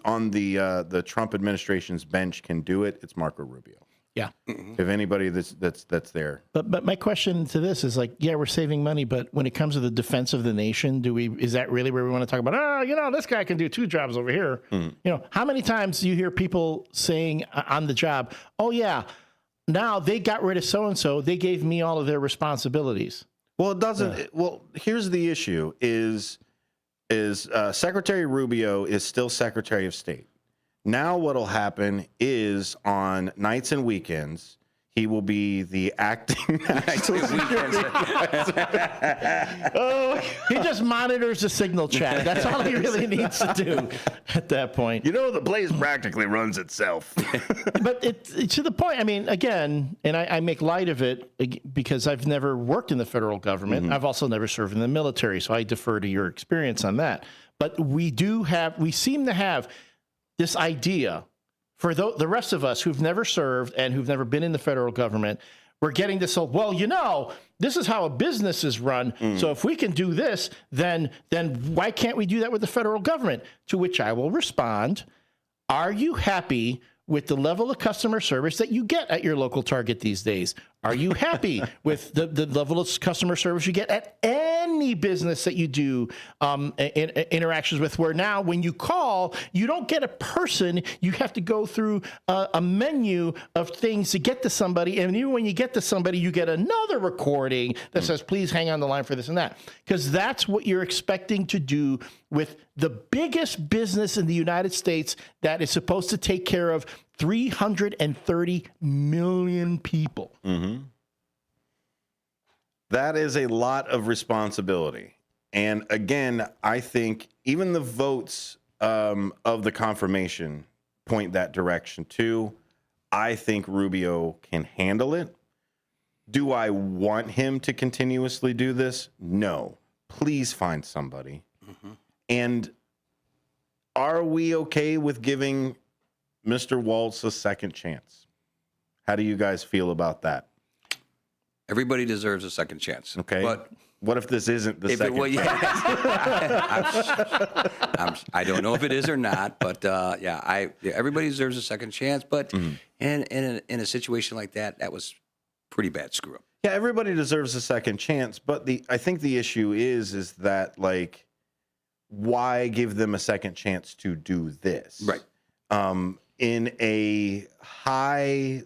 on the Trump administration's bench can do it, it's Marco Rubio. Yeah. If anybody that's there. But my question to this is like, yeah, we're saving money, but when it comes to the defense of the nation, is that really where we want to talk about? This guy can do two jobs over here. How many times do you hear people saying on the job, oh yeah, now they got rid of so and so, they gave me all of their responsibilities. Well, it doesn't. Well, here's the issue: is Secretary Rubio is still Secretary of State. Now, what'll happen is on nights and weekends, he will be the acting national security advisor. Oh, he just monitors the signal chat. That's all he really needs to do at that point. The place practically runs itself. But it's to the point. I mean, again, and I make light of it because I've never worked in the federal government. I've also never served in the military, so I defer to your experience on that. But we seem to have this idea for the rest of us who've never served and who've never been in the federal government. We're getting this whole, this is how a business is run. So if we can do this, then why can't we do that with the federal government? To which I will respond, are you happy with the level of customer service that you get at your local Target these days? Are you happy with the level of customer service you get at any business that you do interactions with? Where now, when you call, you don't get a person. You have to go through a menu of things to get to somebody. And even when you get to somebody, you get another recording that says, please hang on the line for this and that. Because that's what you're expecting to do with the biggest business in the United States that is supposed to take care of 330 million people. Mm-hmm. That is a lot of responsibility. And again, I think even the votes of the confirmation point that direction too. I think Rubio can handle it. Do I want him to continuously do this? No. Please find somebody. Mm-hmm. And are we okay with giving Mr. Waltz a second chance? How do you guys feel about that? Everybody deserves a second chance. Okay. But what if this isn't the second chance? I don't know if it is or not, but everybody deserves a second chance. But in a situation like that, that was pretty bad screw up. Yeah, everybody deserves a second chance. But I think the issue is that, like, why give them a second chance to do this? Right. In a highly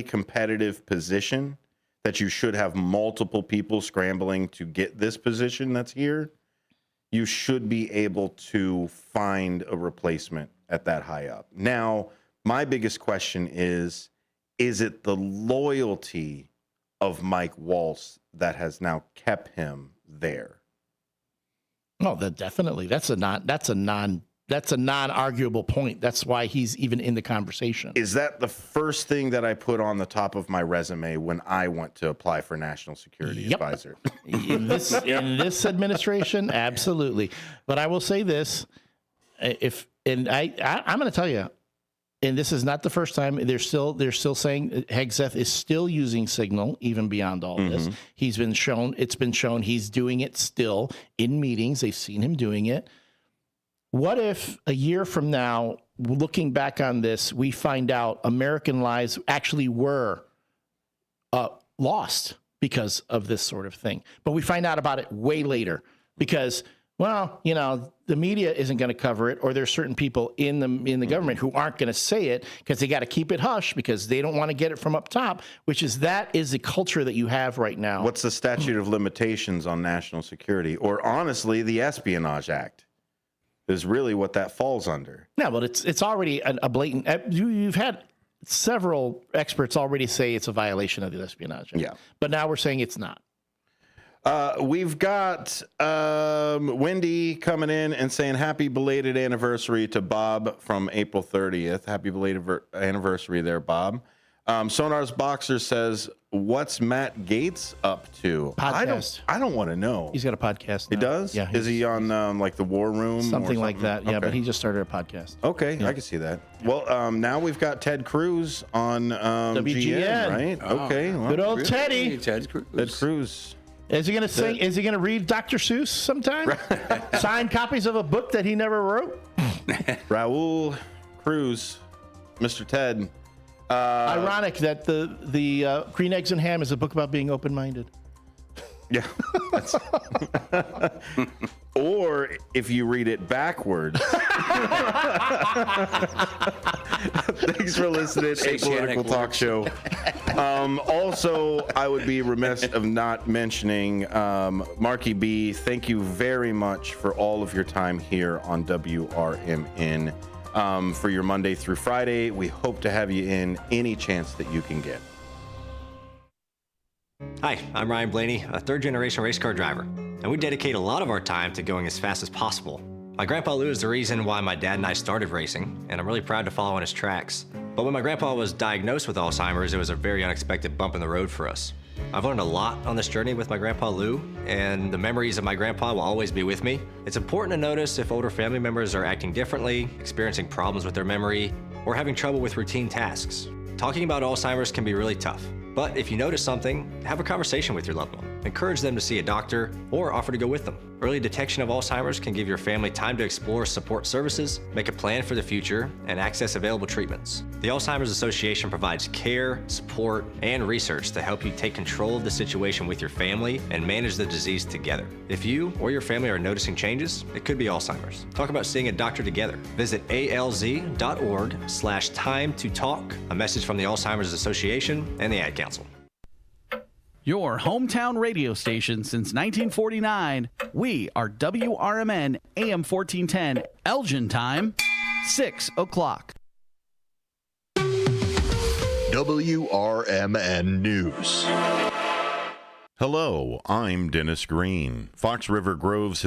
competitive position that you should have multiple people scrambling to get this position that's here, you should be able to find a replacement at that high up. Now, my biggest question is it the loyalty of Mike Waltz that has now kept him there? No, that definitely. That's a non-arguable point. That's why he's even in the conversation. Is that the first thing that I put on the top of my resume when I went to apply for National Security Advisor? In this administration, absolutely. But I will say this: I'm going to tell you, and this is not the first time. They're still saying Hegseth is still using Signal even beyond all this. It's been shown he's doing it still in meetings. They've seen him doing it. What if a year from now, looking back on this, we find out American lives actually were lost because of this sort of thing? But we find out about it way later because, well, the media isn't going to cover it, or there's certain people in the government who aren't going to say it because they got to keep it hush because they don't want to get it from up top, that is the culture that you have right now. What's the statute of limitations on national security? Or honestly, the Espionage Act is really what that falls under. Yeah, but it's already a blatant. You've had several experts already say it's a violation of the Espionage Act. Yeah, but now we're saying it's not. We've got Wendy coming in and saying happy belated anniversary to Bob from April 30th. Happy belated anniversary there, Bob. Sonar's Boxer says, what's Matt Gaetz up to? Podcast. I don't want to know. He's got a podcast now. He does? Yeah. Is he on like the War Room? Something like that. Yeah, okay. But he just started a podcast. Okay, yeah. I can see that. Well, now we've got Ted Cruz on WGN, right? Oh, okay. Well, good old Teddy. Ted Cruz. Ted Cruz. Is he going to sing? Is he going to read Dr. Seuss sometime? Sign copies of a book that he never wrote? Raul Cruz, Mr. Ted. Ironic that the Green Eggs and Ham is a book about being open-minded. Yeah. Or if you read it backwards. Thanks for listening. A Political Talk Show. Also, I would be remiss of not mentioning Marky B. Thank you very much for all of your time here on WRMN. For your Monday through Friday. We hope to have you in any chance that you can get. Hi, I'm Ryan Blaney, a third-generation race car driver, and we dedicate a lot of our time to going as fast as possible. My grandpa Lou is the reason why my dad and I started racing, and I'm really proud to follow in his tracks. But when my grandpa was diagnosed with Alzheimer's, it was a very unexpected bump in the road for us. I've learned a lot on this journey with my grandpa Lou, and the memories of my grandpa will always be with me. It's important to notice if older family members are acting differently, experiencing problems with their memory, or having trouble with routine tasks. Talking about Alzheimer's can be really tough, but if you notice something, have a conversation with your loved one. encourage them to see a doctor, or offer to go with them. Early detection of Alzheimer's can give your family time to explore support services, make a plan for the future, and access available treatments. The Alzheimer's Association provides care, support, and research to help you take control of the situation with your family and manage the disease together. If you or your family are noticing changes, it could be Alzheimer's. Talk about seeing a doctor together. Visit alz.org/time-to-talk. A message from the Alzheimer's Association and the Ad Council. Your hometown radio station since 1949. We are WRMN AM 1410, Elgin time, 6 o'clock. WRMN News. Hello, I'm Dennis Green. Fox River Grove's